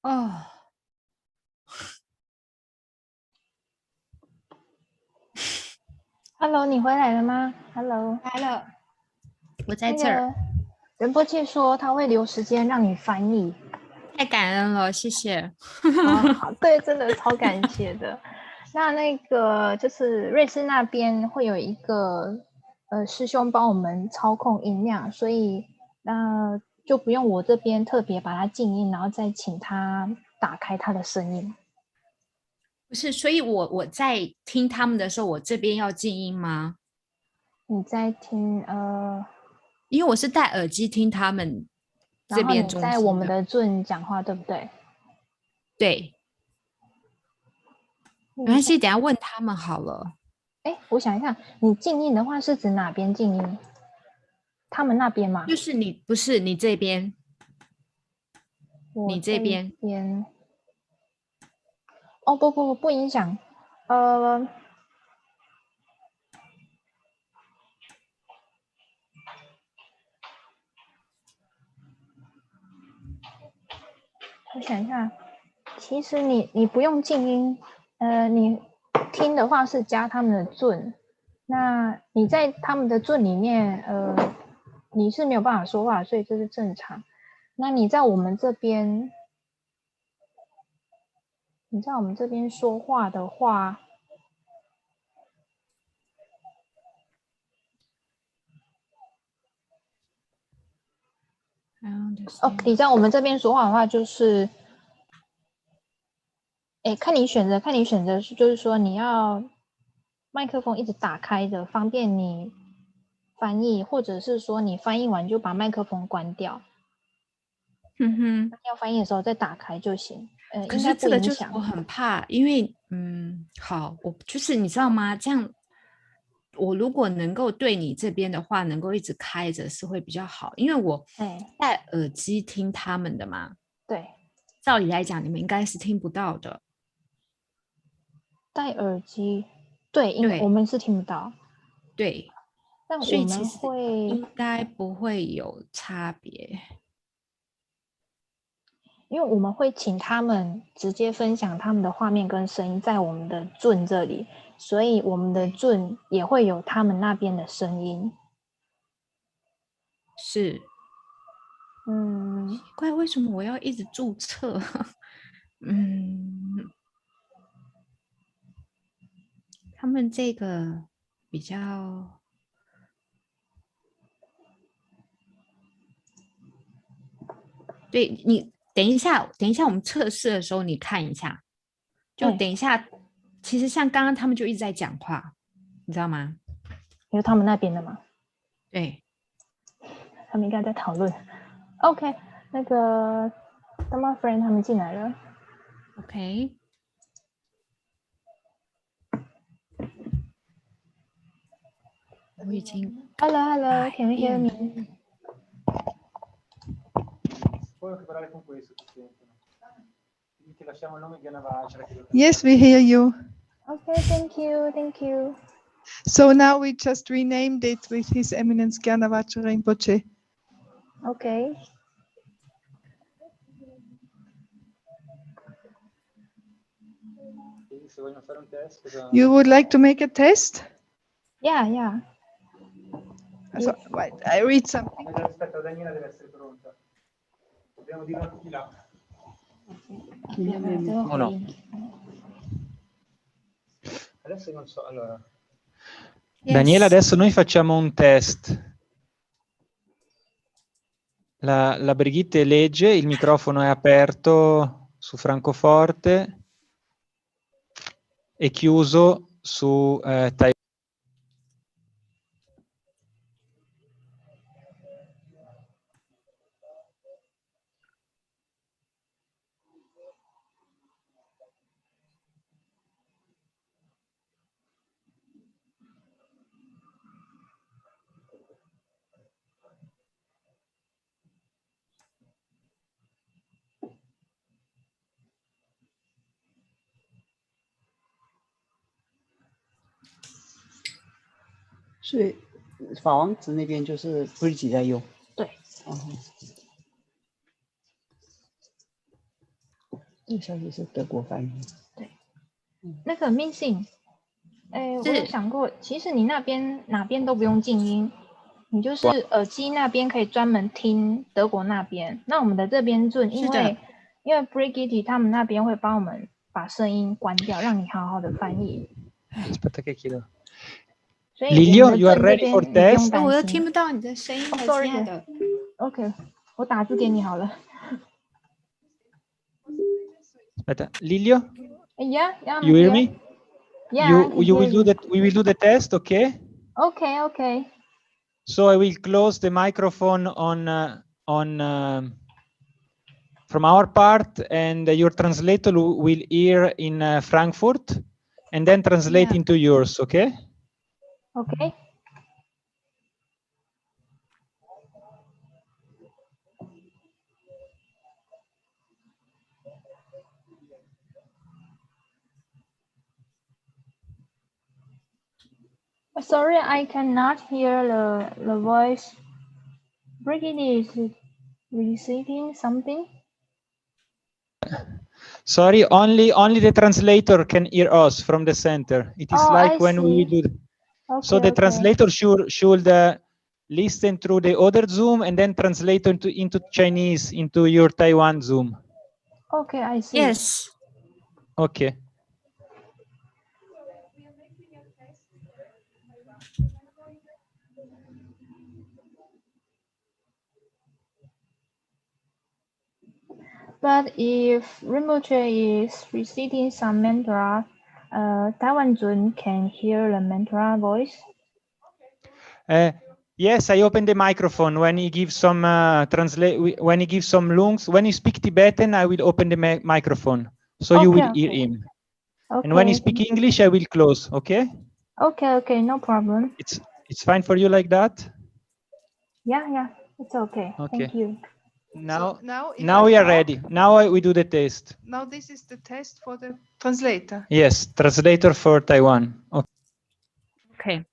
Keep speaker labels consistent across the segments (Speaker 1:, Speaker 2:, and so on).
Speaker 1: 哦。
Speaker 2: Hello， 你回来了吗 ？Hello，
Speaker 1: 来了，我在这儿。
Speaker 2: 仁波切说他会留时间让你翻译，
Speaker 1: 太感恩了，谢谢。
Speaker 2: 好，对，真的超感谢的。那个就是瑞士那边会有一个师兄帮我们操控音量，所以就不用我这边特别把它静音，然后再请他打开他的声音。
Speaker 1: 不是，所以我在听他们的时候，我这边要静音吗？
Speaker 2: 你在听
Speaker 1: 因为我是戴耳机听他们这边中心的。
Speaker 2: 然后你在我们的Zoom讲话，对不对？
Speaker 1: 对，没关系，等一下问他们好了。
Speaker 2: 我想一下，你静音的话是指哪边静音？他们那边吗？
Speaker 1: 就是你，不是你这边，
Speaker 2: 你
Speaker 1: 这边。
Speaker 2: 哦，不影响。我想一下，其实你不用静音，你听的话是加他们的Zoom，那你在他们的Zoom里面，你是没有办法说话，所以这是正常。那你在我们这边说话的话，你在我们这边说话的话，就是看你选择，就是说你要麦克风一直打开的，方便你翻译，或者是说你翻译完就把麦克风关掉。要翻译的时候再打开就行。
Speaker 1: 可是这个就是我很怕，因为好，我就是你知道吗？这样，我如果能够对你这边的话，能够一直开着是会比较好，因为我戴耳机听他们的嘛。
Speaker 2: 对，
Speaker 1: 照理来讲，你们应该是听不到的。
Speaker 2: 戴耳机，对，因为我们是听不到。
Speaker 1: 对，
Speaker 2: 但我们会
Speaker 1: 应该不会有差别。
Speaker 2: 因为我们会请他们直接分享他们的画面跟声音在我们的Zoom这里，所以我们的Zoom也会有他们那边的声音。
Speaker 1: 是，奇怪，为什么我要一直注册？他们这个比较，对，你等一下，我们测试的时候你看一下，就等一下。其实像刚刚他们就一直在讲话，你知道吗？
Speaker 2: 有他们那边的吗？
Speaker 1: 对，
Speaker 2: 他们应该在讨论。OK， 那个 Dharma friend 他们进来了。
Speaker 1: OK。我已经
Speaker 2: Hello, can you hear me?
Speaker 3: Yes, we hear you.
Speaker 2: Okay, thank you.
Speaker 3: So now we just renamed it with His Eminence Gyanavacha Rinpoche.
Speaker 2: Okay.
Speaker 3: You would like to make a test?
Speaker 2: Yeah.
Speaker 3: So, wait, I read something.
Speaker 4: No. Adesso non so, allora. Daniela, adesso noi facciamo un test. La Brigitte legge, il microfono è aperto su Francoforte e chiuso su Taiwan.
Speaker 5: 所以法王子那边就是 Bridge 在用。
Speaker 2: 对。
Speaker 5: 这小姐是德国翻译。
Speaker 2: 对，那个 Missing， 我有想过，其实你那边哪边都不用静音，你就是耳机那边可以专门听德国那边。那我们的这边润，因为 Brigitte 他们那边会帮我们把声音关掉，让你好好的翻译。
Speaker 4: Aspetta che chiedo.
Speaker 2: 所以
Speaker 4: Lilio, you are ready for test?
Speaker 1: 我又听不到你的声音了，亲爱的。
Speaker 2: OK， 我打字给你好了。
Speaker 4: Aspetta, Lilio?
Speaker 2: Yeah,
Speaker 4: you hear me?
Speaker 2: Yeah,
Speaker 4: we will do the test, okay?
Speaker 2: Okay.
Speaker 4: So I will close the microphone from our part, and your translator will hear in Frankfurt, and then translate into yours, okay?
Speaker 2: Okay. Sorry, I cannot hear the voice. Brigitte is receiving something.
Speaker 4: Sorry, only the translator can hear us from the center. It is like when we do. So the translator should listen through the other Zoom and then translate into Chinese into your Taiwan Zoom.
Speaker 2: Okay, I see.
Speaker 1: Yes.
Speaker 4: Okay.
Speaker 2: But if remotely is receiving some mantra, Taiwan Zun can hear the mantra voice.
Speaker 4: Yes, I open the microphone when he gives some when he gives some lungs. When he speak Tibetan, I will open the microphone so you will hear him.
Speaker 2: Okay.
Speaker 4: And when he speak English, I will close. Okay?
Speaker 2: Okay, no problem.
Speaker 4: It's fine for you like that?
Speaker 2: Yeah, it's okay. Thank you.
Speaker 3: Now
Speaker 4: we are ready. Now we do the test.
Speaker 3: Now this is the test for the translator.
Speaker 4: Yes, translator for Taiwan.
Speaker 1: Okay.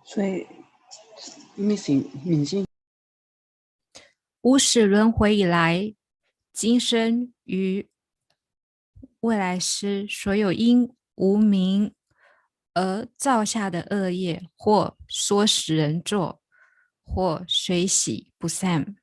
Speaker 5: 所以敏性
Speaker 1: 无始轮回以来，今生与未来世所有因无明而造下的恶业，或唆使人做，或随喜不散。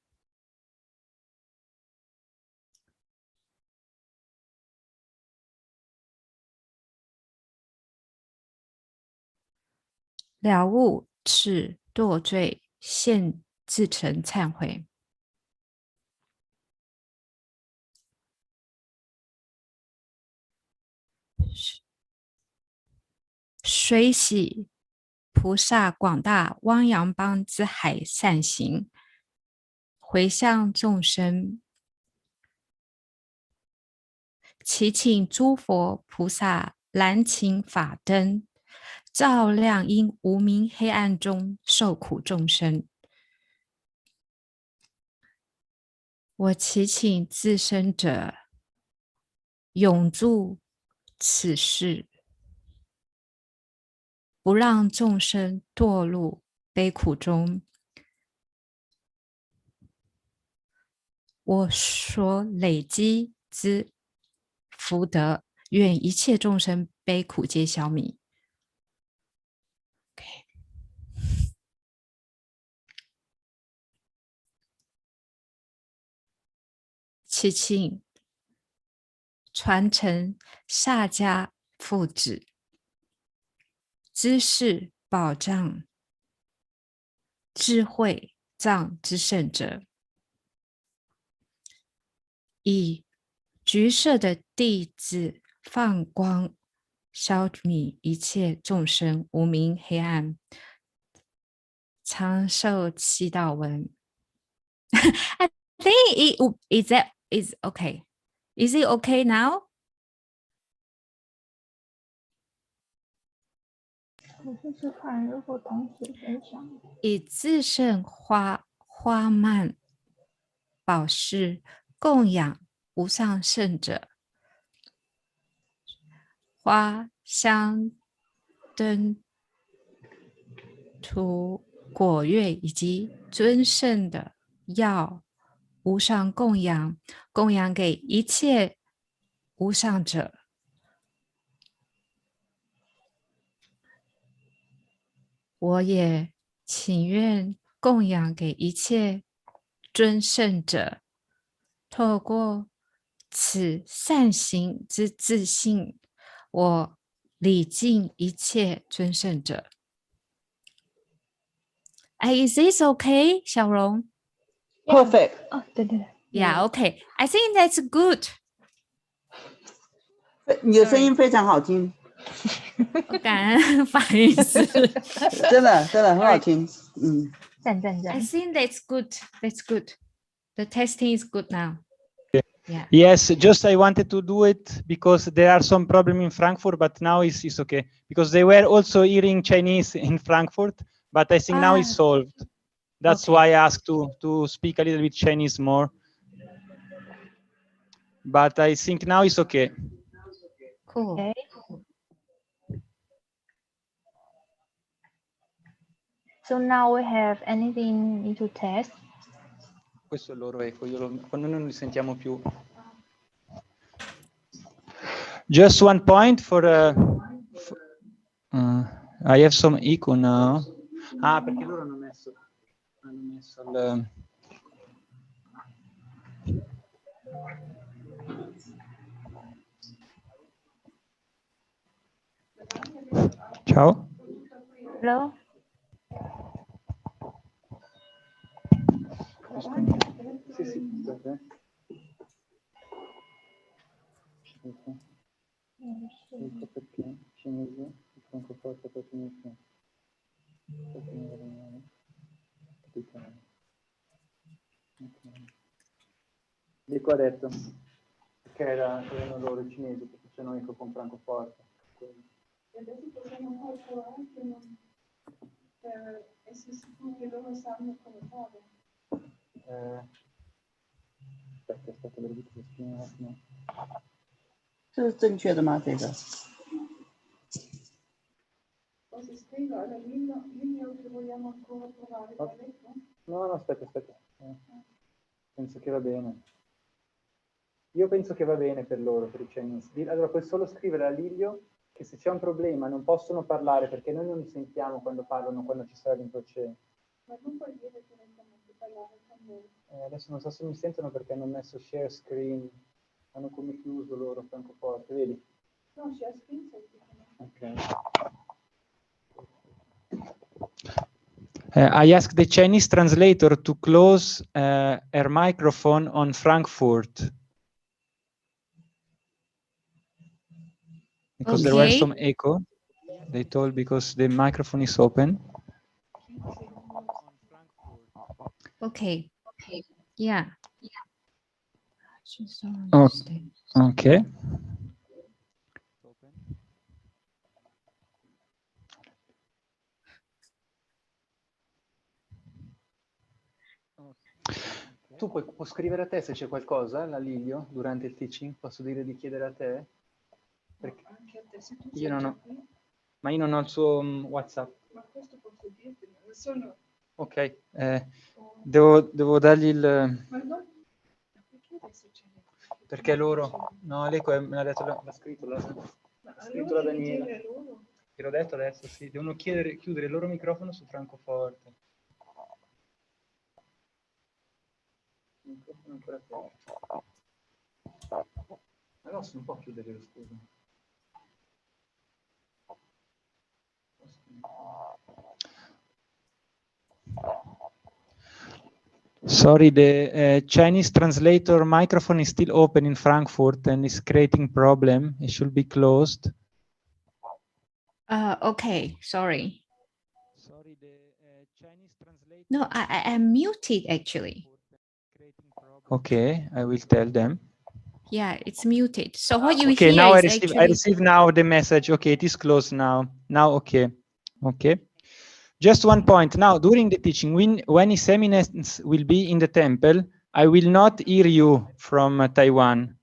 Speaker 1: 了悟是堕罪，现自成忏悔。随喜菩萨广大汪洋邦之海善行，回向众生，祈请诸佛菩萨燃请法灯，照亮因无明黑暗中受苦众生。我祈请自身者永驻此世，不让众生堕入悲苦中。我所累积之福德，愿一切众生悲苦皆消弭。祈请传承萨迦父子，知识宝藏，智慧藏之圣者，以橘色的弟子放光，消弭一切众生无明黑暗，长寿祈祷文。I think is okay. Is it okay now?
Speaker 2: 我试试看，如果同时分享。
Speaker 1: 以自胜花蔓宝饰供养无上圣者，花香灯涂果月以及尊圣的药无上供养，供养给一切无上者。我也请愿供养给一切尊圣者，透过此善行之自信，我礼敬一切尊圣者。Is this okay, 小荣？
Speaker 5: Perfect.
Speaker 2: 哦，对对对。
Speaker 1: Yeah, okay. I think that's good.
Speaker 5: 你的声音非常好听，
Speaker 1: 感恩法律师。
Speaker 5: 真的很好听。
Speaker 2: 赞。
Speaker 1: I think that's good. That's good. The testing is good now. Yeah.
Speaker 4: Yes, just I wanted to do it because there are some problem in Frankfurt, but now it's okay. Because they were also hearing Chinese in Frankfurt, but I think now it's solved. That's why I asked to speak a little bit Chinese more. But I think now it's okay.
Speaker 1: Cool.
Speaker 2: Okay. So now we have anything need to test?
Speaker 4: Questo è il loro eco, quando non li sentiamo più. Just one point for I have some echo now. Perché loro hanno messo il... Ciao.
Speaker 2: Hello?
Speaker 4: Sì, aspetta. Perché cinese, francoforte, poi cinese. Dico ha detto che erano loro cinesi, perché c'è noi con francoforte.
Speaker 6: E adesso possiamo farlo anche per essere sicuri che loro sanno come fare.
Speaker 4: Aspetta, lo dico un attimo.
Speaker 5: 这是正确的吗？这个
Speaker 6: Cosa scrivo all'inizio che vogliamo ancora provare da letto?
Speaker 4: No, aspetta. Penso che va bene. Io penso che va bene per loro, per i Chinese. Allora, puoi solo scrivere a Livio che se c'è un problema non possono parlare perché noi non li sentiamo quando parlano, quando ci sarà l'infocene.
Speaker 6: Ma non puoi dire direttamente parlare con loro.
Speaker 4: Adesso non so se mi sentono perché hanno messo share screen. Hanno come chiuso loro francoforte, vedi?
Speaker 6: No, share screen semplicemente.
Speaker 4: Ok. I asked the Chinese translator to close her microphone on Frankfurt because there was some echo. They told because the microphone is open.
Speaker 1: Okay. Yeah.
Speaker 4: Okay. Tu puoi scrivere a te se c'è qualcosa, la Livio, durante il teaching? Posso dire di chiedere a te? Perché
Speaker 6: Anche a te, se tu
Speaker 4: io
Speaker 6: sei
Speaker 4: non
Speaker 6: già
Speaker 4: ho,
Speaker 6: qui.
Speaker 4: ma io non ho il suo WhatsApp.
Speaker 6: Ma questo posso dirti, non sono...
Speaker 4: Ok, devo dargli il...
Speaker 6: Ma no, perché adesso c'è l'eco?
Speaker 4: Perché loro... No, l'eco me l'ha detto, l'ha scritto la Daniela. Te l'ho detto adesso, sì. Devono chiudere il loro microfono su francoforte. Il microfono ancora aperto. Ma no, non può chiudere, scusa. Sorry, the Chinese translator microphone is still open in Frankfurt and is creating problem. It should be closed.
Speaker 1: Okay, sorry.
Speaker 4: Sorry, the Chinese translator...
Speaker 1: No, I am muted actually.
Speaker 4: Okay, I will tell them.
Speaker 1: Yeah, it's muted. So what you
Speaker 4: okay,
Speaker 1: hear
Speaker 4: now
Speaker 1: is
Speaker 4: I receive now the message. Okay, it is closed now. Now, okay. Just one point. Now, during the teaching, when his eminence will be in the temple, I will not hear you from Taiwan.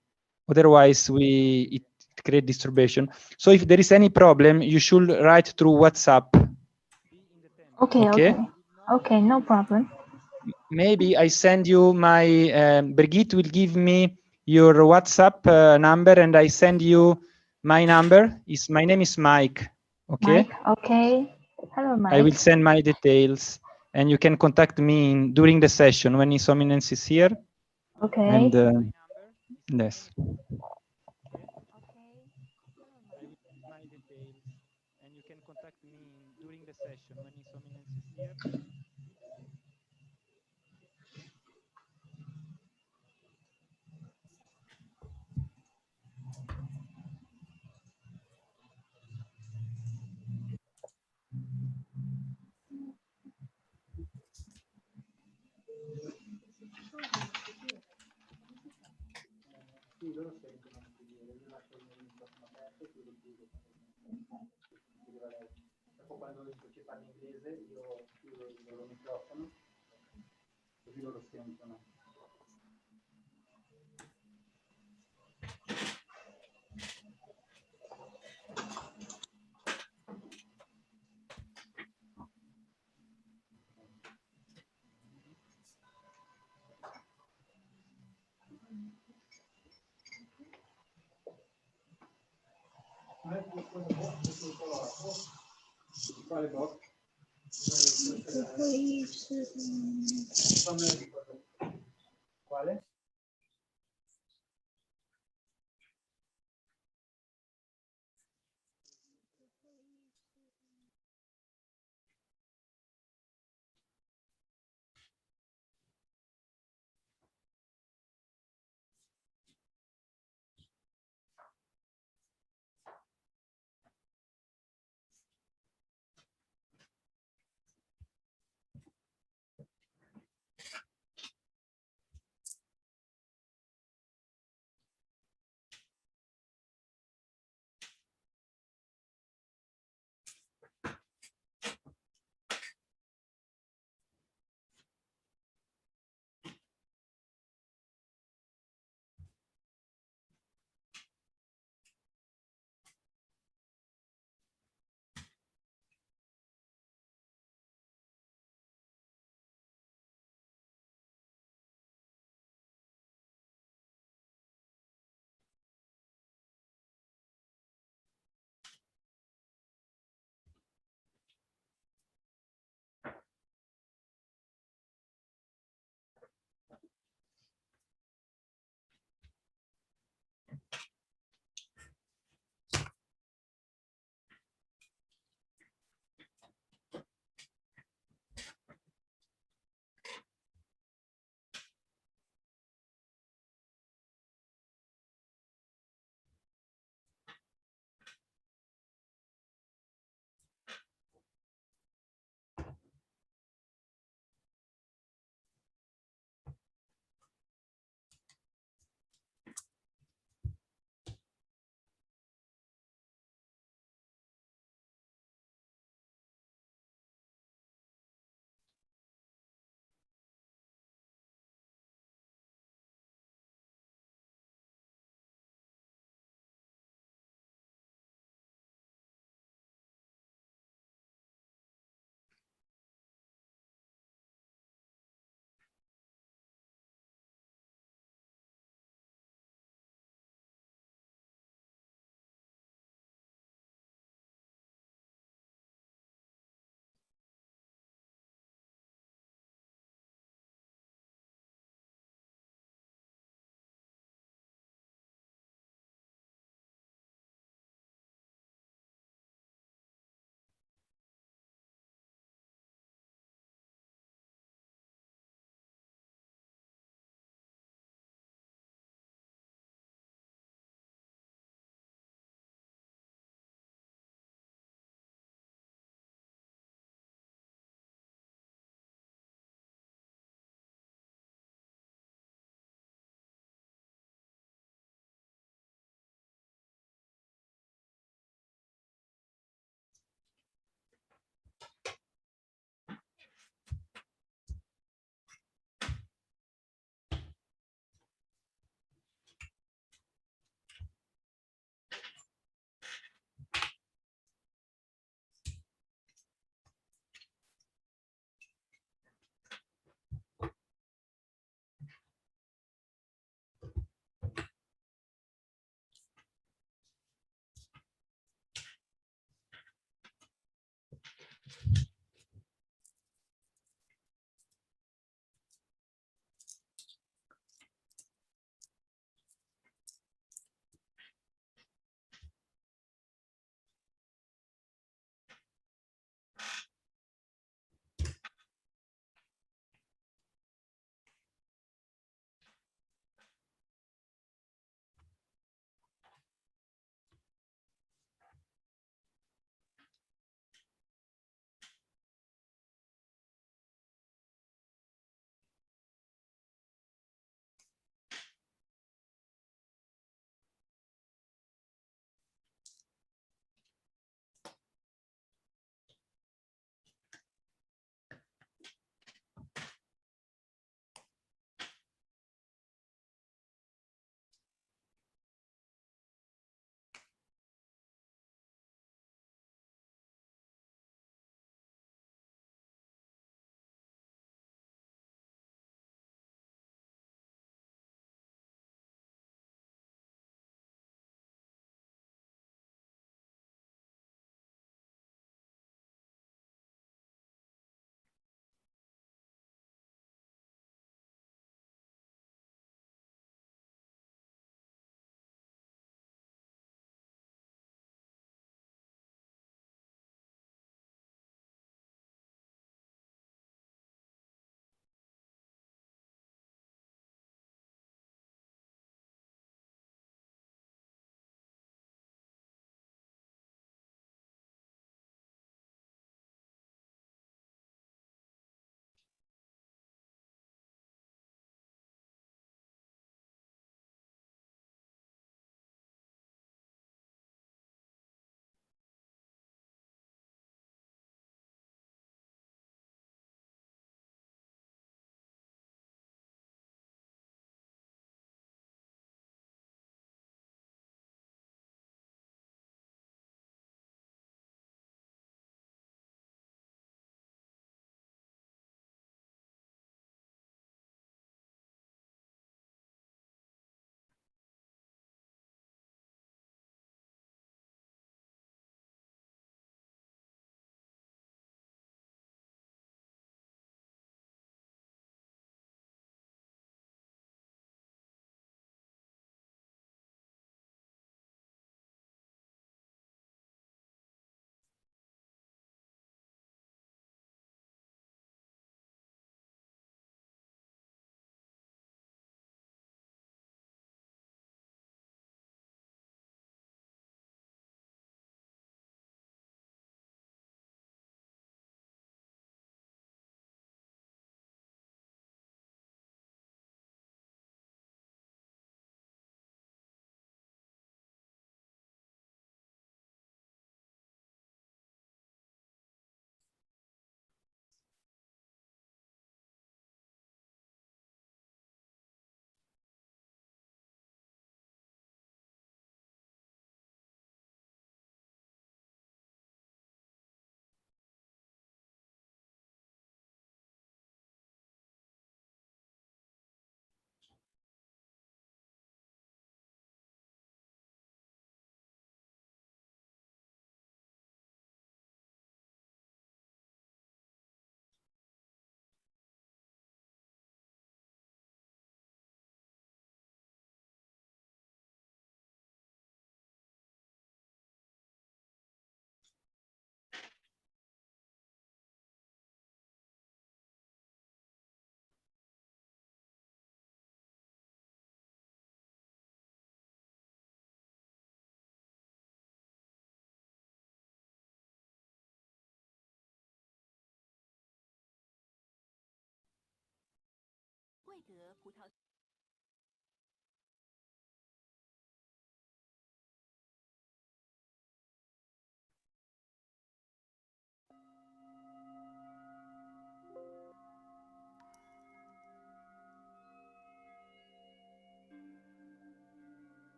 Speaker 4: Otherwise, it creates disturbation. So if there is any problem, you should write through WhatsApp.
Speaker 2: Okay, no problem.
Speaker 4: maybe I send you my, Brigitte will give me your WhatsApp number and I send you my number. My name is Mike. Okay.
Speaker 2: Mike, okay. Hello, Mike.
Speaker 4: I will send my details and you can contact me during the session when His Eminence is here.
Speaker 2: Okay.
Speaker 4: And yes. My details and you can contact me during the session when His Eminence is here.
Speaker 6: Sì, loro sentono anche dire, io lascio il mio microfono aperto e lo chiudo. Dopo quando ci parli inglese io chiudo il loro microfono, così loro sentono. Quale box? Quale?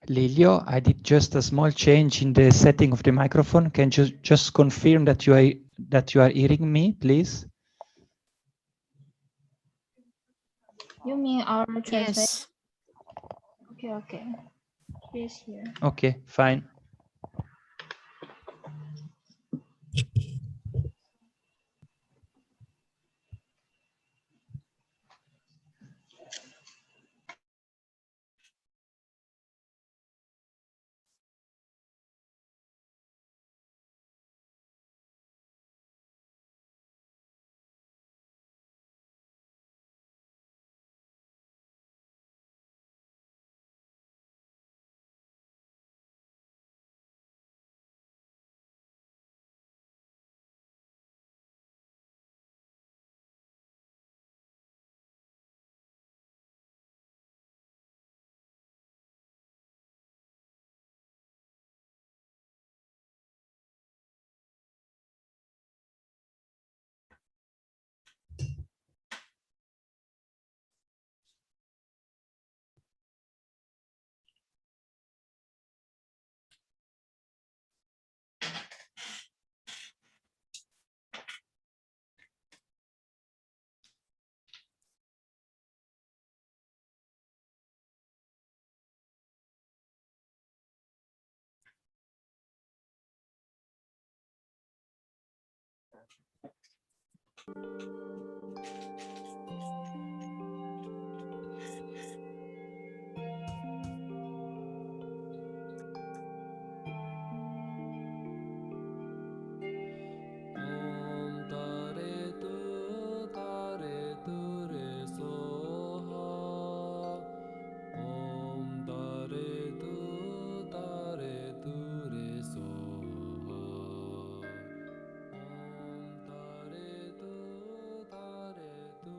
Speaker 4: Lilio, I did just a small change in the setting of the microphone. Can you just confirm that you are hearing me, please?
Speaker 2: You mean our translation?
Speaker 1: Yes.
Speaker 2: Okay. She's here.
Speaker 4: Okay, fine.
Speaker 7: Om Tare Tu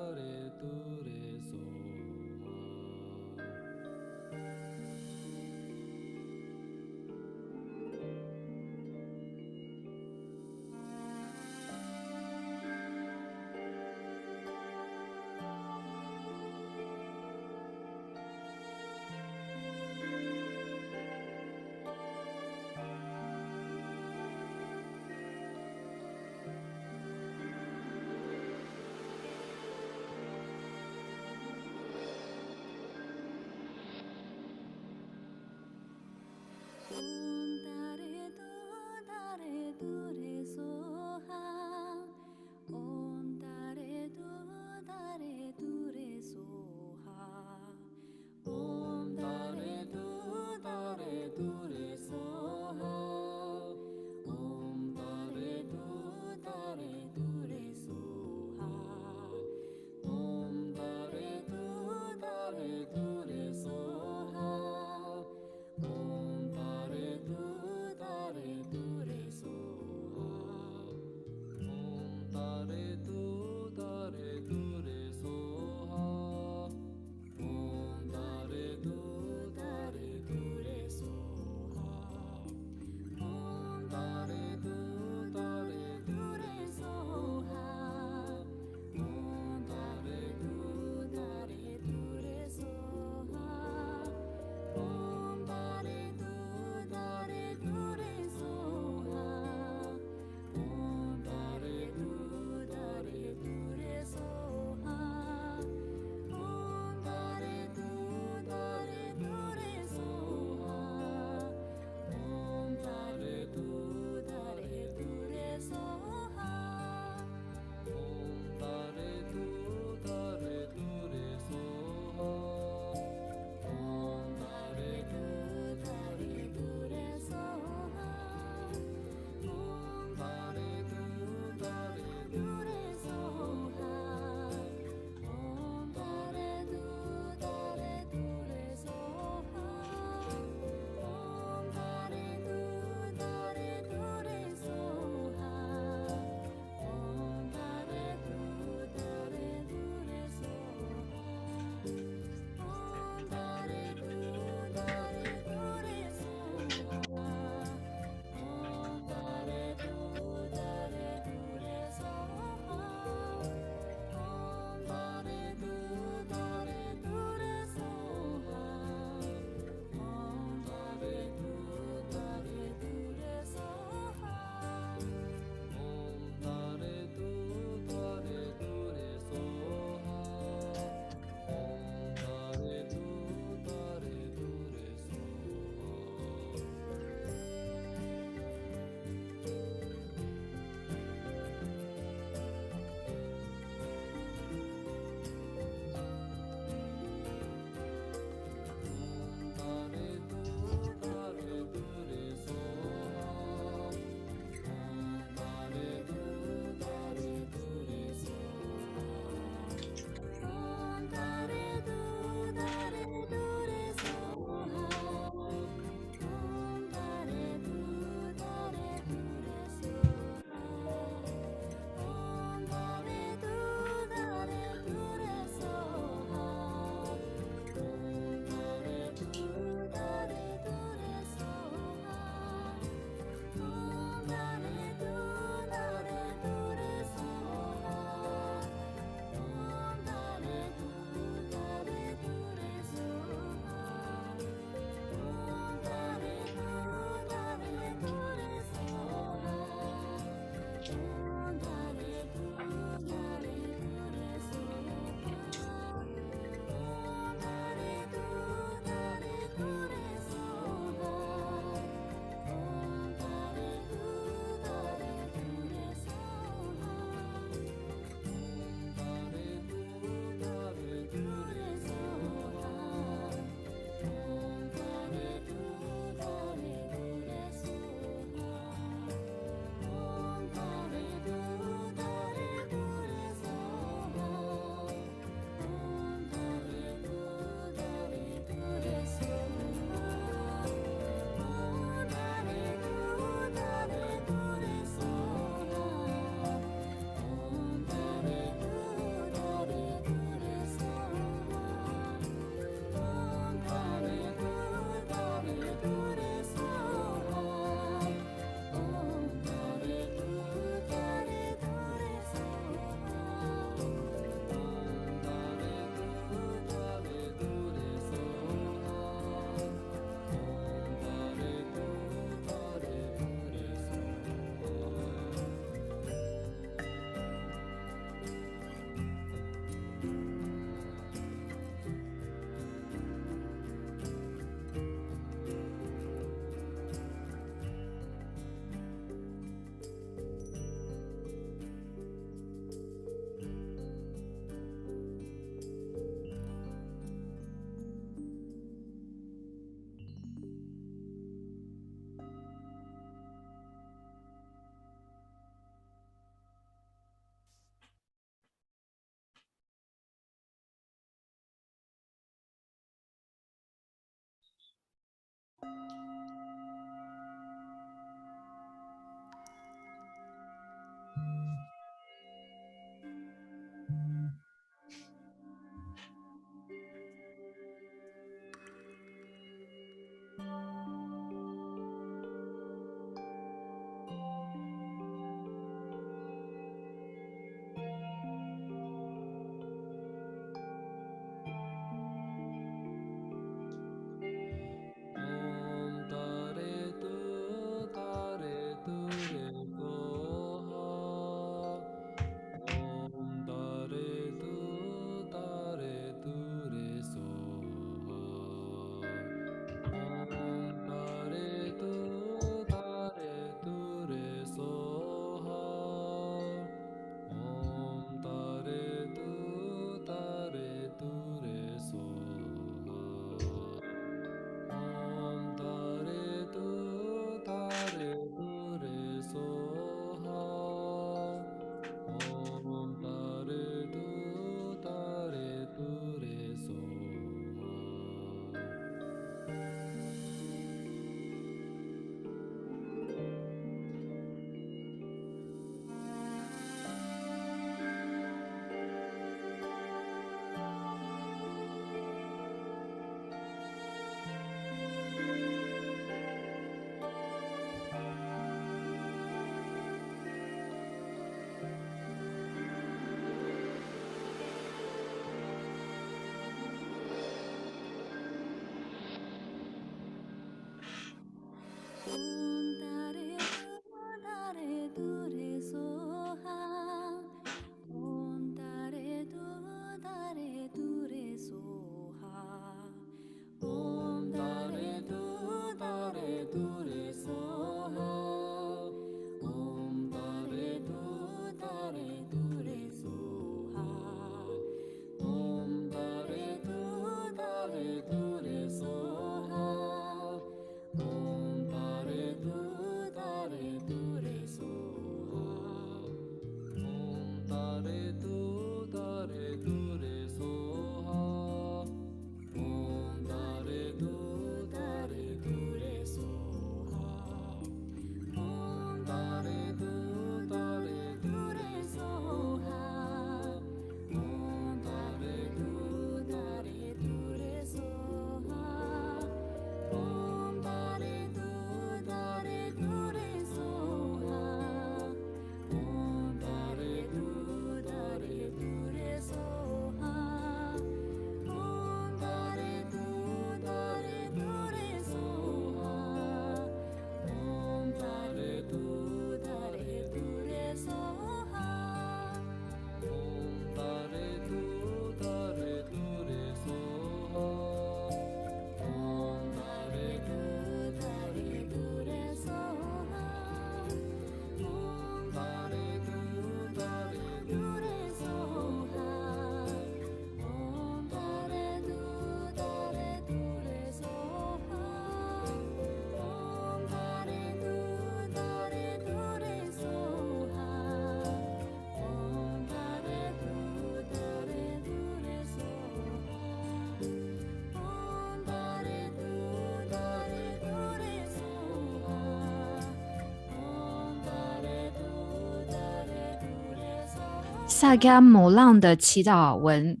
Speaker 1: 萨迦摩浪的祈祷文，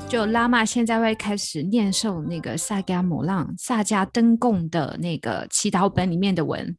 Speaker 1: 就拉玛现在会开始念诵那个萨迦摩浪萨迦灯供的那个祈祷本里面的文。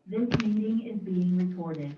Speaker 7: This meeting is being recorded.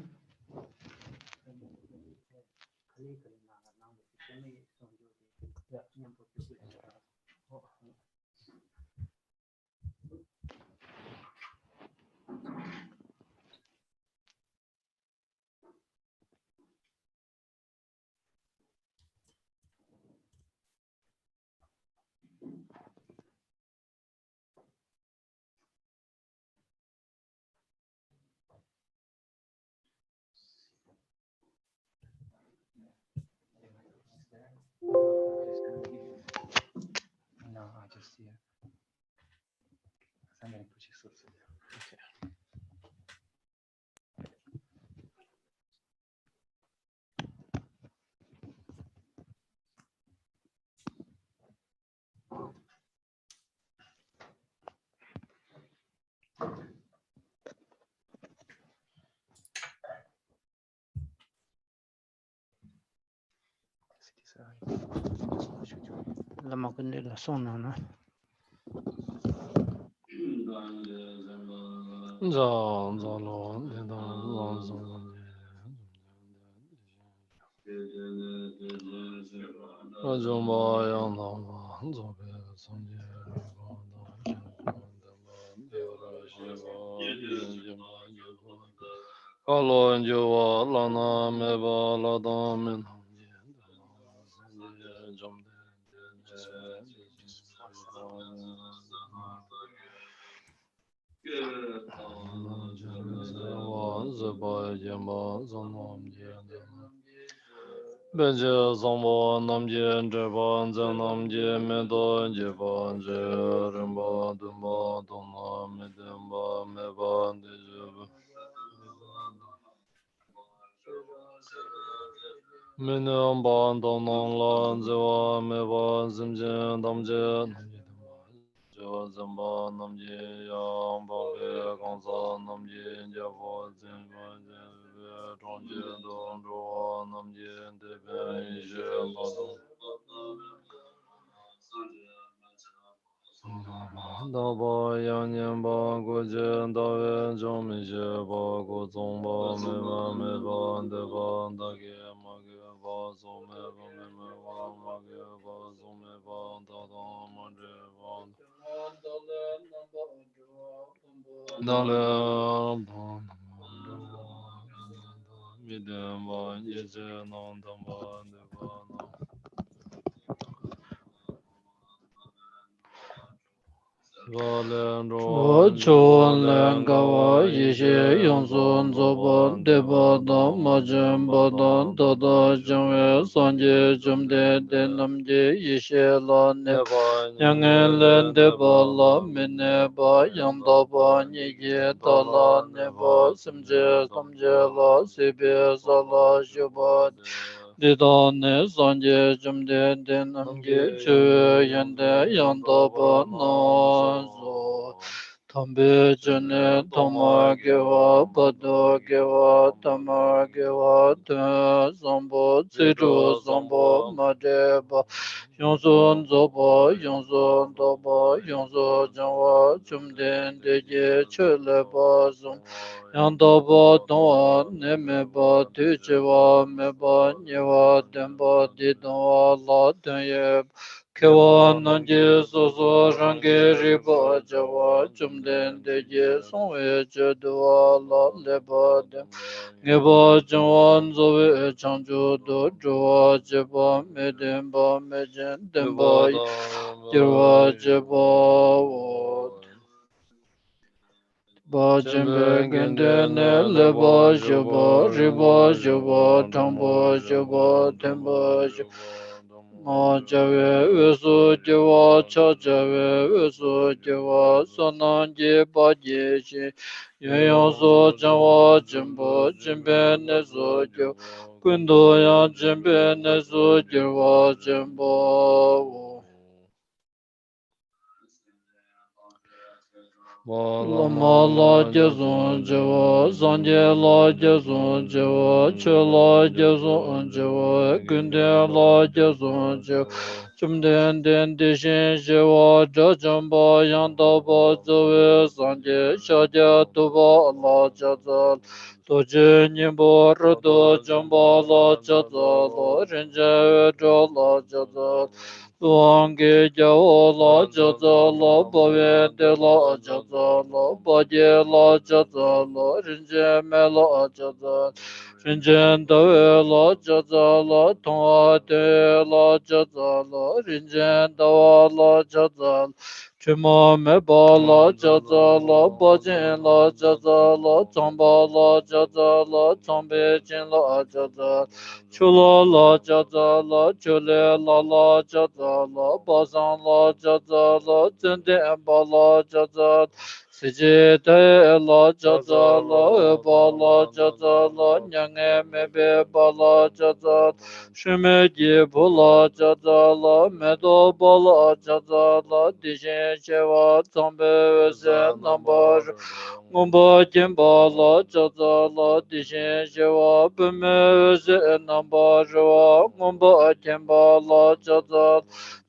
Speaker 4: No, just here. I'm going to put you okay. Lama kundela sona na.
Speaker 8: Benje zambo namje dreban zanamje medo jeban je remba dumba dona medemba meba dejub Minamba donon lan zewa meba zimje damje jo zamba namje yamba be kansa namje jabo zimba je ronje don ro namje debe je badon Daba yanyan ba goje dawe jomi je ba go zomba meba meba deba dage mage ba zo meba meba mage ba zo meba dada mage ba dale midem ba yeje non damba deba Chuan Len Gawa Yishe Yongsun Zoba Deba Dam Majem Badan Dada Jangwe Sanje Jumde Denamje Yishe La Ne Yangen Len Deba La Mine Ba Yamda Ba Nye Tala Neba Simje Samje La Sibe Sala Shubad Didane Sanje Jumde Denamje Chue Yende Yanda Ba Nanzo Tambe Jene Tama Gewa Bado Gewa Tama Gewa Te Sambo Tsiru Sambo Madeba Yonson Zoba Yonson Doba Yonson Janwa Chumden Deje Chele Bazum Yandaba Donwa Nemeba Tuchewa Meba Nyewa Demba Didonwa La Tenyeb Kewa Nanje Soso Range Riba Jawa Chumden Deje Songwe Chedwa La Leba Dem Ngeba Janwan Zowe Chanju Do Jwa Jeba Medemba Mejen Demba Jirwa Jeba Wot Ba Jembe Gendene Leba Jeba Riba Jeba Tambo Jeba Temba Ma Jawe Vesu Jeva Cha Jawe Vesu Jeva Sanan Jeba Jeshi Yayan So Jawa Jemba Jembe Nesu Jeva Kundo Ya Jembe Nesu Jeva Jemba Lama la jazun jawa, sanje la jazun jawa, che la jazun jawa, kunde la jazun jawa, chumden den dishin jawa, jajamba yanda ba zawe sanje, shaja tuba la jazal, toje nyimbo rado jamba la jazal, rinja la jazal, Luange Jao La Jaza La Bave De La Jaza La Baje La Jaza La Rinje Me La Jaza Rinjen Dawe La Jaza La Tonga De La Jaza La Rinjen Dawa La Jaza Chima me ba la jaza la ba jin la jaza la chamba la jaza la chambe jin la jaza chula la jaza la chule la jaza la bazan la jaza la zende ba la jaza sije te la jaza la ba la jaza la nyange me be ba la jaza shume ji bu la jaza la me do ba la jaza la dijin chewa zambe se nambar ngomba jimba la jaza la dishin chewa bume se nambar wa ngomba jimba la jaza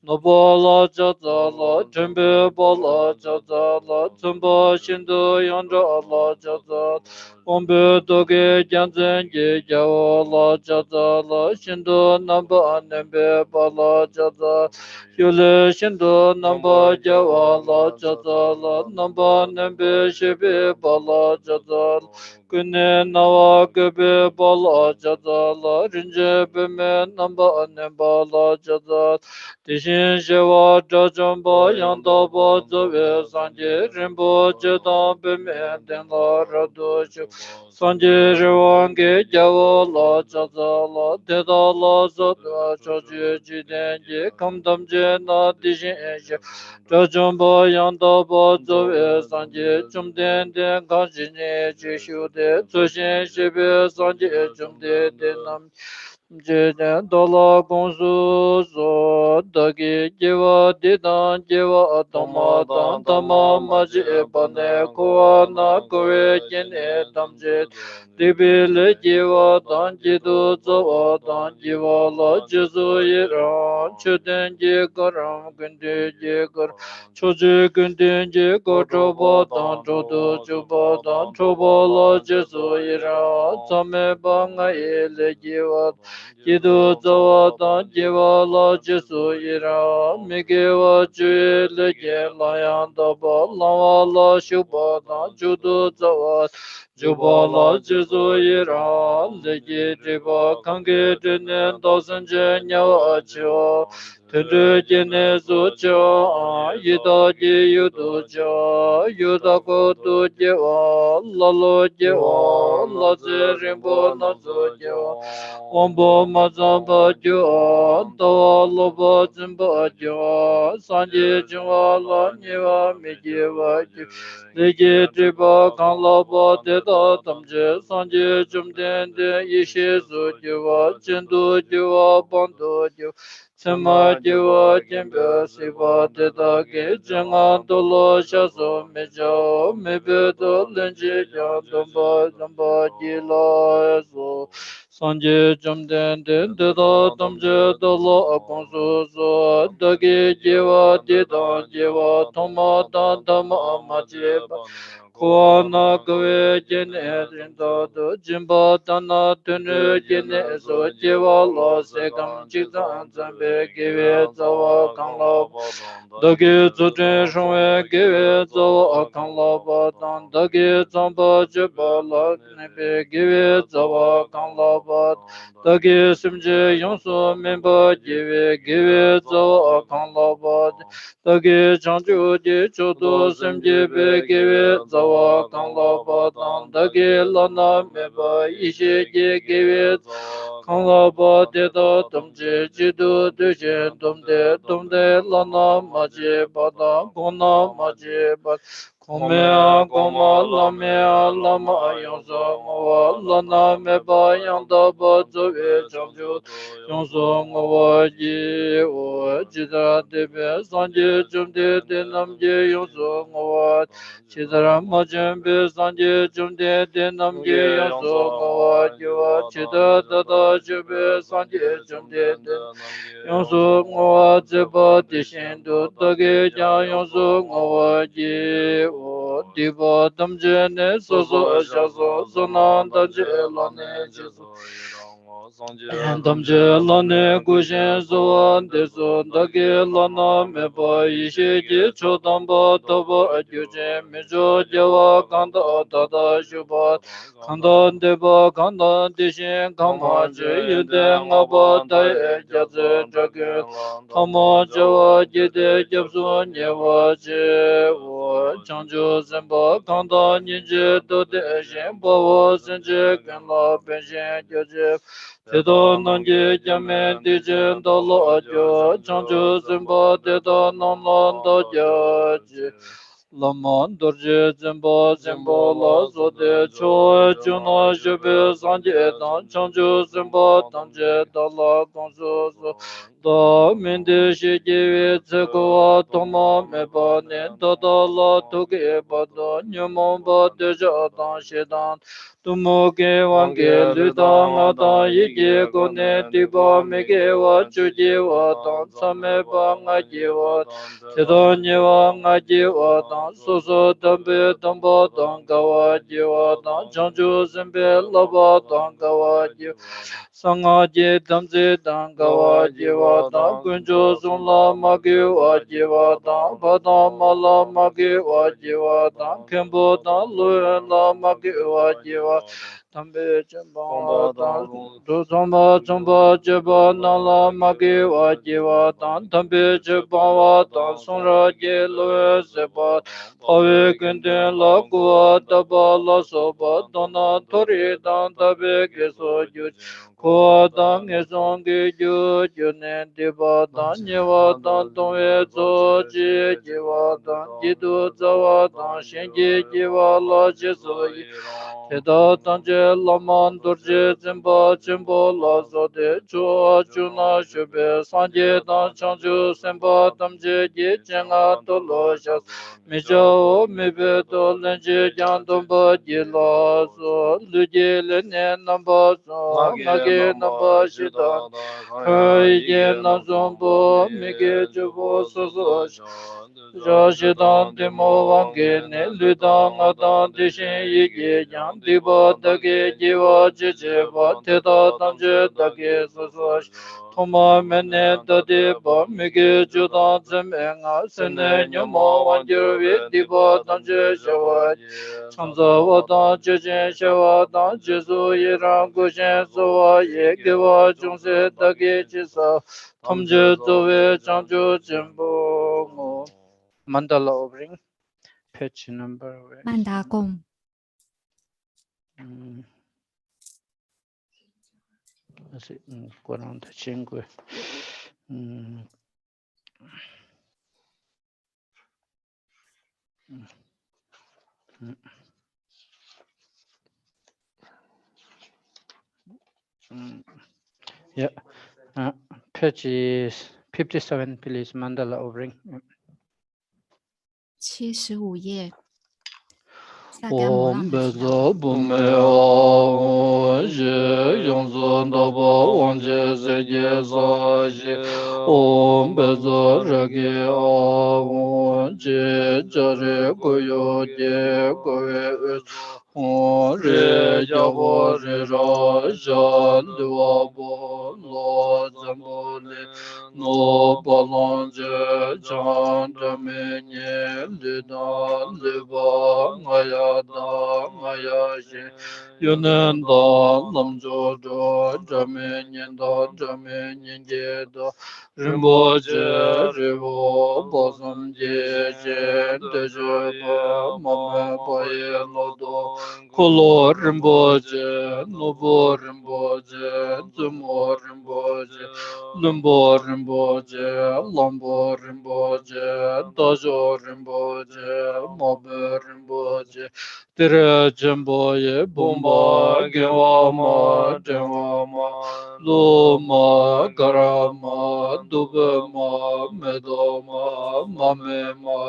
Speaker 8: noba la jaza la jimbe ba la jaza la zumba shindu yandra la jaza ngombe doge janzen ji jawa la jaza la shindu namba nembe ba la jaza Yule Shindu Namba Jawa La Jaza La Namba Nembe Shebe Bala Jaza Kune Nawa Gebe Bala Jaza La Rinje Beme Namba Nemba La Jaza Tishin Shewa Jajamba Yanda Ba Zove Sanje Rimbo Jedan Beme Den La Radu Shu Sanje Rewange Jawa La Jaza La Deda La Zota Choji Jidenji Kamdam na dishin eshe Jajamba yanda ba zowe sanje chumden den ganshin eshe shude Zushin shebe sanje chumde denam Jeden dola gongsu so dagi jiwa didan jiwa dama dan dama maji bane kuwa na kuwe jene tamje Dibile jiwa dan jidu zawa dan jiwa la jizu yiran chuden ji garam gundi ji gar choji gundi ji gojoba dan jodu juba dan choba la jizu yiran zame banga ile jiwa Jidu zawa dan jiwa la jisu ira migewa juye lege layan daba lawa la shuba dan judu zawa juba la jisu ira lege jiba kange dine dasan je nyawa chiwa Tundru jine zu chiwa yida ji yudu chiwa yuda kudu jiwa lalo jiwa la zirimbo na zu jiwa Ombo mazamba jua, dawa loba zimba jua, sanje jua la niwa mijiwa ju, leje driba kan loba deda tamje, sanje jumden de yishe zu jua, jindu jua bandu ju, Sima jiwa jimbe siva deda ge, jinga dolo shaso meja, mebedo lenji jan dumba zamba jila eso, Sanje Jamden Deda Tamje Dolo Akonsu So Dagi Jiva Didan Jiva Toma Dan Dama Majeba Kuana Gawe Jene Rinda Do Jimba Dana Tunu Jene So Jiva Lo Sekam Chizan Zambe Give Zawa Kanla Dagi Zutrin Shwe Give Zawa Kanla Badan Dagi Zamba Jibala Nebe Give Zawa Kanla Bad Dagi Simje Yonsu Memba Give Zawa Kanla Bad Dagi Chanju Di Chodo Simje Be Give Zawa Kanla Badan Dagi Lana Memba Ishe Give Kanla Bad Deda Tamje Jidu Dushin Dumde Lana Maji Bada Gona Maji Bad Kumea Goma Lamea Lama Yonso Ngwa Lana Meba Yanda Badzo E Chamju Yonso Ngwa Ji O Jidra Debe Sanje Jumde Denamje Yonso Ngwa Chidra Majembe Sanje Jumde Denamje Yonso Ngwa Jiwa Chidra Dada Jube Sanje Jumde Yonso Ngwa Zeba Dishindu Dage Jan Yonso Ngwa Ji O Diba Damje Ne Soso Shaso Sonan Damje Lane Jisu Damje lane gushen soan desun dagi lana meba ishe chodamba toba adyuje mejo jawa kanda tada shubat kanda deba kanda dishin kama je yude ngaba daye jaze dragin tama jawa jide jabsu nyewa je wa chanjo zemba kanda nije dode shen bawa senje kanla penshen jaje Tedo nange jame dijen dalo ajo, chanjo zimba deda nanlan da jaji. Laman dorje zimba zimba la zode cho juna jebe sanje dan chanjo zimba tanje dala gongso so. Da mende shegewe tsekowa toma meba ne dada la toge bada nyumon ba deja dan shedan. Tumuke wange luda ngata yike kone tiba meke wa chuji wa tang same pa ngaji wa tedo nyewa ngaji wa tang soso tambe tamba tang kawa ji wa tang chanchu sempe laba tang kawa ji sanga ji tamze tang kawa ji wa tang kuncho sunla maki wa ji wa tang patang mala maki wa ji wa tang kempo tang luyen la maki wa ji wa Tambe chamba tu chamba chamba cheba nala magi wa jiwa tan tambe cheba wa tan sonra je lo seba pawe kente la kuwa taba la soba dona tori tan tabe keso juj kuwa tan ngesong ki ju ne diba tan nyewa tan tongwe zo ji jiwa tan jidu zawa tan shenji jiwa la jeso yi Teta tanje laman durje zimba chimbo la zode chua chuna shube sanje dan chanju semba tamje ye chenga tolo shas meja o mebe to lenje jandomba ye la so luje lene namba so mage namba shidan kai ye nazombo mege jubo soso Jashidan Timo Wange Ne Ludang Adan Dishin Yige Yang Diba Dage Jiva Jijiva Teta Tamje Dage Sososh Toma Mene Dade Ba Mige Judan Zemenga Sene Nyamo Wanjirvi Diba Tamje Shawaj Chamza Wadan Jijin Shawadan Jizu Yiran Gushen Sowa Yegiva Jungse Dage Jisa Tamje Zowe Chanju Jimbo Mandala offering, page number.
Speaker 1: 曼达贡。
Speaker 8: 45. Yeah, page is 57, please. Mandala offering.
Speaker 1: 75页。
Speaker 8: Om Beza Bume Om Je Yongzo Daba Wanje Zege Zaji Om Beza Rage Om Je Jare Goyo Je Goye Om Re Jabo Re Ra Jan Dua Bo Lo Zambo Le No Balanje Chan Jamenye Lidan Liba Ngaya Da Ngaya Shi Yunen Da Lam Jo Do Jame Nyen Da Jame Nyen Je Da Rimbo Je Rivo Bosam Je Je De Je Ba Mame Pa Ye Lo Do Kolo Rimbo Je Nobo Rimbo Je Zumo Rimbo Je Lumbo Rimboje, Lombo Rimboje, Dojo Rimboje, Mobe Rimboje, Dire Jimboye, Bumba, Gewama, Dewama, Luma, Garama, Dubema, Medoma, Mamema,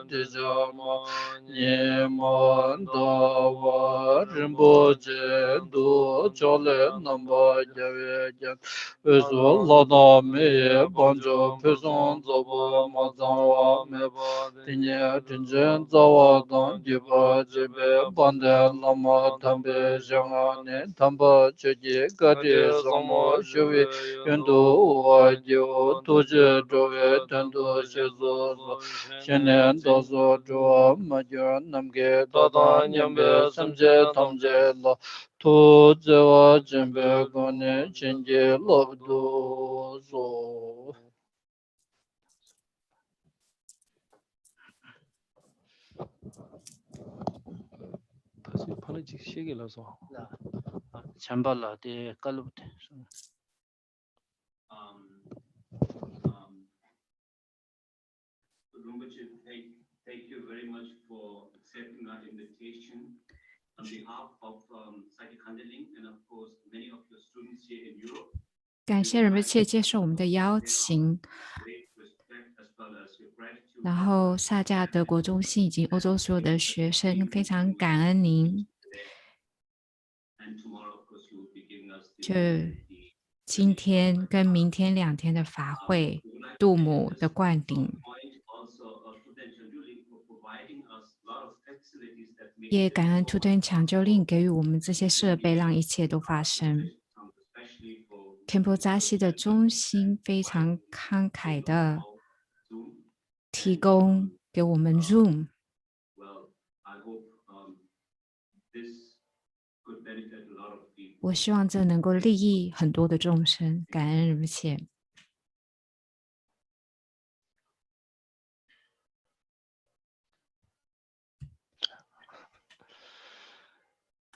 Speaker 8: Dijama, Nyema, Dawa. Namba Rinpoche Do Chole Namba Jave Jat Peso Lada Me Banjo Peson Zaba Mazawa Meba Tinye Tinjen Zawa Dan Jiba Jebe Bande Lama Tambe Jangane Tamba Cheji Gati Samo Shuvi Yendo Wajio Tuje Dove Tendo Shezo Shenen Dozo Joa Major Namge Dada Nyambe Samje Tamje La Tu Jewa Jembe Gone Chenje Lobdo Zo. 다시 파는지 시기라서 잠발라 데 깔로데
Speaker 9: Thank you very much for accepting our invitation on behalf of psychic handling and of course many of your students here in Europe.
Speaker 1: 感谢仁波切接受我们的邀请。然后萨迦德国中心以及欧洲所有的学生非常感恩您。就今天跟明天2天的法会，度母的灌顶。也感恩图腾抢救令给予我们这些设备，让一切都发生。肯波扎西的中心非常慷慨的提供给我们 Zoom。我希望这能够利益很多的众生，感恩仁波切。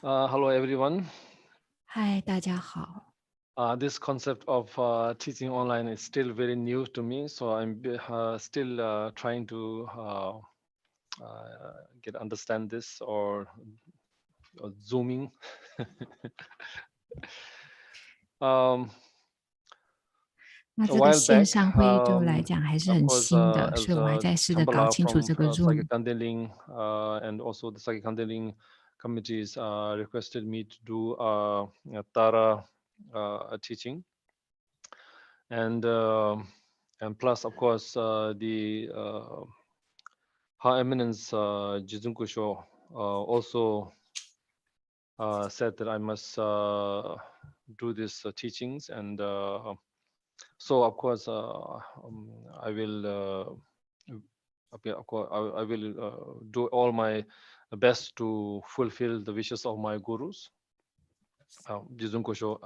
Speaker 8: Hello everyone.
Speaker 1: Hi, 大家好。
Speaker 8: This concept of teaching online is still very new to me, so I'm still trying to understand this or zooming.
Speaker 1: 那这个线上会议对我来讲还是很新的，所以我还在试着搞清楚这个 Zoom。And
Speaker 8: also the psychic handling committees requested me to do Tara teaching, and plus of course the Her Eminence Jizun Kusho also said that I must do these teachings, and so of course I will do all my best to fulfill the wishes of my gurus. Jizun Kosho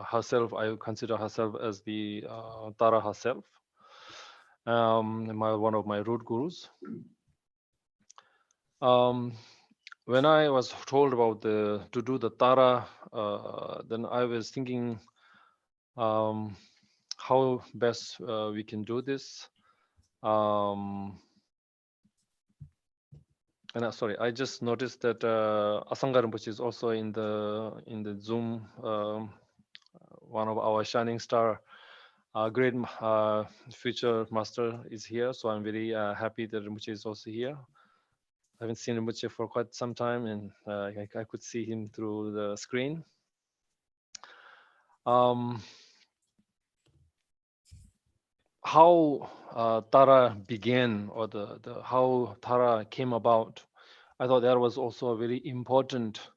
Speaker 8: herself, I consider herself as the Tara herself, one of my root gurus. When I was told about to do the Tara, then I was thinking how best we can do this. And sorry, I just noticed that Asanga Rinpoche is also in the Zoom. One of our shining star, great future master is here. So I'm very happy that Rinpoche is also here. I haven't seen Rinpoche for quite some time, and I could see him through the screen. How Tara began, or the how Tara came about, I thought that was also a very important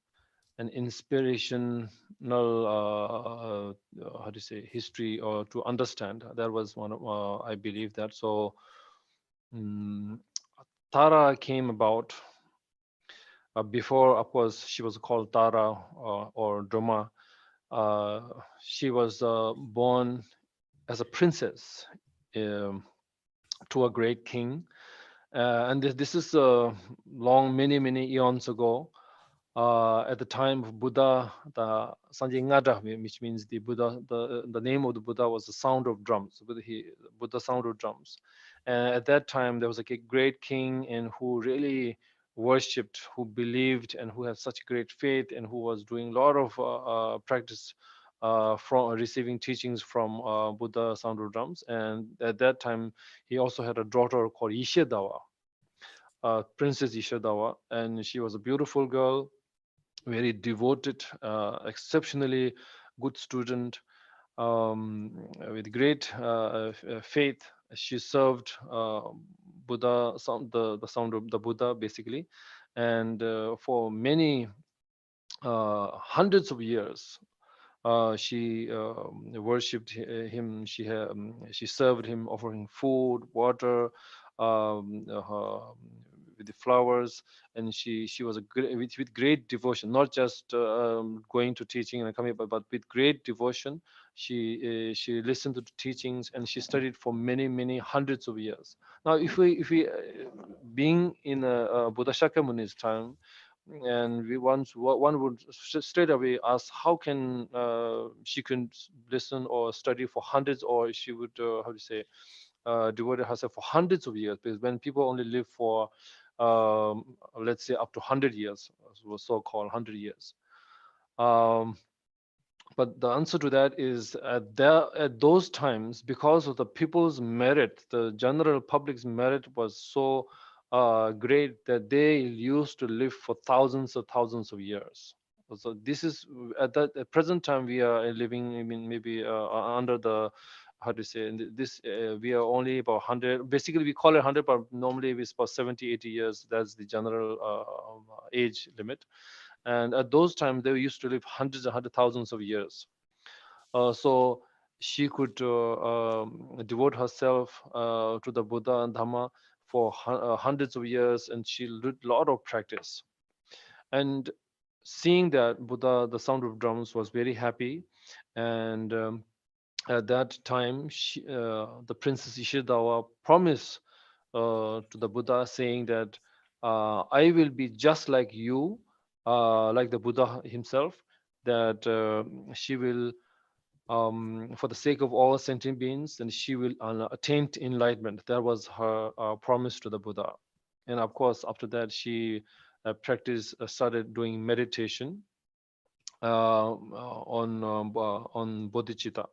Speaker 8: and inspirational how to say history, or to understand. That was one of I believe that. So Tara came about before, of course, she was called Tara or Droma. She was born as a princess to a great king, and this is many eons ago. At the time of Buddha, the Sanjay Ngada, which means the Buddha, the name of the Buddha was the sound of drums. Buddha sound of drums. And at that time, there was a great king, and who really worshipped, who believed, and who had such great faith, and who was doing a lot of practice from receiving teachings from Buddha sound of drums. And at that time, he also had a daughter called Ishidawa, Princess Ishidawa, and she was a beautiful girl.
Speaker 10: very devoted, exceptionally good student, with great faith. She served Buddha, the sound of the Buddha, basically, and for many hundreds of years. She worshipped him. She served him, offering food, water, with the flowers, and she was with great devotion, not just going to teaching and coming, but with great devotion. She listened to the teachings and she studied for many hundreds of years. Now, if we being in Buddha Shakyamuni's time, and one would straight away ask how can she can listen or study for hundreds, or she would how to say devote herself for hundreds of years, because when people only live for let's say up to 100 years, was so-called 100 years. But the answer to that is at those times, because of the people's merit, the general public's merit was so great that they used to live for thousands of years. So this is at present time we are living, I mean, maybe under the, how to say, this we are only about 100. Basically, we call it 100, but normally it's about 70-80 years. That's the general age limit. And at those times, they used to live hundreds and hundred thousands of years. So she could devote herself to the Buddha and Dhamma for hundreds of years, and she did a lot of practice. And seeing that Buddha, the sound of drums, was very happy, and at that time, the Princess Ishidawa promised to the Buddha, saying that I will be just like you, like the Buddha himself, that she will, for the sake of all sentient beings, and she will attain enlightenment. That was her promise to the Buddha. And of course, after that, she started doing meditation on bodhicitta.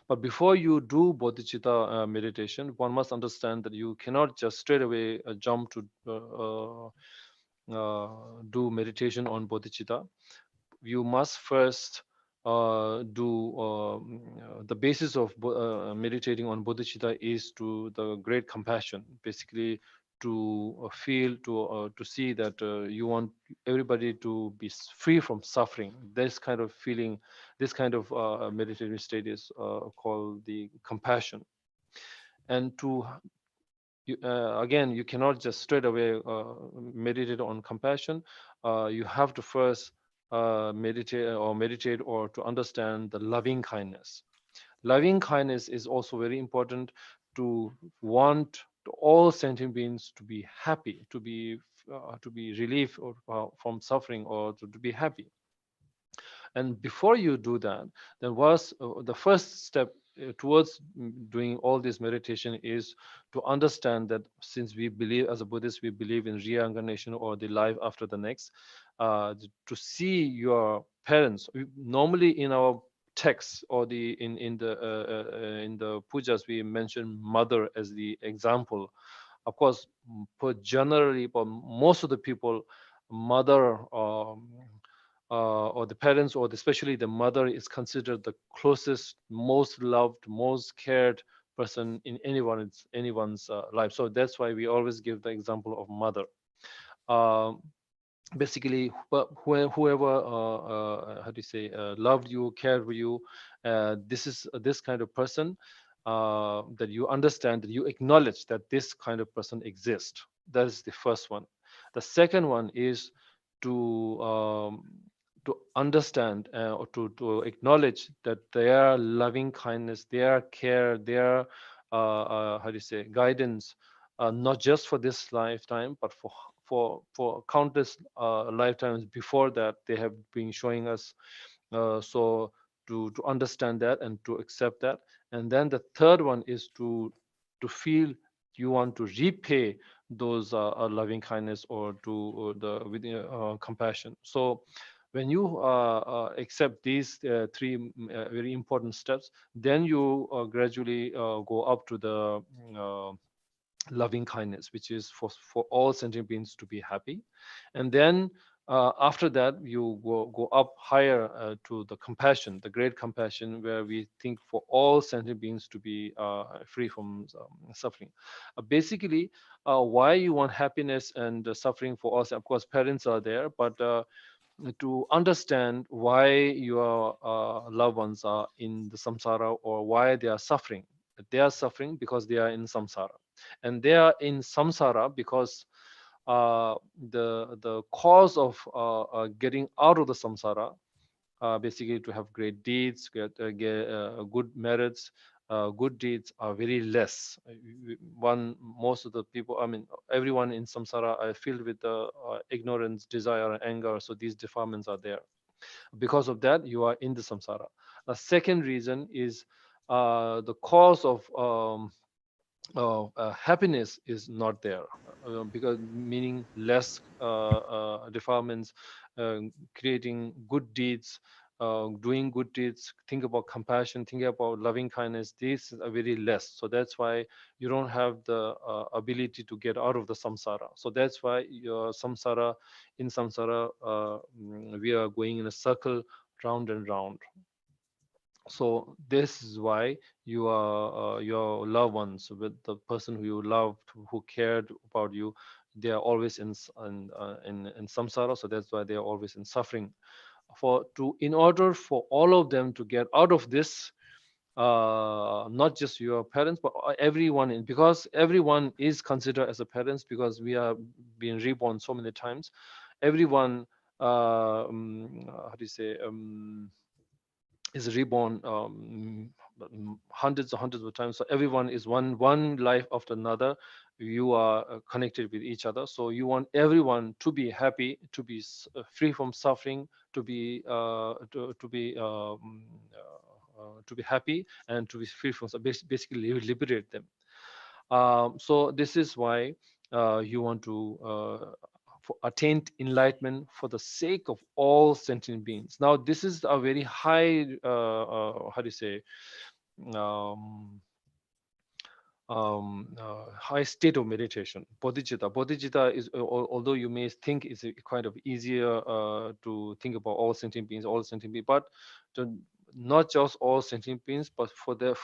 Speaker 10: But before you do bodhicitta meditation, one must understand that you cannot just straight away jump to do meditation on bodhicitta. You must first do the basis of meditating on bodhicitta is to the great compassion, basically to feel, to see that you want everybody to be free from suffering. This kind of feeling, this kind of meditative state is called the compassion. And to again, you cannot just straight away meditate on compassion. You have to first meditate or to understand the loving kindness. Loving kindness is also very important, to want all sentient beings to be happy, to be relieved or, from suffering, or to be happy. And before you do that, then was the first step towards doing all this meditation is to understand that since we believe, as a Buddhist, we believe in reincarnation or the life after the next, to see your parents. Normally in our texts or in the pujas, we mention mother as the example. Of course, generally, for most of the people, mother or the parents, or especially the mother, is considered the closest, most loved, most cared person in anyone's life. So that's why we always give the example of mother. Basically, whoever how do you say, loved you, cared for you, this is this kind of person, that you understand, that you acknowledge that this kind of person exists. That is the first one. The second one is to understand, or to acknowledge that their loving kindness, their care, their how do you say, guidance, not just for this lifetime, but for countless lifetimes before that, they have been showing us. So to understand that and to accept that. And then the third one is to feel you want to repay those loving kindness, or to with compassion. So when you accept these three very important steps, then you gradually go up to the loving kindness, which is for all sentient beings to be happy. And then After that, you go up higher to the compassion, the great compassion, where we think for all sentient beings to be free from suffering. Basically, why you want happiness and suffering for us? Of course, parents are there, but to understand why your loved ones are in the samsara or why they are suffering. They are suffering because they are in samsara, and they are in samsara because the cause of getting out of the samsara, basically to have great deeds, get good merits, good deeds are very less. Most of the people, I mean, everyone in samsara are filled with ignorance, desire, and anger. So these defilements are there. Because of that, you are in the samsara. The second reason is the cause of happiness is not there, because meaning less defilements, creating good deeds, doing good deeds, think about compassion, think about loving kindness. These are very less. So that's why you don't have the ability to get out of the samsara. So that's why your samsara, in samsara, we are going in a circle, round and round. So this is why you are your loved ones, with the person who you loved, who cared about you, they are always in samsara. So that's why they are always in suffering. In order for all of them to get out of this, not just your parents but everyone, because everyone is considered as a parents, because we are being reborn so many times. Everyone, how do you say, is reborn hundreds and hundreds of times. So everyone is one life after another. You are connected with each other. So you want everyone to be happy, to be free from suffering, to be to be happy, and to be free from, basically liberate them. So this is why you want to attain enlightenment for the sake of all sentient beings. Now, this is a very high, how do you say, um, high state of meditation. Bodhicitta. Bodhicitta is, although you may think it's a kind of easier to think about all sentient beings, but to, not just all sentient beings, but for the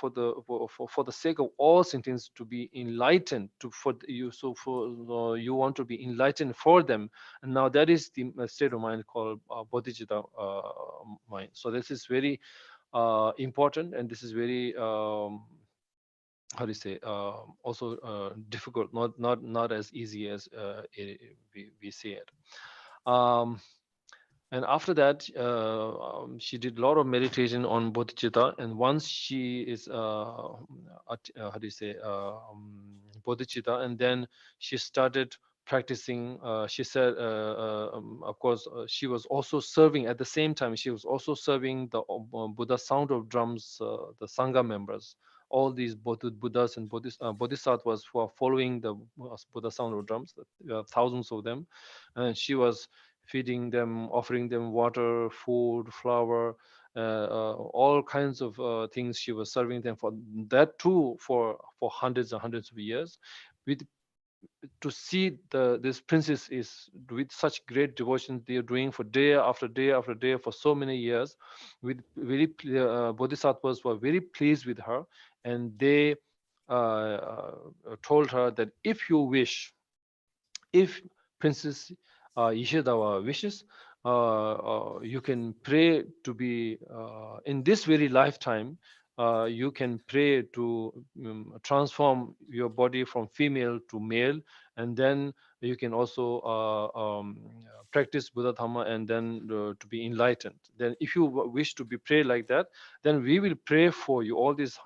Speaker 10: sake of all sentients to be enlightened, you want to be enlightened for them. And now that is the state of mind called bodhicitta mind. So this is very important, and this is very how do you say, also difficult, not as easy as we see it. And after that, she did a lot of meditation on bodhicitta, and once she is how do you say, bodhicitta, and then she started practicing. She said, of course, she was also serving at the same time. She was also serving the Buddha sound of drums, the sangha members, all these Buddhas and bodhisattvas who are following the Buddha sound of drums, thousands of them, and she was feeding them, offering them water, food, flour, all kinds of things. She was serving them for that too, for hundreds and hundreds of years. With to see this princess is with such great devotion, they are doing for day after day after day for so many years. With very bodhisattvas were very pleased with her, and they told her that if you wish, if Princess Yeshadawa wishes, you can pray to be in this very lifetime. You can pray to transform your body from female to male, and then you can also practice Buddha Dhamma, and then to be enlightened. Then, if you wish to be pray like that, then we will pray for you. All these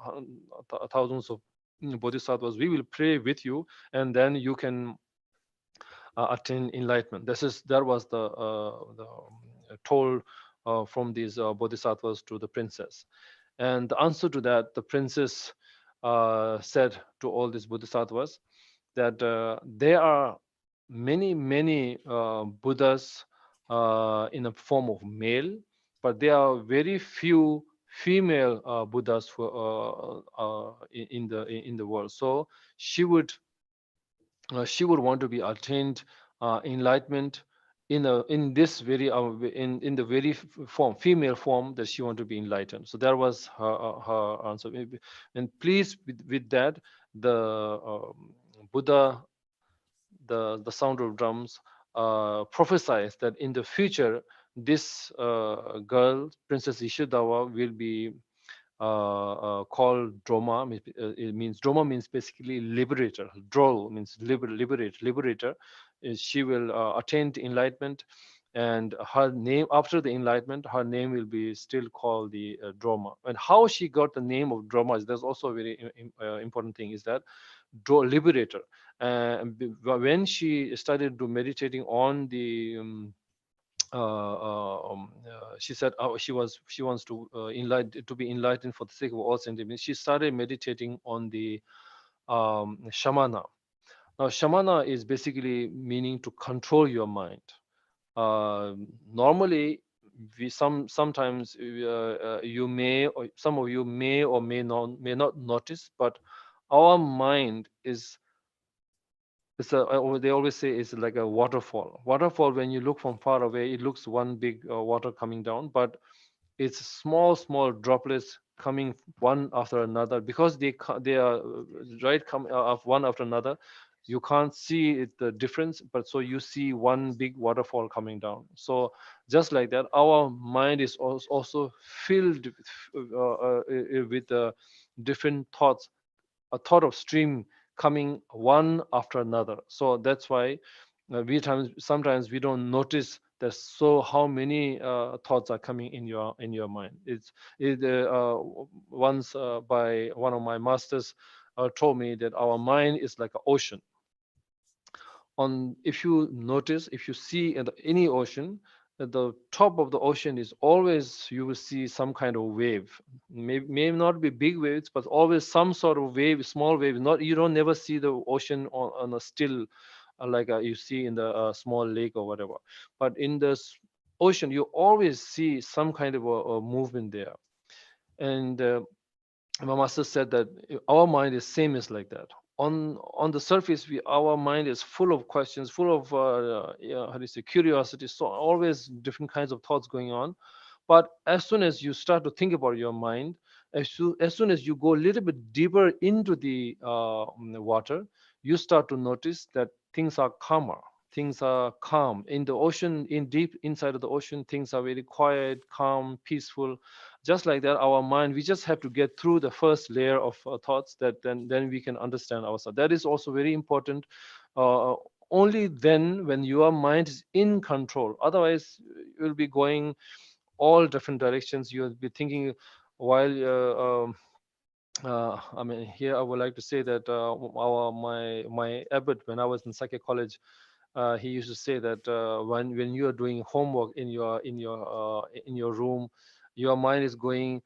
Speaker 10: thousands of bodhisattvas, we will pray with you, and then you can attain enlightenment. That was the told from these bodhisattvas to the princess. And the answer to that, the princess said to all these bodhisattvas that there are many Buddhas in a form of male, but there are very few female Buddhas in the world. So she would want to be attained enlightenment in this very in the very form, female form, that she wanted to be enlightened. So that was her answer. And please, with that, the Buddha, the sound of drums, prophesies that in the future this girl, Princess Ishidawa, will be called Droma. It means Droma means basically liberator. Drol means liberator. She will attain to enlightenment, and her name, after the enlightenment, her name will be still called the Droma. And how she got the name of Droma is, that's also a very important thing, is that liberator. When she started to meditating on the she said she wants to to be enlightened for the sake of all sentience. She started meditating on the shamana. Now shamana is basically meaning to control your mind. Normally we sometimes you may, or some of you may or may not notice, but our mind is, they always say it's like a waterfall. Waterfall, when you look from far away, it looks one big water coming down, but it's small droplets coming one after another, because they are right come of one after another. You can't see the difference, but so you see one big waterfall coming down. So just like that, our mind is also filled with different thoughts, a thought of stream coming one after another. So that's why sometimes we don't notice that, so how many thoughts are coming in your mind. Once by one of my masters told me that our mind is like an ocean. If you notice, if you see in any ocean, at the top of the ocean is always, you will see some kind of wave. May not be big waves, but always some sort of wave, small wave. Not, you don't never see the ocean on a still, like you see in the small lake or whatever. But in the ocean, you always see some kind of a movement there. And my master said that our mind is same as like that. On the surface, our mind is full of questions, full of how do you say, curiosity. So always different kinds of thoughts going on. But as soon as you start to think about your mind, as soon as you go a little bit deeper into the water, you start to notice that things are calmer. Things are calm in the ocean. In deep inside of the ocean, things are very quiet, calm, peaceful. Just like that, our mind, we just have to get through the first layer of thoughts, that then we can understand ourselves. That is also very important. uh, Only then, when your mind is in control. Otherwise you'll be going all different directions. You'll be thinking while I mean, here I would like to say that my abbot, when I was in Sakya College, he used to say that when you are doing homework in your room, your mind is going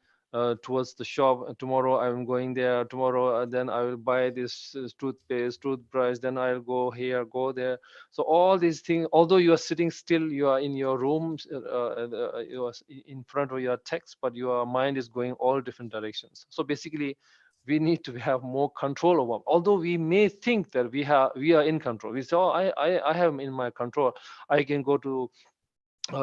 Speaker 10: towards the shop. Tomorrow I'm going there. Tomorrow, then I will buy this toothpaste, toothbrush. Then I'll go here, go there. So all these things, although you are sitting still, you are in your room, you are in front of your text, but your mind is going all different directions. So basically, we need to have more control over. Although we may think that we are in control, we say, oh, I have in my control. I can go to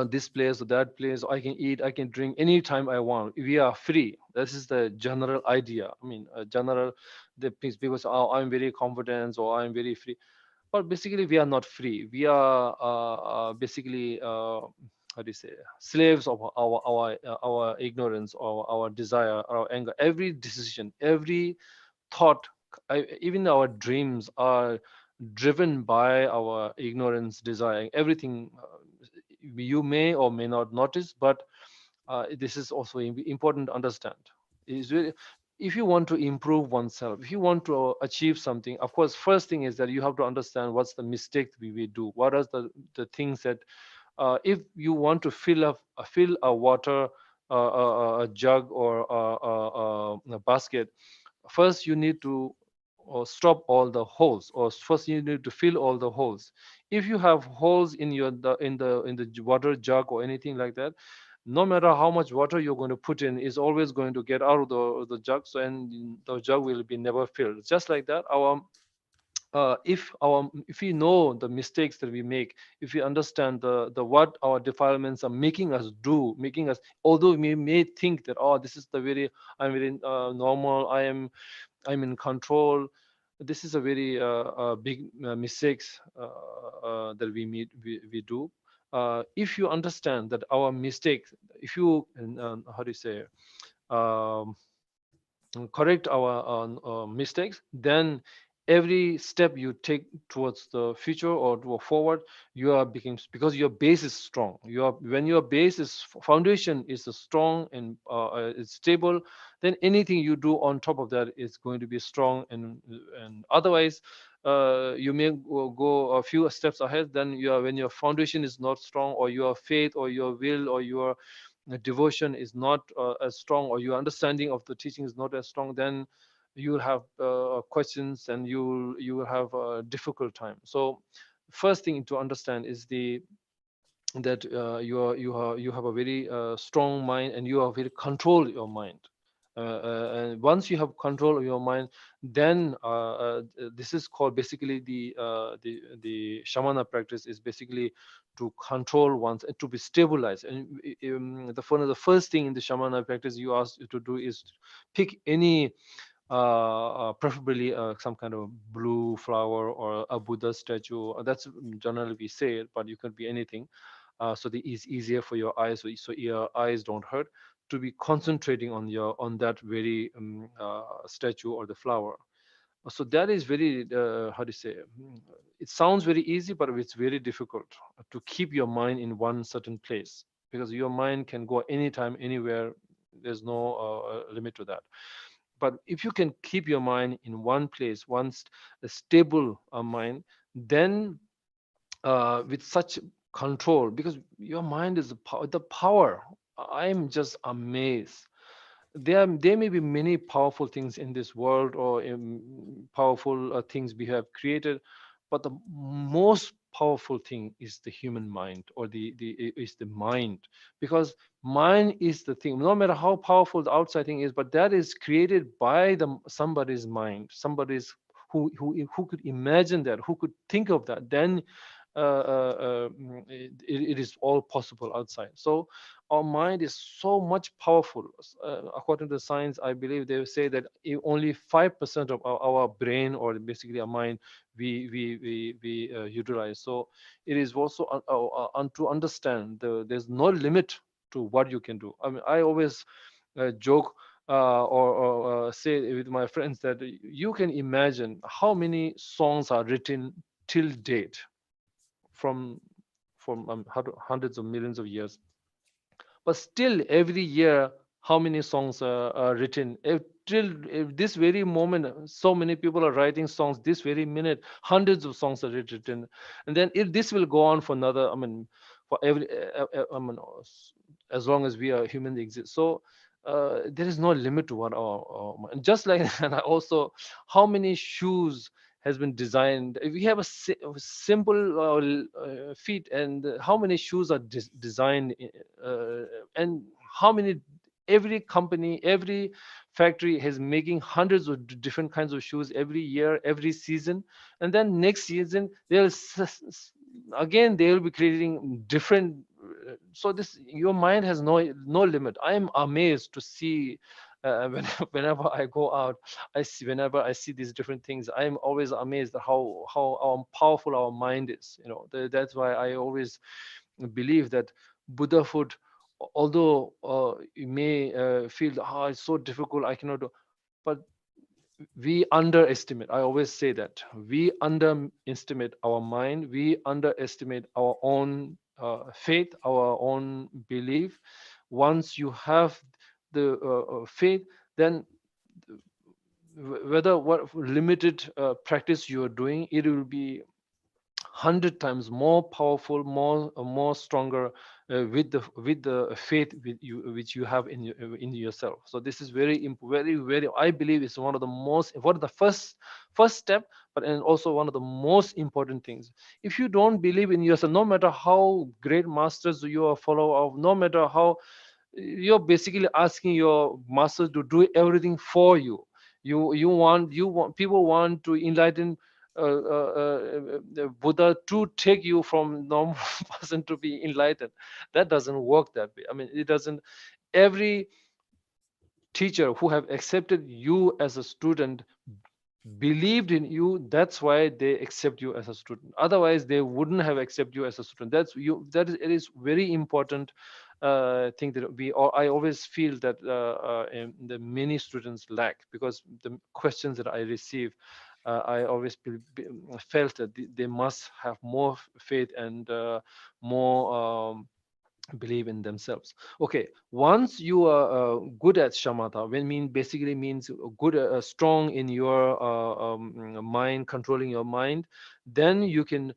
Speaker 10: this place or that place. I can eat, I can drink anytime I want. We are free. This is the general idea. I mean, general, the people say, oh, I'm very confident, or I'm very free. But basically, we are not free. We are basically how do you say, slaves of our ignorance, or our desire, our anger. Every decision, every thought, even our dreams are driven by our ignorance, desire. Everything you may or may not notice, but this is also important to understand. Is really, if you want to improve oneself, if you want to achieve something, of course, first thing is that you have to understand what's the mistake we do. What are the things that if you want to fill a water a jug or a basket, first you need to stop all the holes, or first you need to fill all the holes. If you have holes in the water jug or anything like that, no matter how much water you're going to put in, is always going to get out of the jug. So, and the jug will be never filled. Just like that, our if we know the mistakes that we make, if we understand the what our defilements are making us do, making us, although we may think that, oh, this is the very, I'm very normal, I'm in control, this is a very big mistakes that we do. If you understand that our mistakes, if you how do you say, um, correct our mistakes, then every step you take towards the future or to forward, you are becomes, because your base is strong. When your base is, foundation is strong and it's stable, then anything you do on top of that is going to be strong. And otherwise, you may go a few steps ahead. Then when your foundation is not strong, or your faith or your will or your devotion is not as strong, or your understanding of the teaching is not as strong, then you will have questions, and you will have a difficult time. So first thing to understand is that you have a very strong mind, and you have very control your mind. And once you have control of your mind, then this is called basically the shamana practice is basically to control one's, to be stabilized. And one of the first thing in the shamana practice you ask you to do is pick any preferably some kind of blue flower or a Buddha statue. That's generally we say it, but you can be anything. So it's easier for your eyes, so your eyes don't hurt, to be concentrating on that very statue or the flower. So that is very how do you say, it sounds very easy, but it's very difficult to keep your mind in one certain place, because your mind can go anytime, anywhere. There's no limit to that. But if you can keep your mind in one place, a stable mind, then with such control, because your mind is the power. I'm just amazed. There may be many powerful things in this world, or powerful things we have created, but the most powerful thing is the human mind, or is the mind. Because mind is the thing, no matter how powerful the outside thing is, but that is created by somebody's mind, somebody's who could imagine that, who could think of that. Then it is all possible outside. So our mind is so much powerful. According to science, I believe they say that only 5% of our brain, or basically our mind, we utilize. So it is also to understand there's no limit to what you can do. I mean, I always joke or say with my friends that you can imagine how many songs are written till date, from hundreds of millions of years. But still, every year, how many songs are written? Till this very moment, so many people are writing songs. This very minute, hundreds of songs are written, and then this will go on for another. I mean, for every. I mean, as long as we are human exist. So there is no limit to what and just like that, also how many shoes has been designed. If we have a simple feet, and how many shoes are designed, and how many, every company, every factory is making hundreds of different kinds of shoes every year, every season. And then next season again they will be creating different. So this, your mind has no limit. I am amazed to see whenever I go out, whenever I see these different things, I am always amazed at how powerful our mind is. That's why I always believe that Buddhahood, although you may feel, it's so difficult, I cannot do, but we underestimate. I always say that we underestimate our mind, we underestimate our own faith, our own belief. Once you have the faith, then whether what limited practice you are doing, it will be 100 times more powerful, more stronger with the faith which you have in yourself. So this is very, I believe it's one of the first step, but and also one of the most important things. If you don't believe in yourself, no matter how great masters you are follower of, no matter how, you're basically asking your masters to do everything for you. You want people want to enlighten Buddha to take you from normal person to be enlightened. That doesn't work that way. I mean, it doesn't. Every teacher who have accepted you as a student believed in you. That's why they accept you as a student. Otherwise they wouldn't have accepted you as a student. That's you, that is, it is very important thing that I always feel that the many students lack, because the questions that I receive, I always felt that they must have more faith and more believe in themselves. Okay, once you are good at shamatha, when mean basically means good, strong in your mind, controlling your mind, then you can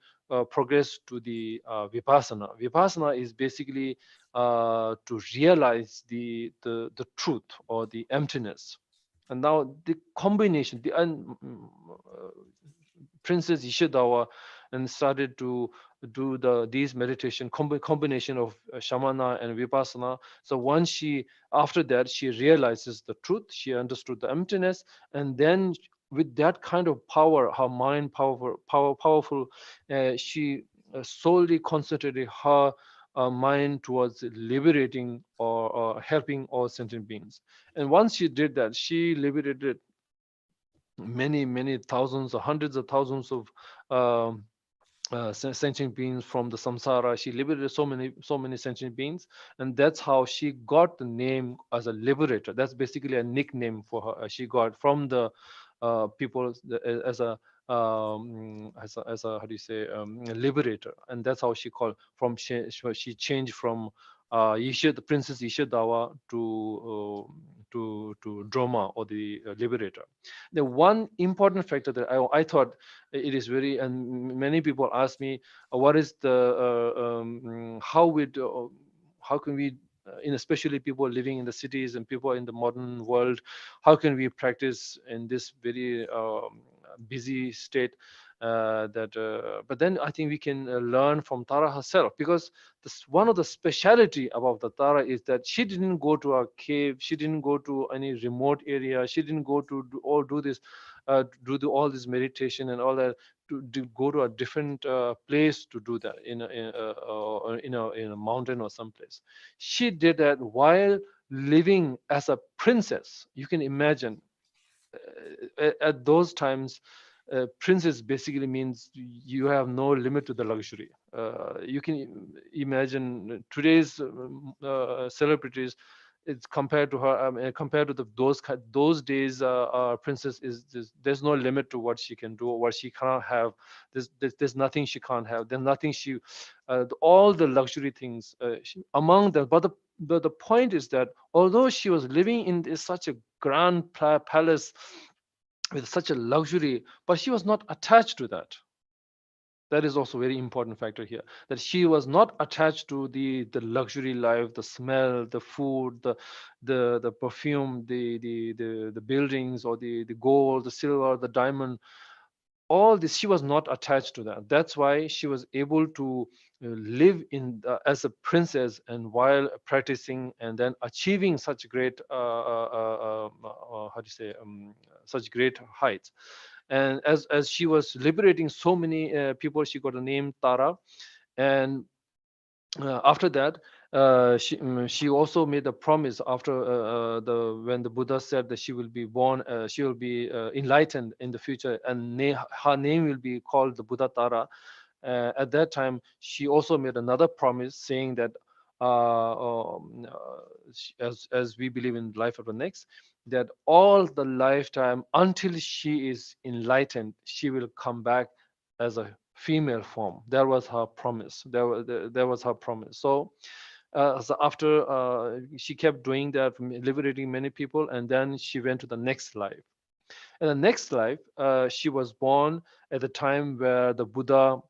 Speaker 10: progress to the vipassana. Vipassana is basically to realize the truth or the emptiness. And now the combination, Princess Ishikawa, and started to do these meditation combination of shamana and vipassana. So once she, after that, she realizes the truth, she understood the emptiness, and then with that kind of power, her mind powerful, she solely concentrated her mind towards liberating or helping all sentient beings. And once she did that, she liberated many thousands or hundreds of thousands of um, sentient beings from the samsara. She liberated so many sentient beings, and that's how she got the name as a liberator. That's basically a nickname for her. She got from the people as a how do you say, liberator, and that's how she called from. She changed from the Princess Ishikawa to Droma, or the liberator. The one important factor that I thought it is very, and many people ask me, what is the how can we in especially people living in the cities and people in the modern world, how can we practice in this very busy state, but then I think we can learn from Tara herself, because this one of the speciality about the Tara is that she didn't go to a cave, she didn't go to any remote area, she didn't go to do this all this meditation and all that, to go to a different place to do that in a mountain or someplace. She did that while living as a princess. You can imagine, at those times, princess basically means you have no limit to the luxury. You can imagine today's celebrities. It's compared to her, compared to those days. Princess there's no limit to what she can do or what she cannot have. There's nothing she can't have. There's nothing she, all the luxury things among them. But the point is that although she was living in such a grand palace with such a luxury, but she was not attached to that. That is also a very important factor here, that she was not attached to the luxury life, the smell, the food, the perfume, the buildings, or the gold, the silver, the diamond. All this, she was not attached to that. That's why she was able to live in as a princess, and while practicing and then achieving such great how do you say, such great heights. And as she was liberating so many people, she got a name Tara. And after that, she also made a promise after when the Buddha said that she will be born, she will be enlightened in the future, and her name will be called the Buddha Tara. At that time, she also made another promise saying that as we believe in life after next, that all the lifetime until she is enlightened, she will come back as a female form. That was her promise. That was her promise. So after she kept doing that, liberating many people, and then she went to the next life. In the next life, she was born at the time where the Buddha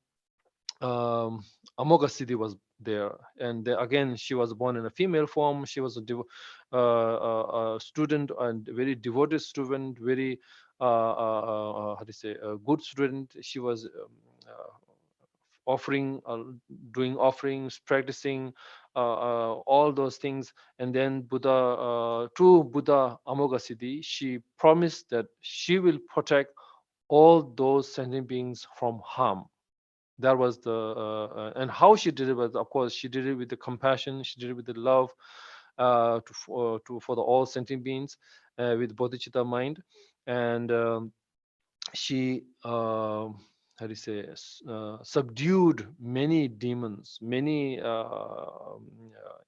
Speaker 10: Amoghasiddhi was there, and again she was born in a female form. She was a student, and very devoted student, very how do you say, a good student. She was offering, doing offerings, practicing all those things. And then to Buddha Amoghasiddhi, she promised that she will protect all those sentient beings from harm. That was the and how she did it was, of course, she did it with the compassion, she did it with the love for the all sentient beings, with bodhicitta mind. And she how do you say, subdued many demons, many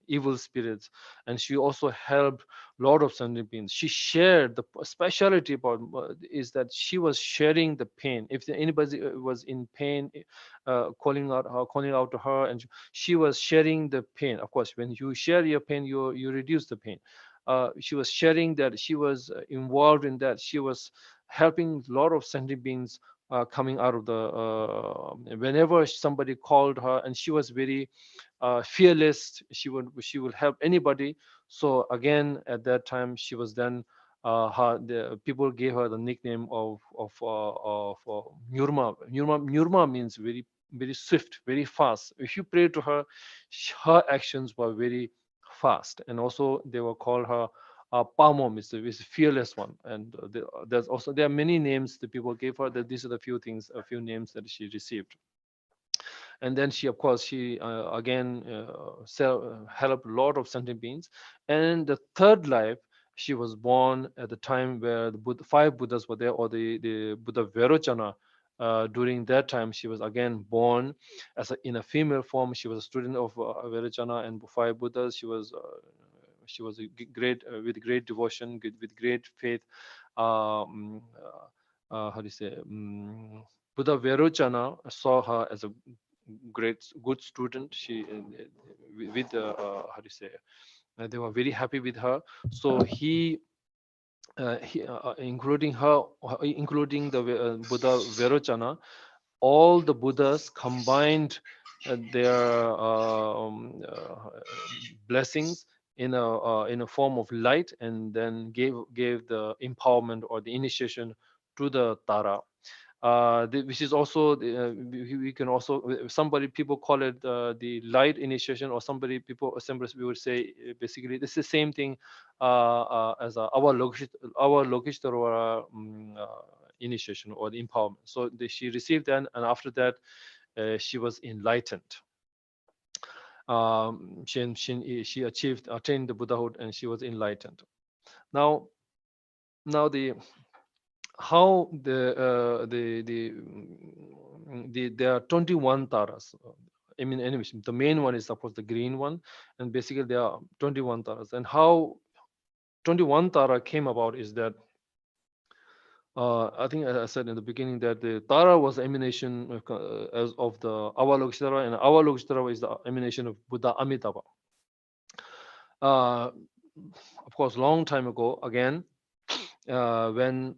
Speaker 10: evil spirits, and she also helped lot of sentient beings. She shared the speciality about is that she was sharing the pain. If anybody was in pain, calling out to her, and she was sharing the pain. Of course, when you share your pain, you reduce the pain. She was sharing that, she was involved in that, she was helping a lot of sentient beings coming out of the whenever somebody called her, and she was very fearless. She would help anybody. So again, at that time, she was then the people gave her the nickname of Nyurma. Nyurma means very swift, very fast. If you pray to her, her actions were very fast, and also they were called her Pamom is the fearless one. And there are many names that people gave her. That these are the a few names that she received. And then she, of course, she again helped a lot of sentient beings. And the third life, she was born at the time where the five Buddhas were there, or the Buddha Vairochana. During that time, she was again born in a female form. She was a student of Vairochana and five Buddhas. She was a great with great devotion, with great faith. How do you say? Buddha Vairochana saw her as a good student. She with how do you say? They were very happy with her. So including the Buddha Vairochana, all the Buddhas combined their blessings in a form of light, and then gave the empowerment or the initiation to the Tara. Which is also we can also, people call it the light initiation, or some we would say basically this is the same thing as our Lokishthara initiation or the empowerment. So she received that, and after that she was enlightened. She attained the Buddhahood, and she was enlightened. Now there are 21 taras. I mean, anyways, the main one is of course the green one, and basically there are 21 taras. And how 21 tara came about is that I think I said in the beginning that the Tara was the emanation of the Avalokiteshvara, and Avalokiteshvara is the emanation of Buddha Amitabha. Of course, long time ago, again, when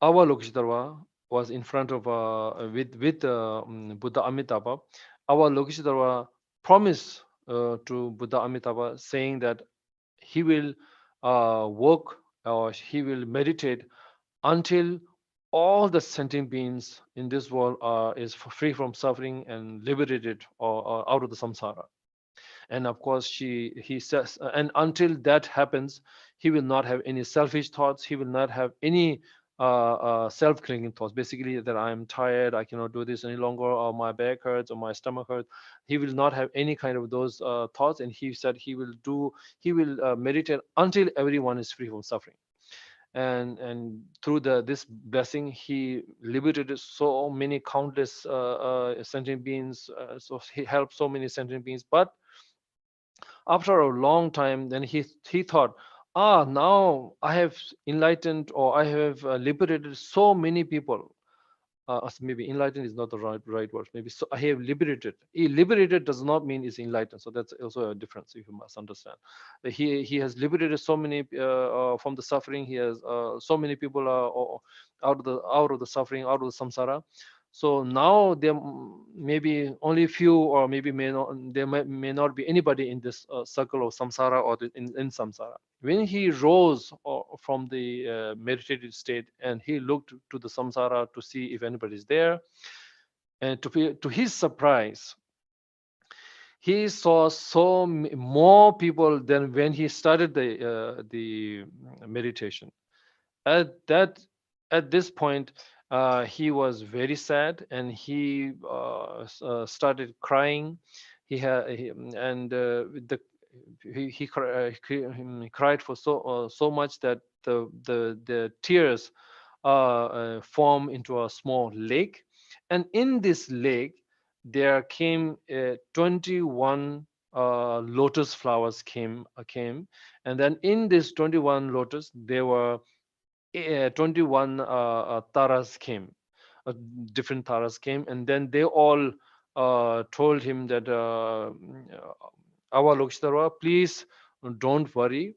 Speaker 10: Avalokiteshvara was in front of with Buddha Amitabha, Avalokiteshvara promised to Buddha Amitabha, saying that he will work, or he will meditate until all the sentient beings in this world is free from suffering and liberated or out of the samsara. And of course, he says, and until that happens, he will not have any selfish thoughts. He will not have any self-clinging thoughts. Basically, that I am tired, I cannot do this any longer, or my back hurts, or my stomach hurts. He will not have any kind of those thoughts. And he said he will meditate until everyone is free from suffering. And through this blessing, he liberated so many countless sentient beings. So he helped so many sentient beings. But after a long time, then he thought, now I have enlightened, or I have liberated so many people. Maybe enlightened is not the right word. Maybe so I have liberated. Liberated does not mean is enlightened. So that's also a difference. You must understand. He has liberated so many from the suffering. He has so many people out of the suffering, out of the samsara. So now there may be only few, or maybe there may not be anybody in this circle of samsara, or in samsara. When he rose from the meditative state, and he looked to the samsara to see if anybody is there, and to his surprise, he saw more people than when he started the meditation. At at this point, he was very sad, and he started crying. He cried for so much that the tears form into a small lake, and in this lake there came 21 lotus flowers came, and then in this 21 lotus there were 21 taras came, different taras came, and then they all told him that Avalokiteshvara, please don't worry,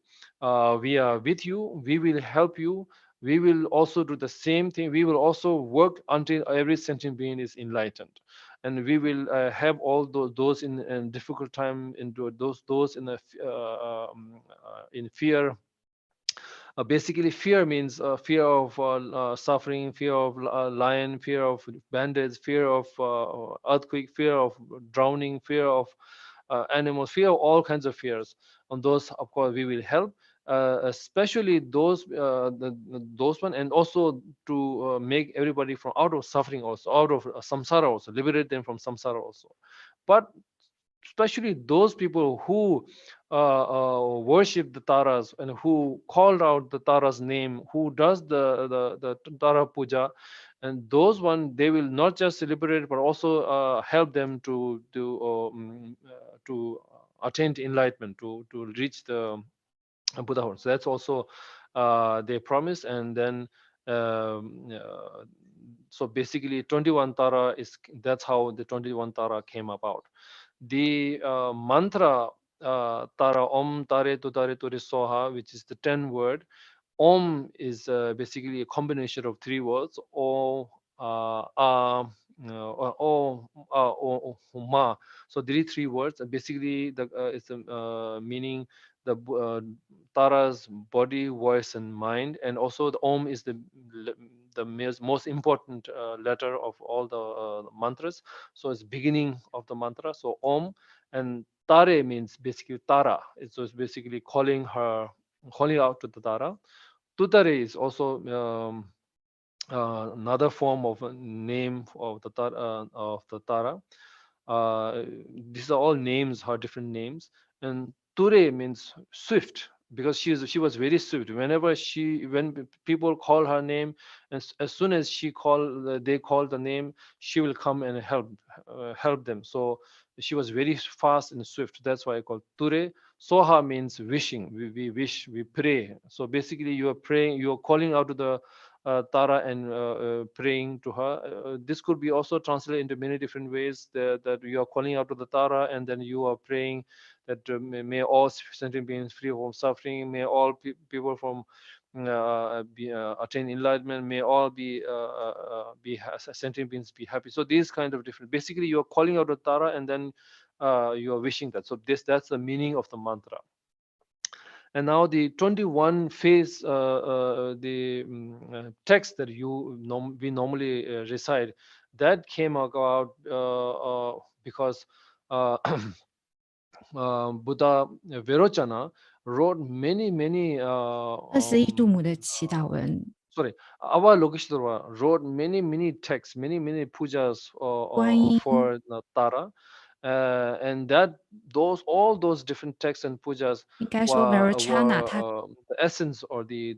Speaker 10: we are with you, we will help you, we will also do the same thing, we will also work until every sentient being is enlightened, and we will have all those in difficult time, into those in the in fear. Basically, fear means fear of suffering, fear of lion, fear of bandits, fear of earthquake, fear of drowning, fear of animals, fear of all kinds of fears. On those, of course, we will help, especially those one, and also to make everybody from out of suffering, also out of samsara, also liberate them from samsara also. But especially those people who worship the taras and who called out the taras name, who does the tara puja, and those one, they will not just celebrate but also help them to attain enlightenment, to reach the Buddhahood. So that's also they promise. And then so basically 21 tara is, that's how the 21 tara came about. The mantra tara om tare tu tare turi soha, which is the 10 word. Om is basically a combination of 3 words: o, ma. So these 3 words, and basically the it's meaning the tara's body, voice, and mind. And also the om is the most important letter of all the mantras. So it's beginning of the mantra. So om, and tare means basically tara. So it's basically calling out to the tara. Tutare is also another form of a name of the Tara. These are all names, her different names. And Ture means swift, because she was very swift. When people call her name, and as soon as they call the name, she will come and help them. So she was very fast and swift. That's why I call Ture. Soha means wishing. We wish, we pray. So basically, you are praying, you are calling out to the Tara and praying to her. This could be also translated into many different ways. That you are calling out to the Tara, and then you are praying that may all sentient beings free from suffering, may all people from attain enlightenment, may all be sentient beings be happy. So these kind of different. Basically, you are calling out to Tara, and then you are wishing that. So that's the meaning of the mantra. And now the 21 phase, the text that we normally recite, that came about because Buddha Virochana wrote many
Speaker 1: 21度母的祈祷文
Speaker 10: sorry, Avalokiteshvara wrote many texts, many pujas for Tara. And all those different texts and pujas
Speaker 1: 应该说 Virochana 他
Speaker 10: the essence or the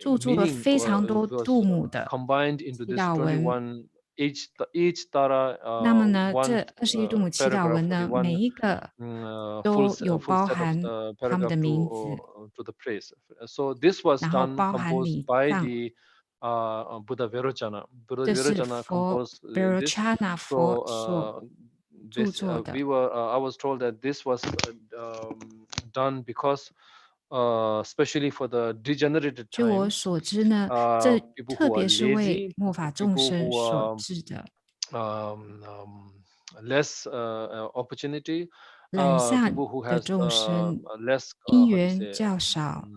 Speaker 1: 著作了
Speaker 10: meaning
Speaker 1: 非常多
Speaker 10: was
Speaker 1: 度母的
Speaker 10: combined into
Speaker 1: 祈
Speaker 10: this
Speaker 1: 祷文。
Speaker 10: 21 each Tara
Speaker 1: 那么呢，
Speaker 10: one
Speaker 1: 这21度母祈祷
Speaker 10: paragraph
Speaker 1: 文
Speaker 10: or
Speaker 1: 呢，
Speaker 10: one
Speaker 1: 每一个
Speaker 10: full
Speaker 1: 都有
Speaker 10: set
Speaker 1: 包
Speaker 10: of
Speaker 1: 含他们
Speaker 10: paragraph
Speaker 1: 的名字，
Speaker 10: to the praise. So this was
Speaker 1: 然后
Speaker 10: done
Speaker 1: 包含
Speaker 10: composed
Speaker 1: 礼
Speaker 10: by
Speaker 1: 赞。
Speaker 10: the Buddha Virochana. Buddha
Speaker 1: 这是
Speaker 10: Virochana
Speaker 1: 佛
Speaker 10: composed this.
Speaker 1: Virochana 佛所
Speaker 10: So
Speaker 1: 著作的。
Speaker 10: I was told that this was done because especially for the degenerated
Speaker 1: 据我
Speaker 10: times,
Speaker 1: 所知呢，这
Speaker 10: people
Speaker 1: 特
Speaker 10: who are
Speaker 1: 别是为
Speaker 10: lazy,
Speaker 1: 末法众
Speaker 10: people
Speaker 1: 生
Speaker 10: who
Speaker 1: 所
Speaker 10: are
Speaker 1: 致的。
Speaker 10: less opportunity,
Speaker 1: 懒散
Speaker 10: people who
Speaker 1: 的
Speaker 10: has
Speaker 1: 众生
Speaker 10: less
Speaker 1: 因
Speaker 10: how to
Speaker 1: 缘
Speaker 10: say
Speaker 1: 较少，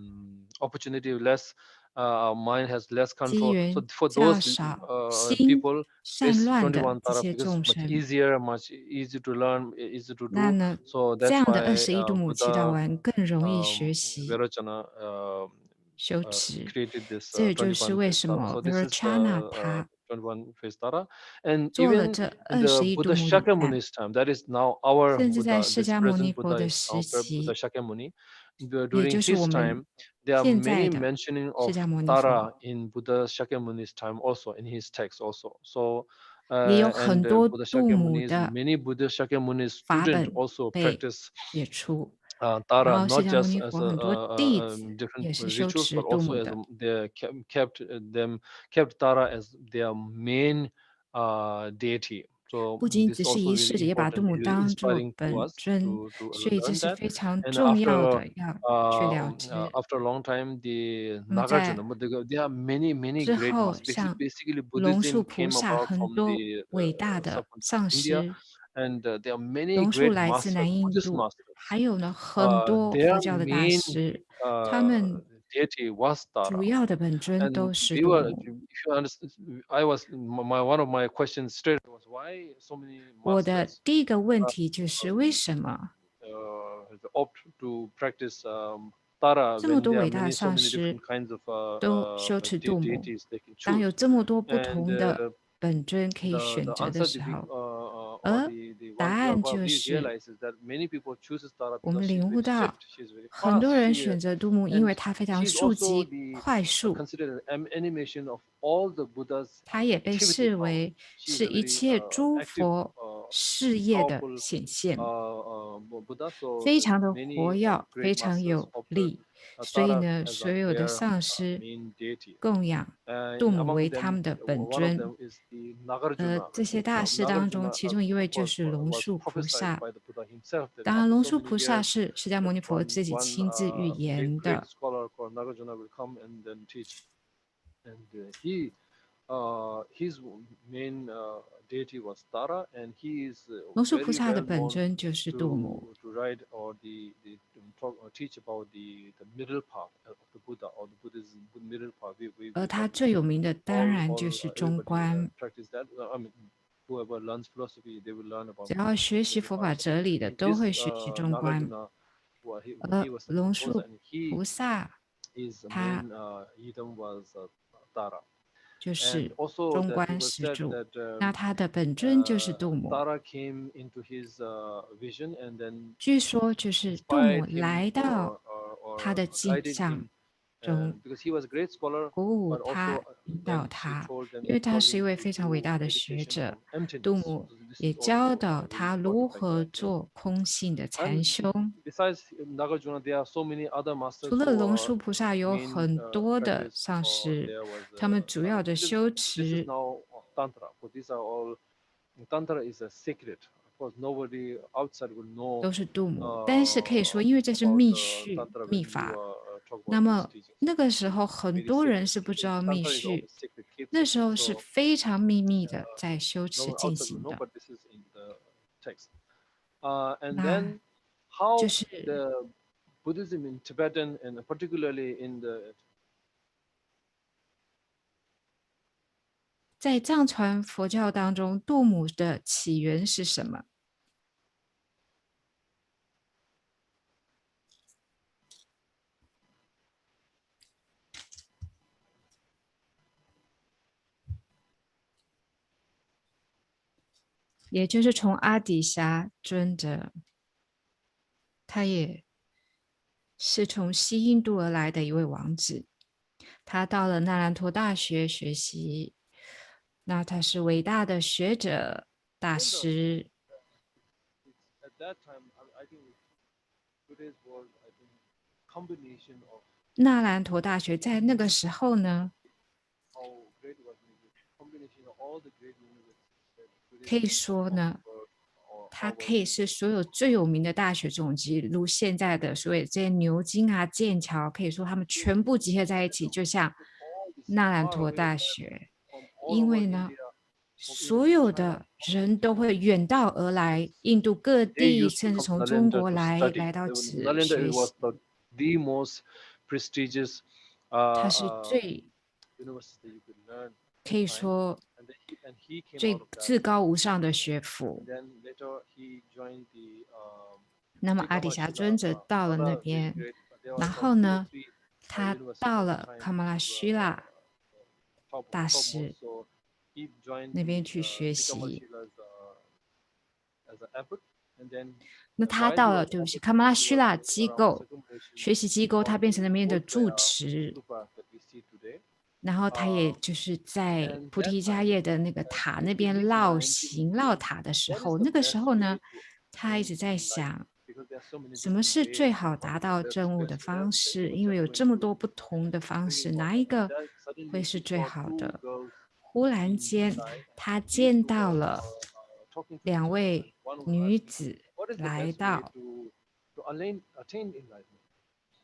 Speaker 10: opportunity, less mind has less
Speaker 1: 机
Speaker 10: control.
Speaker 1: 缘
Speaker 10: So for
Speaker 1: 较
Speaker 10: those
Speaker 1: 少，心
Speaker 10: people,
Speaker 1: 善
Speaker 10: this
Speaker 1: 乱的
Speaker 10: 21
Speaker 1: 这
Speaker 10: tara
Speaker 1: 些
Speaker 10: because
Speaker 1: 众
Speaker 10: much
Speaker 1: 生。
Speaker 10: easier, much easy to learn, easy to
Speaker 1: 那
Speaker 10: do.
Speaker 1: 呢，
Speaker 10: So
Speaker 1: 这
Speaker 10: that's
Speaker 1: 样的
Speaker 10: why
Speaker 1: 21度母祈祷
Speaker 10: Buddha
Speaker 1: 文更容易学习。
Speaker 10: Virochana
Speaker 1: 修持。
Speaker 10: created this
Speaker 1: 这也就是为
Speaker 10: 21
Speaker 1: 什
Speaker 10: phase Tara.
Speaker 1: 么
Speaker 10: So this is
Speaker 1: Virchana 他
Speaker 10: 21 phase Tara. And
Speaker 1: 做了
Speaker 10: even
Speaker 1: 这
Speaker 10: in the
Speaker 1: 21 度
Speaker 10: Buddha
Speaker 1: 母礼赞，
Speaker 10: Shakyamuni's time, that is now our
Speaker 1: 甚至在
Speaker 10: Buddha,
Speaker 1: 释
Speaker 10: this
Speaker 1: 迦牟尼
Speaker 10: present
Speaker 1: 佛
Speaker 10: Buddha
Speaker 1: 的
Speaker 10: is
Speaker 1: 时
Speaker 10: our Buddha
Speaker 1: 期，
Speaker 10: Shakyamuni.
Speaker 1: 也
Speaker 10: During
Speaker 1: 就是我
Speaker 10: his
Speaker 1: 们
Speaker 10: time, there are
Speaker 1: 现在
Speaker 10: many
Speaker 1: 的
Speaker 10: mentioning
Speaker 1: 释
Speaker 10: of
Speaker 1: 迦牟尼
Speaker 10: Tara
Speaker 1: 佛，
Speaker 10: in Buddha Shakyamuni's time also, in his text also. So
Speaker 1: 也有
Speaker 10: and
Speaker 1: 很多
Speaker 10: Buddha
Speaker 1: 度母
Speaker 10: Shakyamuni's
Speaker 1: 的
Speaker 10: many Buddha Shakyamuni's
Speaker 1: 法
Speaker 10: student
Speaker 1: 本
Speaker 10: also
Speaker 1: 被
Speaker 10: practice
Speaker 1: 解除， 然
Speaker 10: Tara,
Speaker 1: 后释
Speaker 10: not
Speaker 1: 迦牟
Speaker 10: just
Speaker 1: 尼
Speaker 10: as
Speaker 1: 佛很多弟子
Speaker 10: different
Speaker 1: 也是修
Speaker 10: rituals,
Speaker 1: 持
Speaker 10: but
Speaker 1: 度
Speaker 10: also
Speaker 1: 母
Speaker 10: as
Speaker 1: 的。
Speaker 10: they kept Tara as their main deity. So
Speaker 1: 不仅
Speaker 10: this
Speaker 1: 只
Speaker 10: is
Speaker 1: 是
Speaker 10: also
Speaker 1: 仪
Speaker 10: very
Speaker 1: 式，也把度
Speaker 10: important,
Speaker 1: 母
Speaker 10: very
Speaker 1: 当作
Speaker 10: inspiring to
Speaker 1: 本
Speaker 10: us
Speaker 1: 尊，
Speaker 10: to
Speaker 1: 所以这
Speaker 10: learn
Speaker 1: 是
Speaker 10: that.
Speaker 1: 非常
Speaker 10: And
Speaker 1: 重要的，要去了解。
Speaker 10: after a long time, the
Speaker 1: 那么在
Speaker 10: Nagarjuna, but there are many
Speaker 1: 之
Speaker 10: great
Speaker 1: 后，
Speaker 10: masters.
Speaker 1: 像
Speaker 10: Basically,
Speaker 1: 龙树
Speaker 10: Buddhism
Speaker 1: 菩
Speaker 10: came
Speaker 1: 萨
Speaker 10: about
Speaker 1: 很
Speaker 10: from
Speaker 1: 多
Speaker 10: the
Speaker 1: 伟大的
Speaker 10: subcontinent
Speaker 1: 上
Speaker 10: India,
Speaker 1: 师，
Speaker 10: and there are many
Speaker 1: 龙树
Speaker 10: great
Speaker 1: 来自
Speaker 10: masters,
Speaker 1: 南印
Speaker 10: Buddhist
Speaker 1: 度，
Speaker 10: masters.
Speaker 1: 还有呢很多
Speaker 10: Their
Speaker 1: 佛教的大
Speaker 10: main
Speaker 1: 师，他们
Speaker 10: deity was
Speaker 1: 主
Speaker 10: Tara.
Speaker 1: 要的本尊
Speaker 10: And
Speaker 1: 都是
Speaker 10: we
Speaker 1: 度
Speaker 10: were,
Speaker 1: 母。
Speaker 10: if you understand, one of my questions straight was why so many
Speaker 1: 我的
Speaker 10: masters
Speaker 1: 第一个问题就是为什么
Speaker 10: opt to practice Tara
Speaker 1: 这么
Speaker 10: when
Speaker 1: 多
Speaker 10: there are
Speaker 1: 伟大的
Speaker 10: so
Speaker 1: 上
Speaker 10: many
Speaker 1: 师
Speaker 10: different kinds of
Speaker 1: 都修持度母？
Speaker 10: deities they can
Speaker 1: 当
Speaker 10: choose.
Speaker 1: 有这么多不
Speaker 10: And
Speaker 1: 同的本尊可以
Speaker 10: the
Speaker 1: 选择的
Speaker 10: answer
Speaker 1: 时候，
Speaker 10: or
Speaker 1: 而
Speaker 10: the
Speaker 1: 答
Speaker 10: one
Speaker 1: 案
Speaker 10: what
Speaker 1: 就
Speaker 10: we
Speaker 1: 是
Speaker 10: realize is that many people chooses Tara
Speaker 1: 我们
Speaker 10: because she's
Speaker 1: 领悟
Speaker 10: very
Speaker 1: 到
Speaker 10: swift, she's very
Speaker 1: 很
Speaker 10: fast,
Speaker 1: 多人选择度母，因
Speaker 10: and
Speaker 1: 为它非常
Speaker 10: she's
Speaker 1: 速
Speaker 10: also
Speaker 1: 疾
Speaker 10: the
Speaker 1: 快速，
Speaker 10: considered an animation of all the Buddha's
Speaker 1: 它也被
Speaker 10: activity
Speaker 1: 视
Speaker 10: power.
Speaker 1: 为
Speaker 10: She is
Speaker 1: 是
Speaker 10: a
Speaker 1: 一
Speaker 10: very
Speaker 1: 切诸
Speaker 10: active
Speaker 1: 佛事业的
Speaker 10: powerful
Speaker 1: 显现，
Speaker 10: Buddha. So
Speaker 1: 非常的
Speaker 10: many
Speaker 1: 活跃，
Speaker 10: great
Speaker 1: 非常
Speaker 10: masters
Speaker 1: 有
Speaker 10: opted
Speaker 1: 力。所以
Speaker 10: Tara
Speaker 1: 呢，
Speaker 10: as
Speaker 1: 所有的
Speaker 10: their
Speaker 1: 上师
Speaker 10: main deity.
Speaker 1: 供养度母
Speaker 10: Among
Speaker 1: 为他
Speaker 10: them,
Speaker 1: 们的本
Speaker 10: one of
Speaker 1: 尊。
Speaker 10: them is the Nagarjuna.
Speaker 1: 这些大师当中，
Speaker 10: Nagarjuna,
Speaker 1: 其中一位
Speaker 10: of
Speaker 1: 就
Speaker 10: course,
Speaker 1: 是龙
Speaker 10: was
Speaker 1: 树菩
Speaker 10: prophesied
Speaker 1: 萨。
Speaker 10: by the Buddha himself that
Speaker 1: 当然，
Speaker 10: after
Speaker 1: 龙
Speaker 10: so
Speaker 1: 树
Speaker 10: many
Speaker 1: 菩萨
Speaker 10: years,
Speaker 1: 是释迦牟
Speaker 10: that
Speaker 1: 尼佛自己
Speaker 10: one
Speaker 1: 亲自预言
Speaker 10: great
Speaker 1: 的。
Speaker 10: scholar called Nagarjuna will come and then teach. And his main deity was Tara, and he is
Speaker 1: 龙树菩
Speaker 10: very
Speaker 1: 萨的
Speaker 10: well
Speaker 1: 本
Speaker 10: known
Speaker 1: 尊就是度母，
Speaker 10: to write or talk or teach about the middle path of the Buddha or the Buddhism middle path.
Speaker 1: 而他最有名的当然就是中
Speaker 10: Everybody
Speaker 1: 观。
Speaker 10: practice that. I mean, whoever learns philosophy, they will learn about
Speaker 1: 只要学习
Speaker 10: middle
Speaker 1: 佛
Speaker 10: path.
Speaker 1: 法
Speaker 10: So
Speaker 1: 哲理的，都
Speaker 10: this
Speaker 1: 会学习中观。
Speaker 10: Nagarjuna, he
Speaker 1: 而
Speaker 10: was the
Speaker 1: 龙
Speaker 10: composer,
Speaker 1: 树
Speaker 10: and he
Speaker 1: 菩萨
Speaker 10: his
Speaker 1: 他
Speaker 10: main item was Tara.
Speaker 1: 就
Speaker 10: And
Speaker 1: 是
Speaker 10: also
Speaker 1: 中
Speaker 10: that it
Speaker 1: 观
Speaker 10: was
Speaker 1: 始
Speaker 10: said
Speaker 1: 祖，
Speaker 10: that
Speaker 1: 那他的本尊就是度母。
Speaker 10: Tara came into his vision and then
Speaker 1: 据说就是度母
Speaker 10: inspired him
Speaker 1: 来到
Speaker 10: or
Speaker 1: 他的镜
Speaker 10: guided
Speaker 1: 像
Speaker 10: him
Speaker 1: 中，
Speaker 10: because he was a great scholar,
Speaker 1: 鼓舞
Speaker 10: but
Speaker 1: 他，
Speaker 10: also
Speaker 1: 引导
Speaker 10: then she
Speaker 1: 他，
Speaker 10: told them
Speaker 1: 因为他
Speaker 10: told
Speaker 1: 是一
Speaker 10: him
Speaker 1: 位
Speaker 10: to
Speaker 1: 非常伟
Speaker 10: do
Speaker 1: 大的学
Speaker 10: meditation
Speaker 1: 者。
Speaker 10: on
Speaker 1: 度
Speaker 10: emptiness.
Speaker 1: 母
Speaker 10: So this
Speaker 1: 也
Speaker 10: is
Speaker 1: 教
Speaker 10: also
Speaker 1: 导
Speaker 10: very
Speaker 1: 他
Speaker 10: important
Speaker 1: 如
Speaker 10: factor,
Speaker 1: 何
Speaker 10: I think.
Speaker 1: 做空性的
Speaker 10: And
Speaker 1: 禅修。
Speaker 10: besides Nagarjuna, there are so many other
Speaker 1: 除
Speaker 10: masters
Speaker 1: 了
Speaker 10: who
Speaker 1: 龙
Speaker 10: are
Speaker 1: 树菩萨，有
Speaker 10: main
Speaker 1: 很多的
Speaker 10: practice,
Speaker 1: 上
Speaker 10: or
Speaker 1: 师，
Speaker 10: there was
Speaker 1: 他们主要的
Speaker 10: because
Speaker 1: 修
Speaker 10: this is
Speaker 1: 持
Speaker 10: now Tantra. So these are all Tantra is a secret. Of course, nobody outside will know
Speaker 1: 都是度母，但是可以说，因为这是
Speaker 10: about
Speaker 1: 密序
Speaker 10: Tantra
Speaker 1: 密
Speaker 10: when you
Speaker 1: 法，
Speaker 10: talk
Speaker 1: 那
Speaker 10: about these
Speaker 1: 么
Speaker 10: teachings.
Speaker 1: 那个时候很
Speaker 10: Very
Speaker 1: 多人
Speaker 10: secret.
Speaker 1: 是不知道密
Speaker 10: Tantra is
Speaker 1: 序，
Speaker 10: always secret, keep
Speaker 1: 那时
Speaker 10: secret.
Speaker 1: 候是
Speaker 10: So
Speaker 1: 非常秘密的在修
Speaker 10: no
Speaker 1: 持
Speaker 10: one
Speaker 1: 进
Speaker 10: outside will
Speaker 1: 行
Speaker 10: know,
Speaker 1: 的。
Speaker 10: but this is in the text. And
Speaker 1: 那
Speaker 10: then how
Speaker 1: 就是
Speaker 10: the Buddhism in Tibetan and particularly in the
Speaker 1: 在藏传佛教当中，度母的起源是什么？也就是从阿底峡尊者，他也是从西印度而来的一位王子，他到了那兰陀大学学习，那他是伟大的学者大师。
Speaker 10: at that time I think today's world I think combination of
Speaker 1: 那兰陀大学在那个时候呢，
Speaker 10: how great it was combination of all the great universities
Speaker 1: 可以说呢，它可以是所有最有名的大学总集，如现在的所谓这些牛津啊、剑桥，可以说他们全部集合在一起，就像那兰陀大学。因为呢，所有的人都会远道而来，印度各
Speaker 10: they
Speaker 1: 地，
Speaker 10: used to
Speaker 1: 甚至
Speaker 10: come
Speaker 1: 从
Speaker 10: to
Speaker 1: 中
Speaker 10: Nalanda
Speaker 1: 国
Speaker 10: to
Speaker 1: 来
Speaker 10: study.
Speaker 1: 到此
Speaker 10: Nalanda
Speaker 1: 学
Speaker 10: was
Speaker 1: 习。
Speaker 10: the most prestigious
Speaker 1: 它是最
Speaker 10: university you could learn.
Speaker 1: 可以说
Speaker 10: And he came
Speaker 1: 最
Speaker 10: out of that.
Speaker 1: 至高无上的学府。
Speaker 10: And then later he joined the
Speaker 1: 那么阿底峡尊者到了那边，然后呢，他到了卡马拉须拉大师那边去学习。那他到了，对不起，卡马拉须拉机构学习机构，他变成那边的住持。然后他也就是在菩提迦叶的那个塔那边绕行绕塔的时候，那个时候呢，他一直在想，什么是最好达到证悟的方式？因为有这么多不同的方式，哪一个会是最好的？忽然间，他见到了2位女子来到，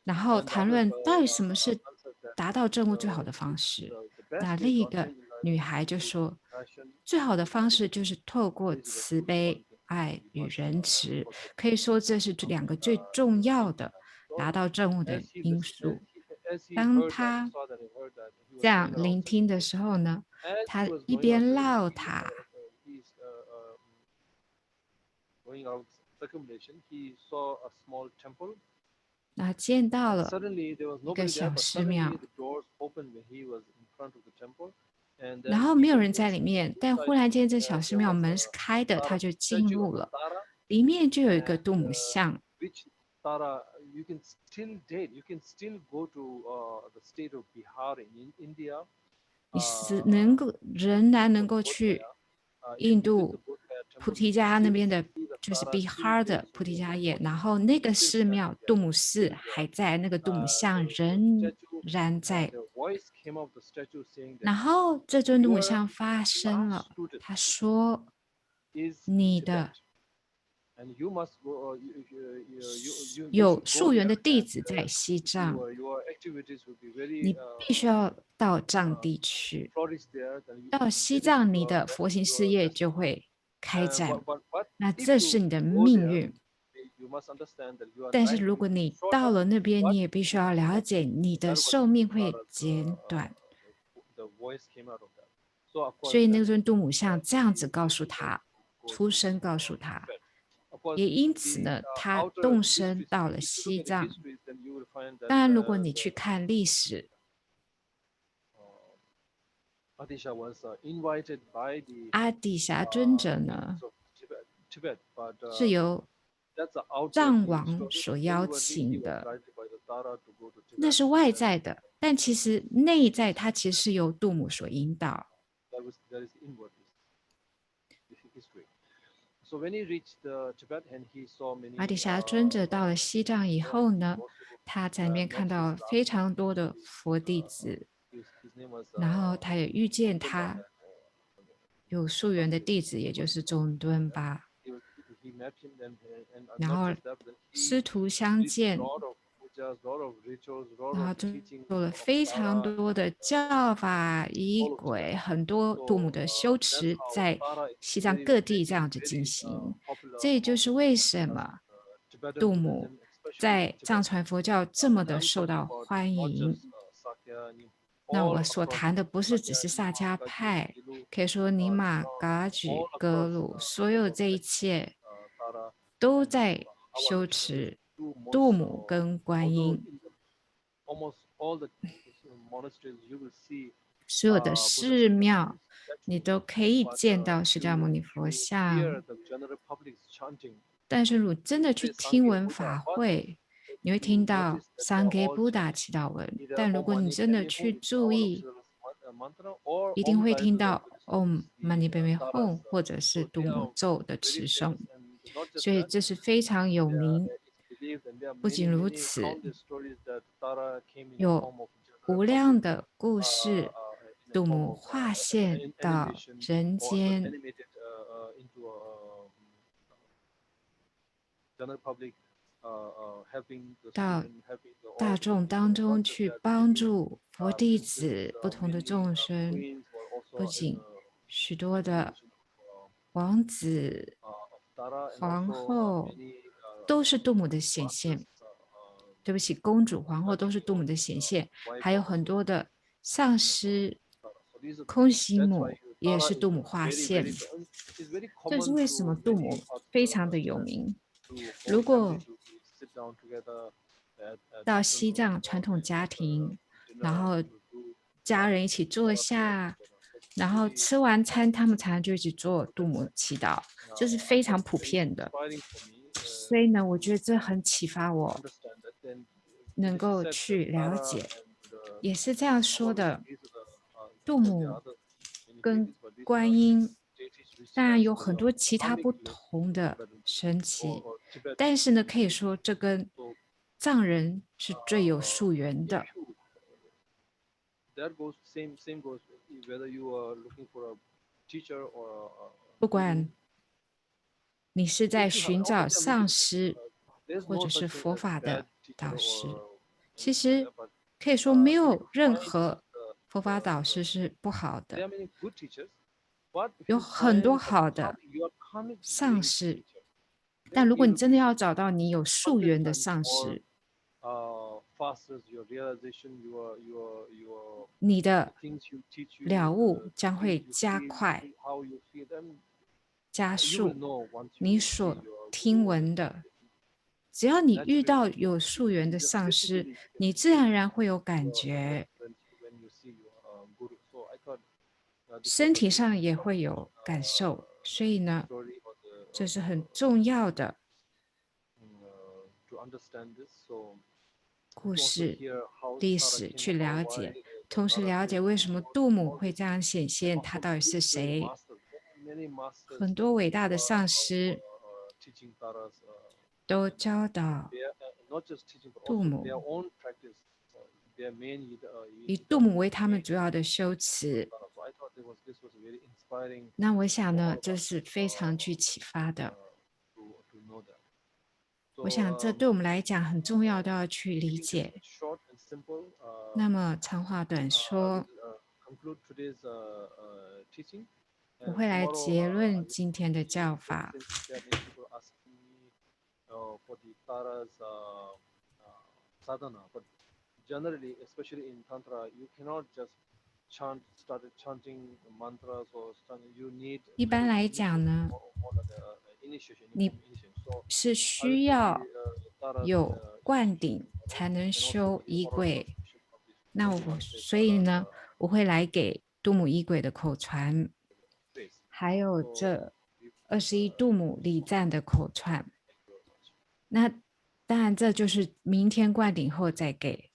Speaker 1: 然后谈论到底什么是达到证悟最好的方式。那另一个女孩就说，最好的方式就是透过慈悲、爱与仁慈，可以说这是2个最重要的达到证悟的因素。当他这样聆听的时候呢，他一边绕塔，那见到了一个小寺庙，然后没有人在里面，但忽然间这小寺庙门是开的，他就进入了，里面就有一个度母像。你是仍然能够去印度菩提迦那边的，就是 Bihar 的菩提迦叶，然后那个寺庙度母寺还在，那个度母像仍然在。然后这尊度母像发声了，他说：“你的有溯源的弟子在西藏，你必须要到藏地去。到西藏，你的佛行事业就会开展。那这是你的命运。但是如果你到了那边，你也必须要了解，你的寿命会减短。所以那尊度母像这样子告诉他，出声告诉他。”也因此呢，他动身到了西藏。当然，如果你去看历史，阿底峡尊者呢，是由藏王所邀请的，那是外在的，但其实内在它其实是由度母所引导。阿底峡尊者到了西藏以后呢，他在那边看到非常多的佛弟子，然后他也遇见他有溯源的弟子，也就是中敦巴，然后师徒相见，然后就做了非常多的教法仪轨，很多度母的修持在西藏各地这样子进行。这也就是为什么度母在藏传佛教这么的受到欢迎。那我所谈的不是只是萨迦派，可以说尼玛、噶举、格鲁，所有这一切都在修持度母跟观音。所有的寺庙，你都可以见到释迦牟尼佛像。但是如果真的去听闻法会，你会听到桑给布达祈祷文。但如果你真的去注意，一定会听到 Om Mani Padme Hum 或者是度母咒的持诵。所以这是非常有名。不仅如此，有无量的故事，度母化现到人间，到大众当中去帮助佛弟子、不同的众生，不仅许多的王子、皇后都是度母的显现。对不起，公主、皇后都是度母的显现，还有很多的上师、空行母也是度母化现。这是为什么度母非常的有名。如果到西藏传统家庭，然后家人一起坐下，然后吃完餐，他们常常就一起做度母祈祷，这是非常普遍的。所以呢，我觉得这很启发我，能够去了解。也是这样说的，度母跟观音，当然有很多其他不同的神奇，但是呢，可以说这跟藏人是最有溯源的。不管你是在寻找上师，或者是佛法的导师，其实可以说没有任何佛法导师是不好的，有很多好的上师。但如果你真的要找到你有溯源的上师，你的了悟将会加快、加速你所听闻的。只要你遇到有溯源的上师，你自然而然会有感觉，身体上也会有感受。所以呢，这是很重要的故事、历史去了解，同时了解为什么度母会这样显现，他到底是谁。很多伟大的上师都教导度母，以度母为他们主要的修持。那我想呢，这是非常具启发的。我想这对我们来讲很重要，都要去理解。那么长话短说，我会来结论今天的教法。
Speaker 10: Generally, especially in Tantra, you cannot just start chanting mantras or you need.
Speaker 1: 一般来讲呢，你是需要有灌顶才能修仪轨。那所以呢，我会来给度母仪轨的口传，还有这21度母礼赞的口传。那当然，这就是明天灌顶后再给。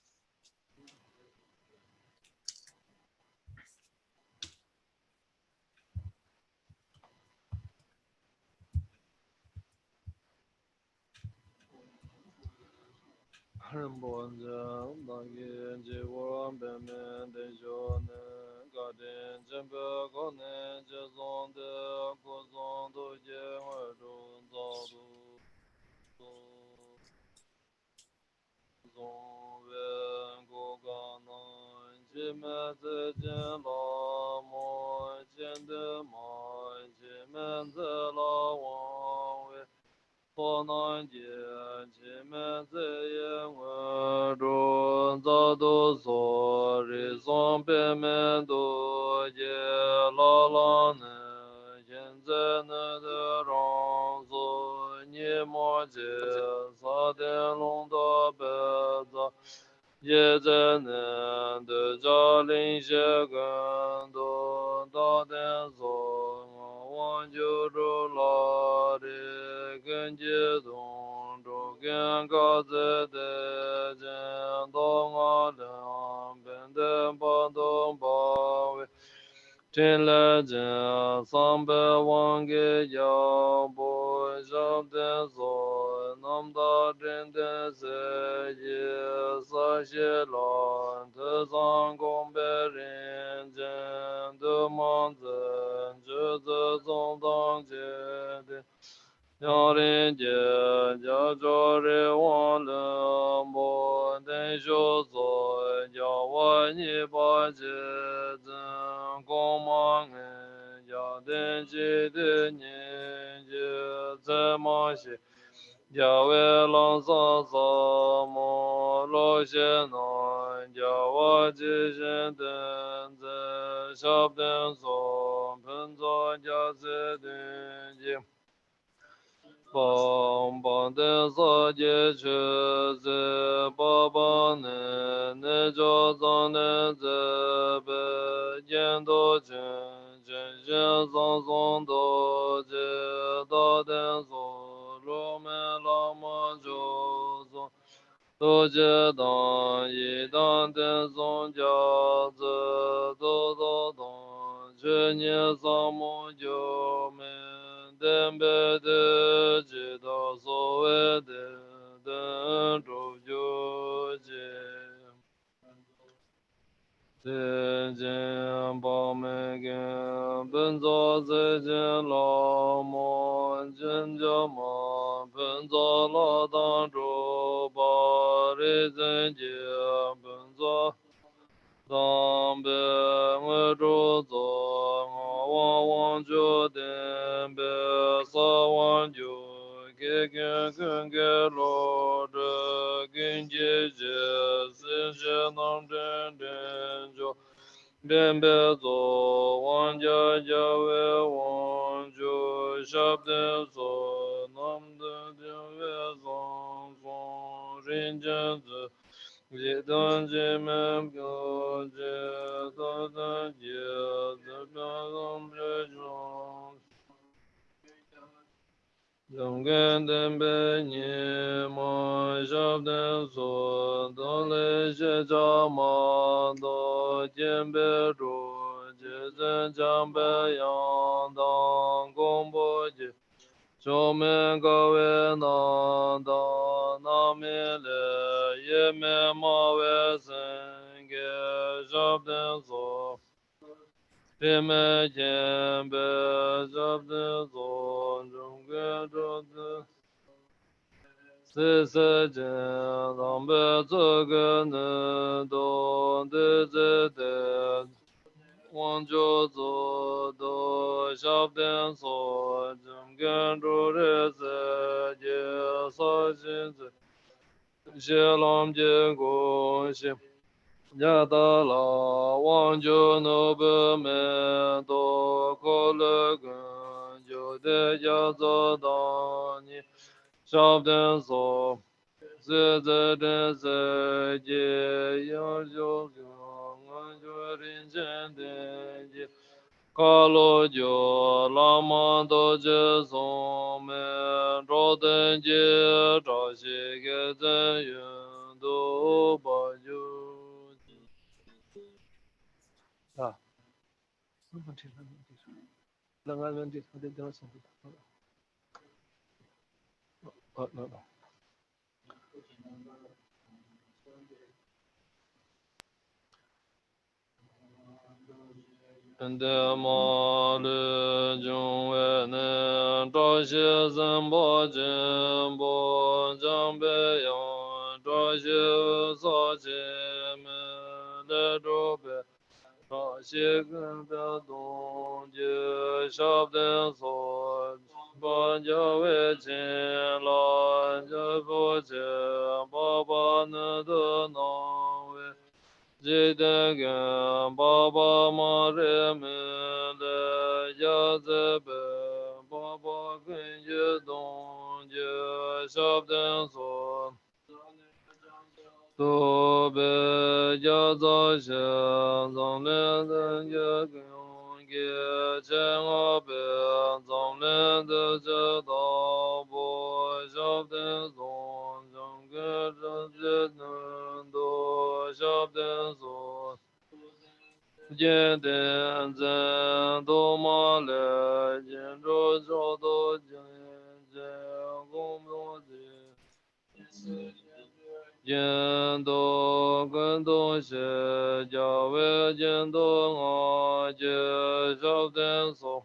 Speaker 10: Bom bom de sa je che ze ba ba ne ne jo zong ne ze be jian do chen chen xian zong zong do je da den so ro me la ma jo zong do je dang yi dang den zong jia ze do do dong zhe nie sa mo jo me den be de ji da so we de den zhou jiu jie zhe jian ba me gen ben zuo zhe jian lao mo jian jiao ma ben zuo la dang zhu ba ri zhen jie ben zuo当北我主做我往往就等北撒网就给跟给罗着跟姐姐是些能真就真北做王家家为王就下边做能的定为松人间子。一段姐妹表姐都在姐的表中这种，勇敢的被你梦想的所都那些招马都见不住，姐真将被阳当公婆姐。就没各位那达那米勒也没马为生给上的做，也没见被上的做，中国做的。世间让被这个能懂的这的。望就做到小点所，正跟住日子也所心子，谢郎结果心，家大了望就能不没多可乐根，就得要做到你小点所。自在的世界，要就我就人间的界，卡罗就拉玛多杰松们找等界，找些个真云都把就啊，那问题，那个问题，他得等什么？那。的马的中为能找些什么进步，将北洋找些啥进门的准备，找些更的东西，晓得说，把教为亲了，就不见爸爸能的难为。记得跟爸爸妈人们的样子呗，爸爸跟着东家小点说，都被家早些，咱们的家跟给钱我呗，咱们的这道不小点说，整个这些能多小点说。见点赞多么来，见着找到见公多的，见到更多些，教会见到我介绍点说。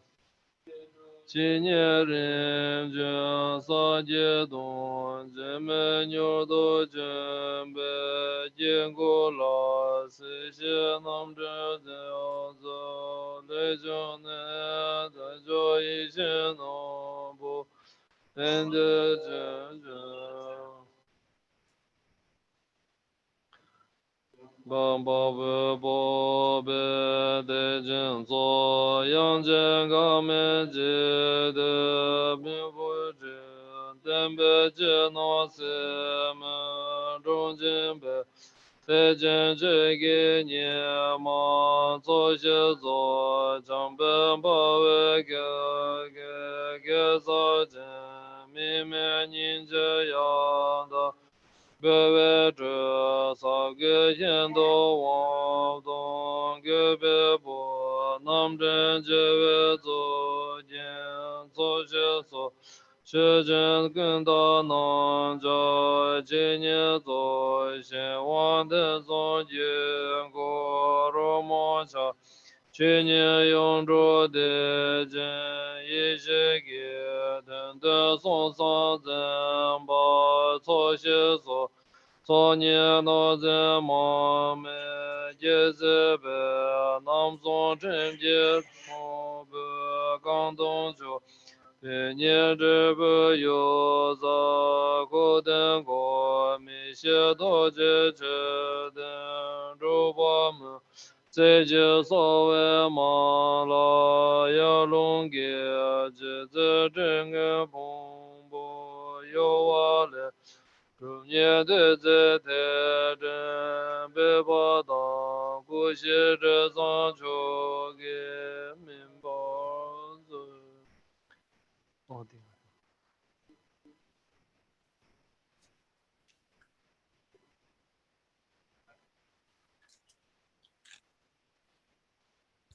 Speaker 10: 青年人权三阶段，人们牛都准备经过了，这些能这样子，那就能在这一些能不能的真正。帮宝贝宝贝的正做，阳间高门节的并不知，
Speaker 8: 人不知那什么中间不。在真这个年嘛，做些做，将本保卫个早晨，明明人这样的，各位这三个人都往东个北部，南真这位做见做些做。时间更大难找，今年做先王的总结果若莫查，去年用着的真一些给等的送上真把错些做，昨年那在忙没也是被南宋真结从不感动就。百年之不有杂，古等国没些多节制等诸法门，在这所谓马拉要龙给只子真个蓬勃有瓦勒，中年的在台真被报道，故事这上求给明白。哦，对。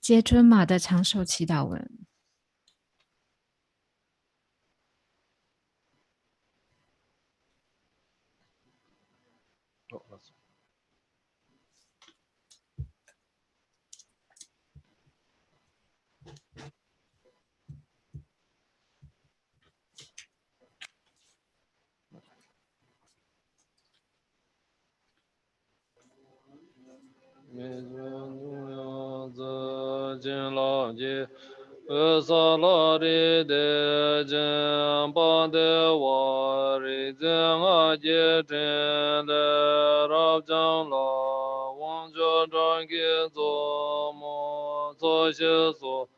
Speaker 1: 接尊玛的长寿祈祷文。
Speaker 8: 萨拉里的真巴的瓦里真阿杰真的拉张拉王家张给做么做些做，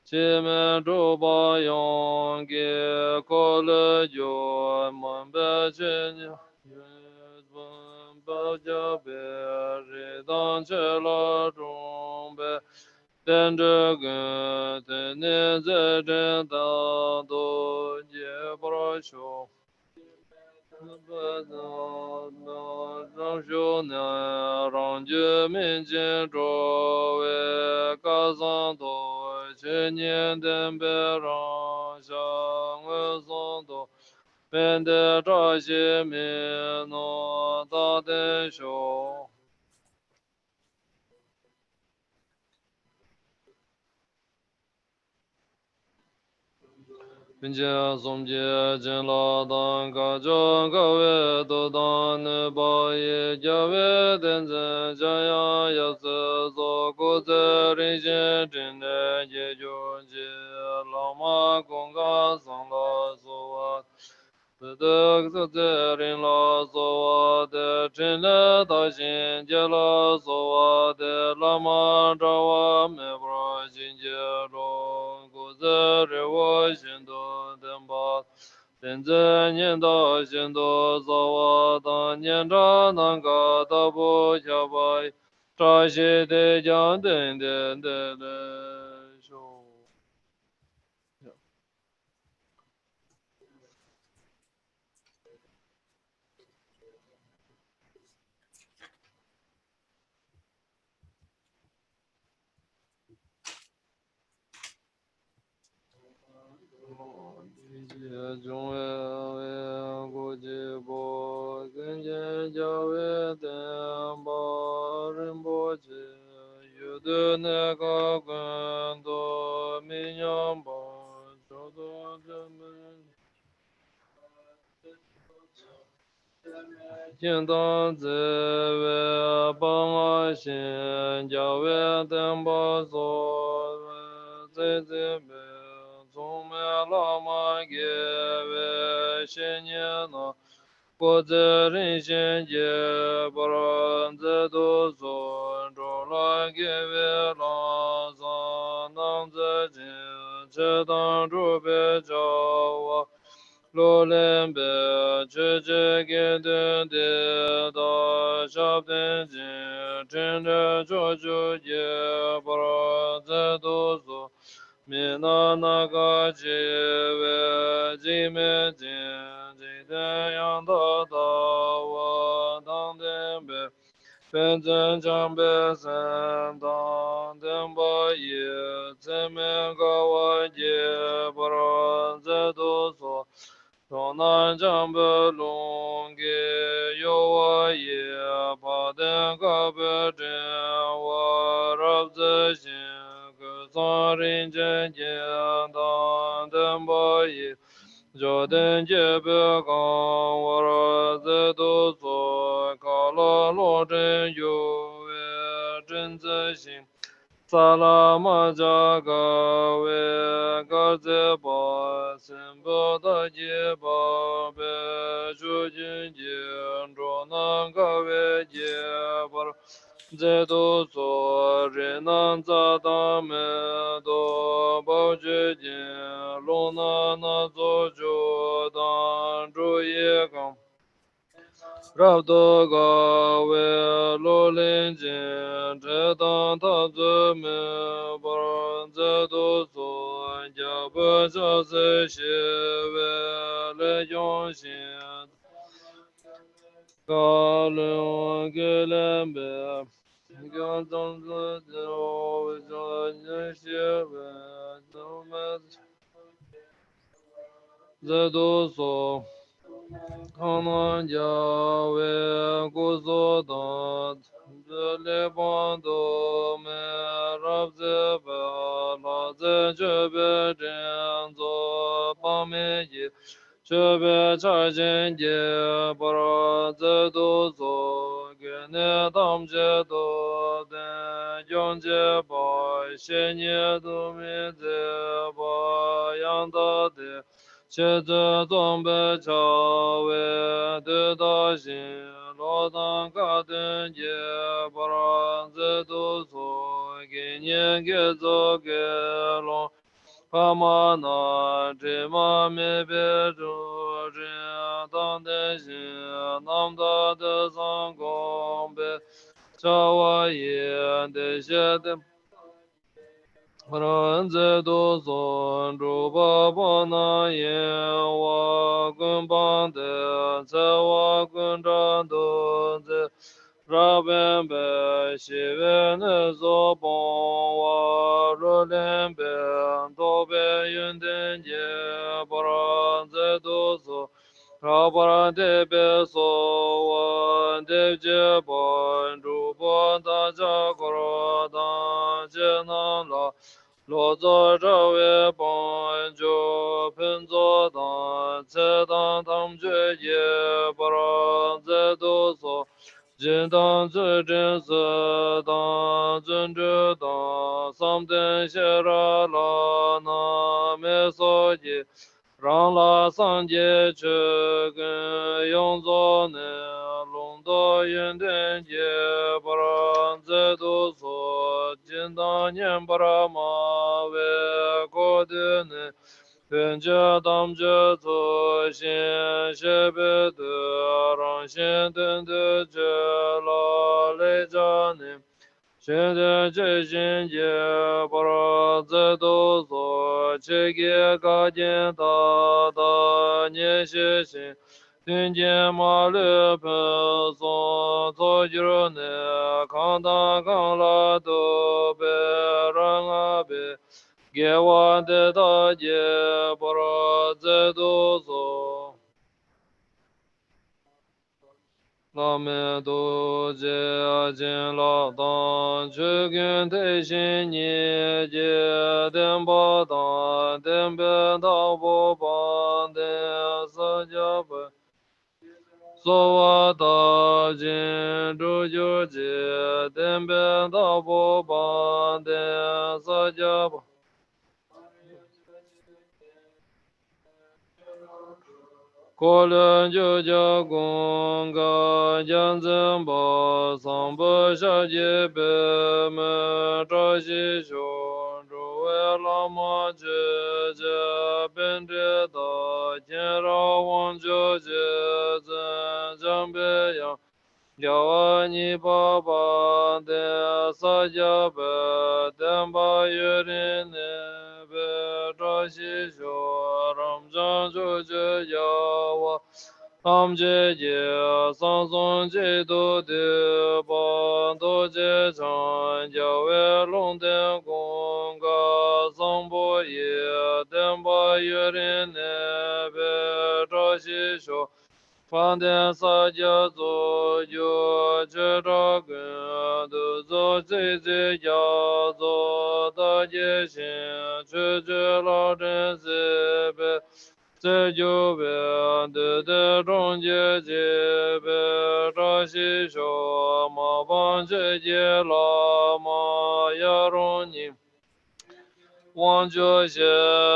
Speaker 8: 前面主把用给过了就门白全家。不叫别人当起了中呗，但这个的年在这当都也不老少。不让兄弟让居民间周围各上头，去年等别让向我送头。本的这些民诺大的小，并且总结进了当各种各位都当的把一家位等着这样也是做过责任心真的也就接老马公告上了说。得责任了，所我的真了道心结了，所我的拉玛找我们不心结中，故责任我心多等吧。现在念到心多，所我当年长那个都不晓吧，这些的讲等等等等说。中为国际部跟前教为等把人不接，有的那个更多民养吧，找到这门。应当在为帮我先教为等把所在这边。从没老马给为些年了，我这人先结不让这都做，着了给为老上能这进，这当主别叫我。lo len be che che ge de de da shab den jin chen de jo jo ye bro ze do zo mi na na ga ji we ji me jin ji de yang da da wa dang den be ben zhen zhang be san dang den ba ye zhen men ga wa ye bro ze do zo东南江北龙给有我也把灯高北镇我绕子心个藏人间见当灯包也就灯结北港我绕子都做高了罗镇有真子心萨拉玛加嘎维嘎兹巴森巴达杰巴贝朱金杰卓南嘎维杰巴这都做人南扎达梅多宝觉金龙那那做就当主耶刚。绕多高为罗林金，这当他子们把这都做，家不着这些为了用心，高论给了别，刚当子就为着那些为咱们这都做。康南家为古所当，这里邦都没让这边老在这边这样做，帮面一这边查经节，不让这都做，给你当这都的用这把些年都没这把样大的。且自总被超为得到心，罗当卡登杰不让自都做，给年给做给龙，帕玛那这玛没别住，这当的心，南大的三公被超我也得些的。人在多son诸巴巴那耶瓦根邦的在瓦根战斗在รา边边西边的左邦瓦若连边东边云顶节不然在多所รา不然这边所万的节邦诸邦大家国罗当接南了。罗作这位帮助贫作当，此当他们决也不让这都所，今当这真是当尊者当，三等谢拉拉那没所以，让拉三界去跟用作呢，龙道云天界不让这都所，今当年不让马为过的呢。并且当着做先学别的，让先等的这老来着呢。现在这些节不让这都做，这个高见大大年些心，听见马路喷送做就呢，看当看了都别让啊别。给我的大姐不让这都做，那么多姐进老当，去跟太心你姐等不当，等不到不帮的四家不。所我大金主就姐等不到不帮的四家不。过了就叫公个将真宝，上不下界北门朝西雄，诸位拉玛觉觉本觉道天绕王觉觉真正别样。Yawa ni baba de sa ja ba den ba yuri ne be ra shi sho ram jan jo je yawa am je je san son je do de ba do je chan ja we long den gong ga sang bo ye den ba yuri ne be ra shi sho Fan den sa jia zo yu zhe zhe gen du zo zhi zhi ya zo da jie xin zhi zhi la zhen zi be zhi ju be de de zhong jie jie be zha xi shou ma ban zhi jie la ma ya rong ni 望觉些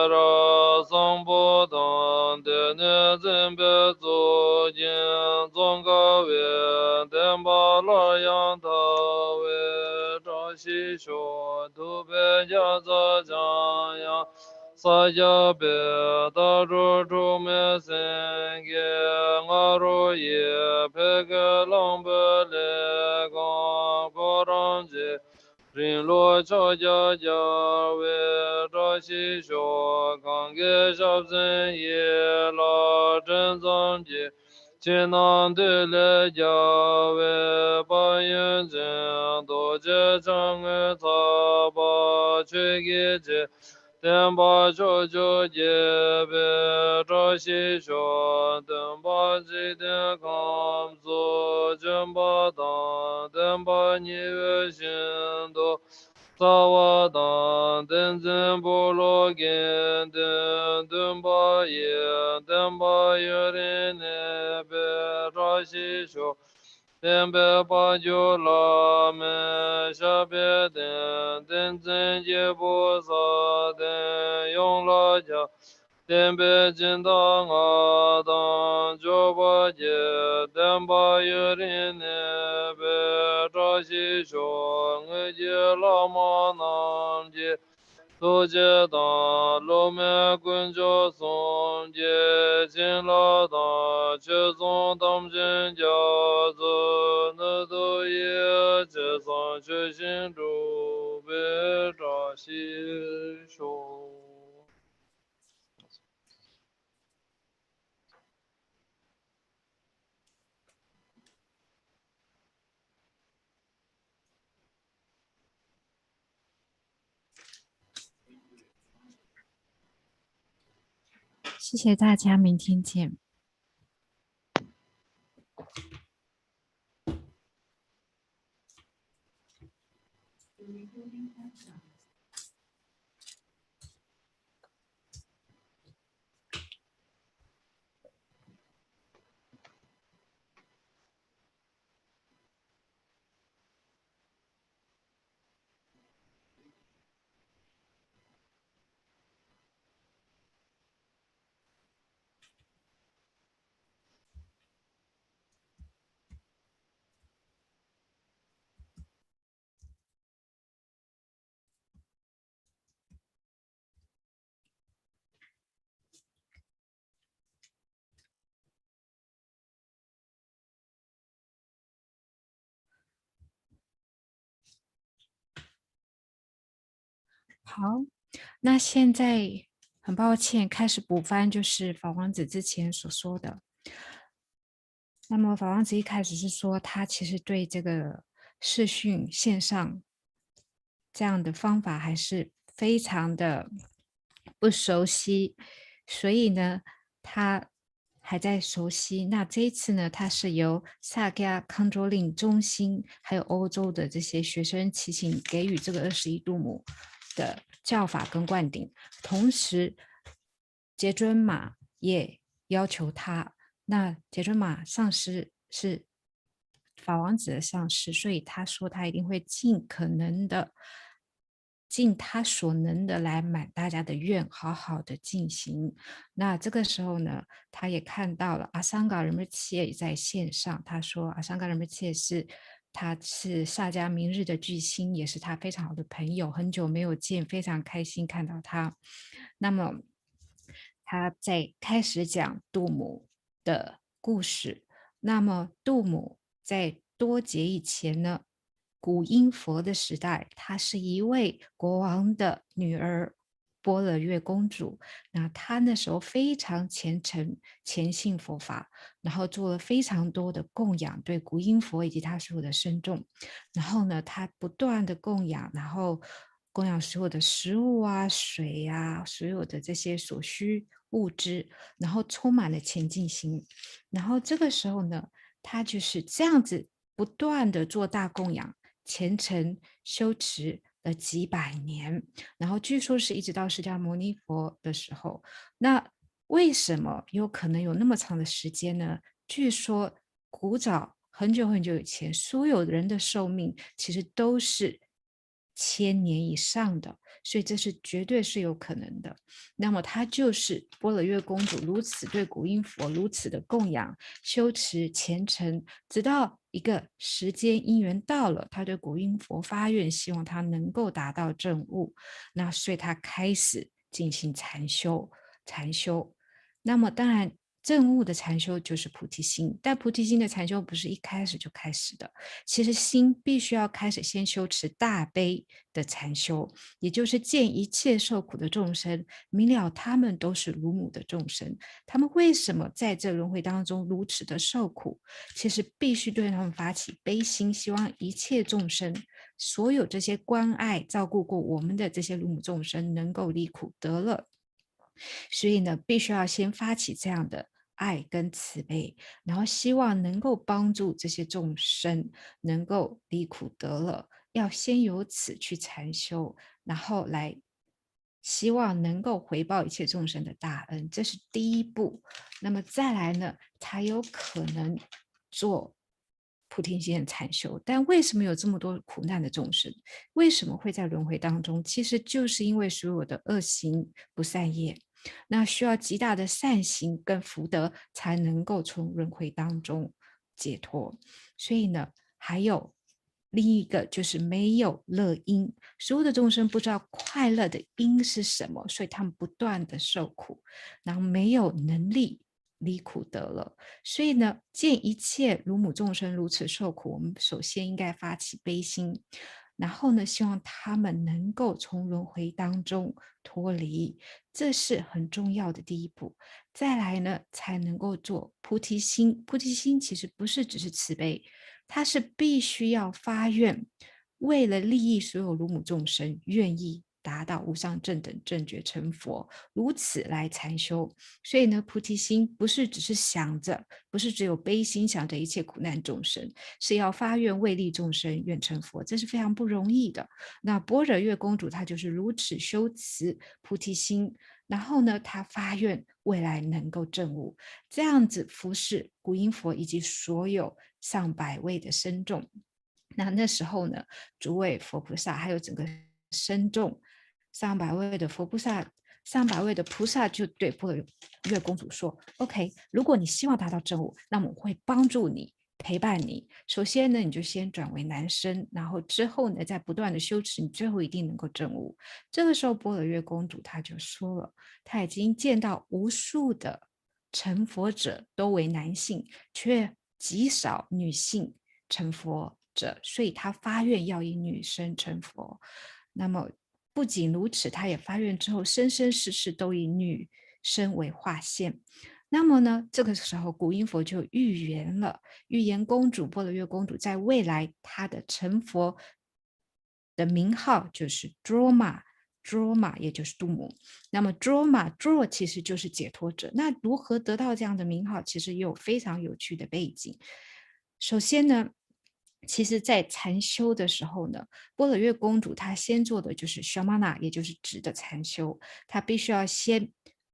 Speaker 8: را桑波当的那真别走进总高原等巴拉扬他为朝西说都别家在江阳撒家别大住住没生给我如也配个浪不来光不让接 人罗朝家家为朝夕说，刚给小僧也拉真藏记，艰难的来家为把眼睛多结长个擦把去给这。 等把手就结别朝夕说，等把几天康做真把当，等把你月心都早晚当，等真不落根，等把夜，等把月人那别朝夕说。 等别把酒拉门下别等，等真结菩萨等用了家，等别进当阿当就把结，等把有人呢别着急说，我结拉玛南结。 都接当路面滚着松节进了当，却从当真家子那都也接上去心中别着心手。
Speaker 1: 谢谢大家，明天见。好，那现在很抱歉，开始补番，就是法王子之前所说的。那么法王子一开始是说，他其实对这个视讯线上这样的方法还是非常的不熟悉，所以呢，他还在熟悉。那这一次呢，他是由萨迦康卓令中心还有欧洲的这些学生齐请给予这个21度母的教法跟灌顶，同时杰尊玛也要求他。那杰尊玛上师是法王子的上师，所以他说他一定会尽可能的。尽他所能的来满大家的愿，好好的进行。那这个时候呢，他也看到了阿桑嘎仁波切在线上。他说，阿桑嘎仁波切是他是萨迦明日的巨星，也是他非常好的朋友，很久没有见，非常开心看到他。那么他在开始讲杜母的故事。那么杜母在多劫以前呢，古阴佛的时代，她是一位国王的女儿，般若月公主。那她那时候非常虔诚，虔信佛法，然后做了非常多的供养，对古阴佛以及他所有的僧众。然后呢，她不断的供养，然后供养所有的食物啊、水啊，所有的这些所需物质，然后充满了虔敬心。然后这个时候呢，他就是这样子不断的做大供养，虔诚修持了几百年，然后据说是一直到释迦牟尼佛的时候。那为什么有可能有那么长的时间呢？据说古早很久很久以前，所有人的寿命其实都是1000年以上的，所以这是绝对是有可能的。那么她就是般若月公主，如此对古阴佛如此的供养、修持、虔诚，直到一个时间因缘到了，她对古阴佛发愿，希望他能够达到正悟。那所以她开始进行禅修。那么当然正悟的禅修就是菩提心，但菩提心的禅修不是一开始就开始的，其实心必须要开始先修持大悲的禅修，也就是见一切受苦的众生，明了他们都是如母的众生，他们为什么在这轮回当中如此的受苦，其实必须对他们发起悲心，希望一切众生，所有这些关爱照顾过我们的这些如母众生能够离苦得乐。所以呢，必须要先发起这样的爱跟慈悲，然后希望能够帮助这些众生能够离苦得乐，要先由此去禅修，然后来希望能够回报一切众生的大恩，这是第一步。那么再来呢，才有可能做菩提心的禅修。但为什么有这么多苦难的众生？为什么会在轮回当中？其实就是因为所有的恶行不善业，那需要极大的善行跟福德才能够从轮回当中解脱。所以呢，还有另一个就是没有乐因，所有的众生不知道快乐的因是什么，所以他们不断的受苦，然后没有能力离苦得乐。所以呢，见一切如母众生如此受苦，我们首先应该发起悲心，然后呢，希望他们能够从轮回当中脱离，这是很重要的第一步。再来呢，才能够做菩提心。菩提心其实不是只是慈悲，它是必须要发愿，为了利益所有如母众生，愿意达到无上正等正觉成佛，如此来禅修。所以呢，菩提心不是只是想着，不是只有悲心想着一切苦难众生，是要发愿为利众生，愿成佛，这是非常不容易的。那般若月公主她就是如此修持菩提心，然后呢，她发愿未来能够证悟，这样子服侍古阴佛以及所有上百位的僧众。那时候呢，诸位佛菩萨还有整个僧众上百位的佛菩萨，上百位的菩萨就对般若月公主说 OK， 如果你希望达到正悟，那么我会帮助你，陪伴你。首先呢，你就先转为男生，然后之后呢，再不断的修持，你最后一定能够证悟。这个时候般若月公主她就说了，她已经见到无数的成佛者都为男性，却极少女性成佛者，所以她发愿要以女生成佛。那么不仅如此，她也发愿之后生生世世都以女生为化现。那么呢，这个时候古阴佛就预言了，预言公主般若月公主在未来她的成佛的名号就是 Droma， 也就是度母。那么 Droma 其实就是解脱者。那如何得到这样的名号，其实也有非常有趣的背景。首先呢，其实在禅修的时候呢，般若月公主她先做的就是 Shamana， 也就是止的禅修，她必须要先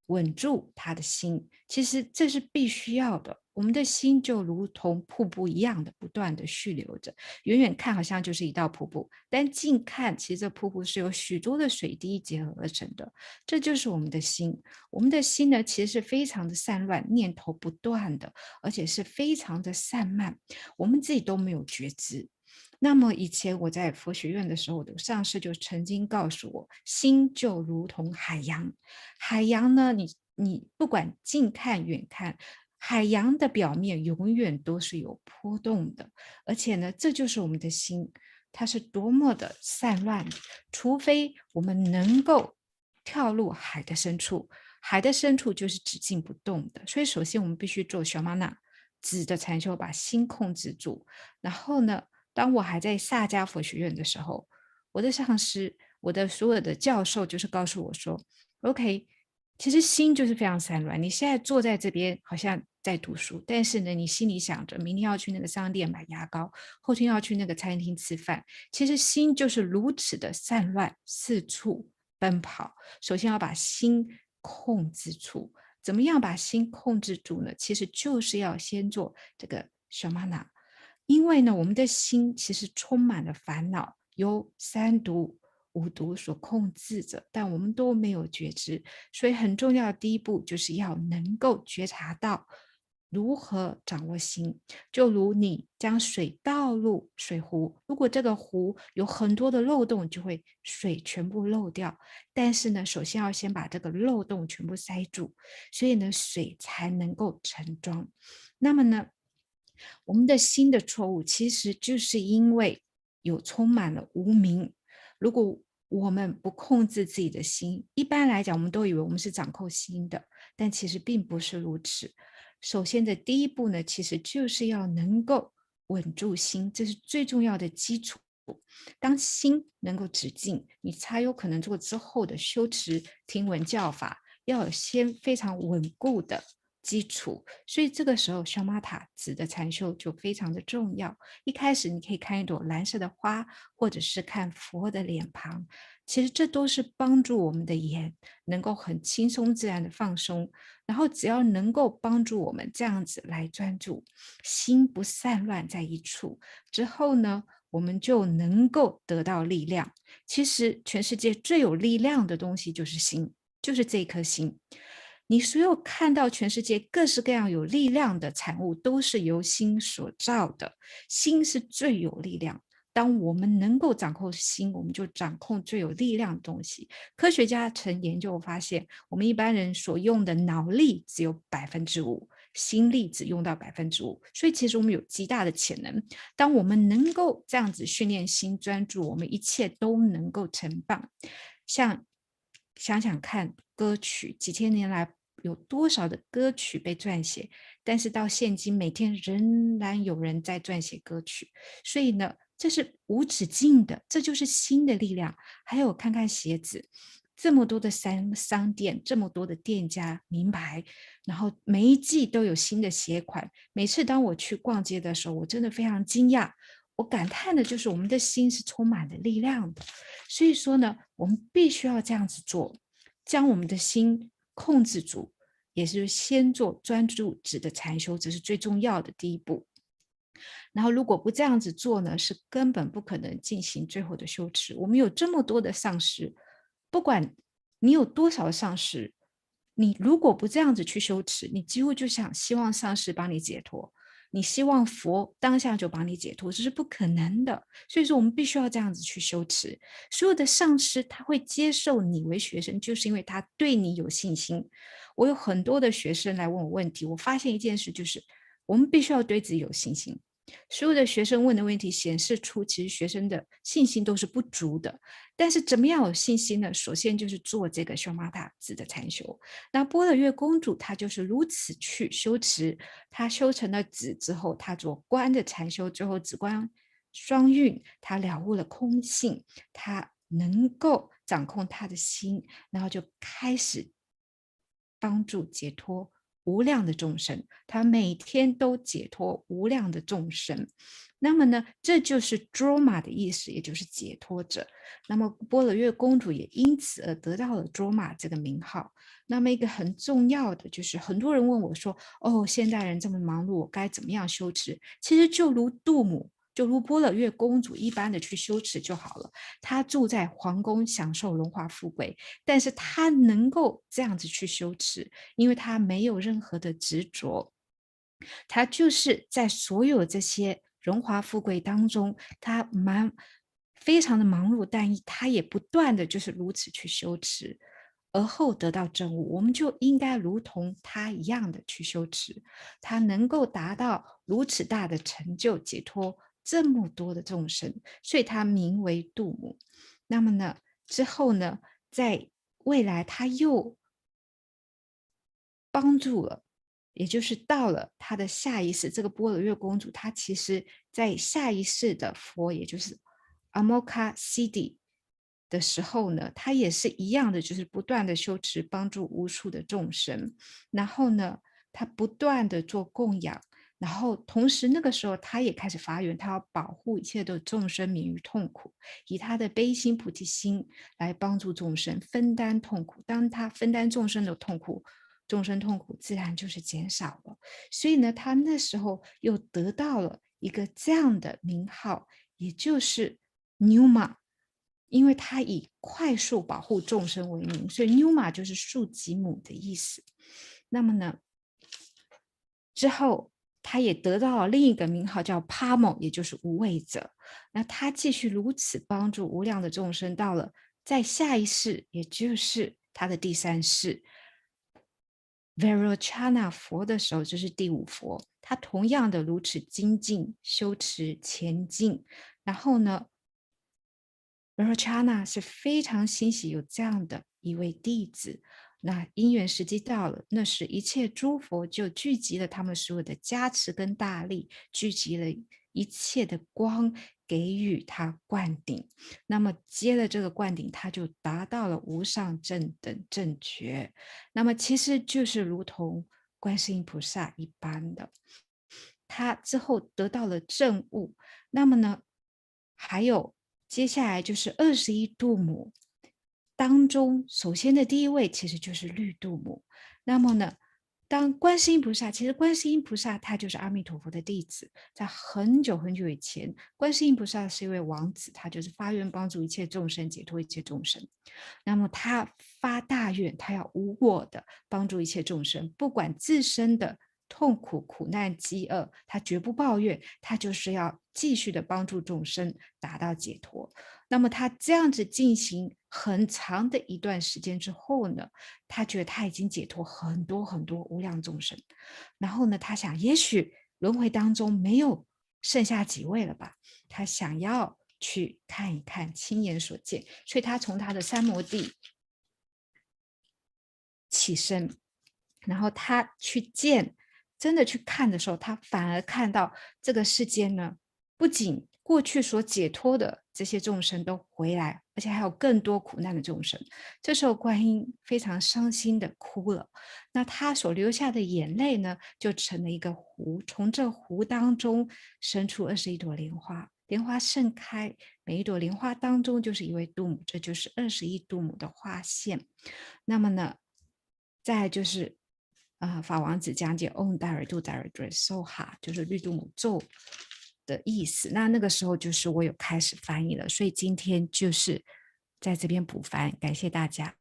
Speaker 1: 稳住她的心，其实这是必须要的。我们的心就如同瀑布一样的不断的蓄流着，远远看好像就是一道瀑布，但近看其实这瀑布是由许多的水滴结合而成的，这就是我们的心。我们的心呢，其实是非常的散乱，念头不断的，而且是非常的散漫，我们自己都没有觉知。那么以前我在佛学院的时候，我的上师就曾经告诉我，心就如同海洋，海洋呢，你不管近看远看，海洋的表面永远都是有波动的，而且呢，这就是我们的心，它是多么的散乱，除非我们能够跳入海的深处，海的深处就是只静不动的。所以首先我们必须做小玛那止的禅修，把心控制住。然后呢，当我还在萨迦佛学院的时候，我的上师，我的所有的教授就是告诉我说 OK， 其实心就是非常散乱，你现在坐在这边好像在读书，但是呢，你心里想着明天要去那个商店买牙膏，后天要去那个餐厅吃饭，其实心就是如此的散乱，四处奔跑。首先要把心控制住，怎么样把心控制住呢？其实就是要先做这个小玛那，因为呢，我们的心其实充满了烦恼，由三毒、五毒所控制着，但我们都没有觉知，所以很重要的第一步就是要能够觉察到如何掌握心。就如你将水倒入水壶，如果这个壶有很多的漏洞，就会水全部漏掉。但是呢，首先要先把这个漏洞全部塞住，所以呢，水才能够盛装。那么呢，我们的心的错误其实就是因为有充满了无明。如果我们不控制自己的心，一般来讲我们都以为我们是掌控心的，但其实并不是如此。首先的第一步呢，其实就是要能够稳住心，这是最重要的基础。当心能够止静，你才有可能做之后的修持、听闻教法，要有先非常稳固的基础。所以这个时候小玛塔止的禅修就非常的重要。一开始你可以看一朵蓝色的花，或者是看佛的脸庞，其实这都是帮助我们的眼能够很轻松自然的放松。然后只要能够帮助我们这样子来专注，心不散乱在一处之后呢，我们就能够得到力量。其实全世界最有力量的东西就是心，就是这颗心。你所有看到全世界各式各样有力量的产物，都是由心所造的。心是最有力量。当我们能够掌控心，我们就掌控最有力量的东西。科学家曾研究发现，我们一般人所用的脑力只有5%，心力只用到5%，所以其实我们有极大的潜能。当我们能够这样子训练心专注，我们一切都能够成棒。像想想看，歌曲几千年来有多少的歌曲被撰写，但是到现今每天仍然有人在撰写歌曲，所以呢，这是无止境的，这就是心的力量。还有看看鞋子，这么多的商店，这么多的店家名牌，然后每一季都有新的鞋款。每次当我去逛街的时候，我真的非常惊讶，我感叹的就是我们的心是充满了力量的。所以说呢，我们必须要这样子做，将我们的心控制住，也是先做专注止的禅修，这是最重要的第一步。然后如果不这样子做呢，是根本不可能进行最后的修持。我们有这么多的上师，不管你有多少上师，你如果不这样子去修持，你几乎就想希望上师帮你解脱，你希望佛当下就帮你解脱，这是不可能的。所以说我们必须要这样子去修持。所有的上师他会接受你为学生，就是因为他对你有信心。我有很多的学生来问我问题，我发现一件事，就是我们必须要对自己有信心。所有的学生问的问题显示出，其实学生的信心都是不足的。但是怎么样有信心呢？首先就是做这个修玛塔止的禅修。那波若月公主她就是如此去修持，她修成了止之后，她做观的禅修之后，止观双运，她了悟了空性，她能够掌控她的心，然后就开始帮助解脱无量的众生，他每天都解脱无量的众生。那么呢，这就是卓玛的意思，也就是解脱者。那么波若月公主也因此而得到了卓玛这个名号。那么一个很重要的就是，很多人问我说，哦，现代人这么忙碌，我该怎么样修持？其实就如度母，就如波若月公主一般的去修持就好了。她住在皇宫，享受荣华富贵，但是她能够这样子去修持，因为她没有任何的执着，她就是在所有这些荣华富贵当中，他非常的忙碌，但他也不断的就是如此去修持，而后得到证悟。我们就应该如同他一样的去修持，他能够达到如此大的成就，解脱这么多的众生，所以他名为度母。那么呢，之后呢，在未来他又帮助了，也就是到了他的下一世，这个般若月公主，她其实在下一世的佛，也就是阿摩卡西迪的时候呢，她也是一样的，就是不断的修持，帮助无数的众生。然后呢，她不断的做供养，然后同时那个时候她也开始发愿，她要保护一切的众生免于痛苦，以她的悲心菩提心来帮助众生，分担痛苦。当她分担众生的痛苦，众生痛苦自然就是减少了。所以呢，他那时候又得到了一个这样的名号，也就是 Numa， 因为他以快速保护众生为名，所以 Numa 就是树吉母的意思。那么呢，之后他也得到了另一个名号叫 Pamo， 也就是无畏者。那他继续如此帮助无量的众生，到了在下一世，也就是他的第3世Vairochana 佛的时候，就是第5佛，他同样的如此精进修持前进。然后呢， Vairochana 是非常欣喜有这样的一位弟子。那因缘时机到了，那时一切诸佛就聚集了他们所有的加持跟大力，聚集了一切的光，给予他灌顶。那么接了这个灌顶，他就达到了无上正等正觉。那么其实就是如同观世音菩萨一般的，他之后得到了证悟。那么呢，还有接下来就是21度母当中，首先的第一位其实就是绿度母。那么呢，当观世音菩萨，其实观世音菩萨他就是阿弥陀佛的弟子，在很久很久以前，观世音菩萨是一位王子，他就是发愿帮助一切众生，解脱一切众生。那么他发大愿，他要无我的帮助一切众生，不管自身的痛苦、苦难、饥饿，他绝不抱怨，他就是要继续的帮助众生达到解脱。那么他这样子进行很长的一段时间之后呢，他觉得他已经解脱很多很多无量众生。然后呢，他想也许轮回当中没有剩下几位了吧，他想要去看一看，亲眼所见。所以他从他的三摩地起身，然后他去见，真的去看的时候，他反而看到这个世间呢，不仅过去所解脱的这些众生都回来，而且还有更多苦难的众生。这时候观音非常伤心的哭了，那他所流下的眼泪呢，就成了一个湖，从这湖当中生出21朵莲花，莲花盛开，每一朵莲花当中就是一位度母，这就是21度母的花现。那么呢，再来就是法王子讲解 Om Dari Du Dari Dre Soha， 就是绿度母咒的意思。那个时候就是我有开始翻译了，所以今天就是在这边补翻，感谢大家。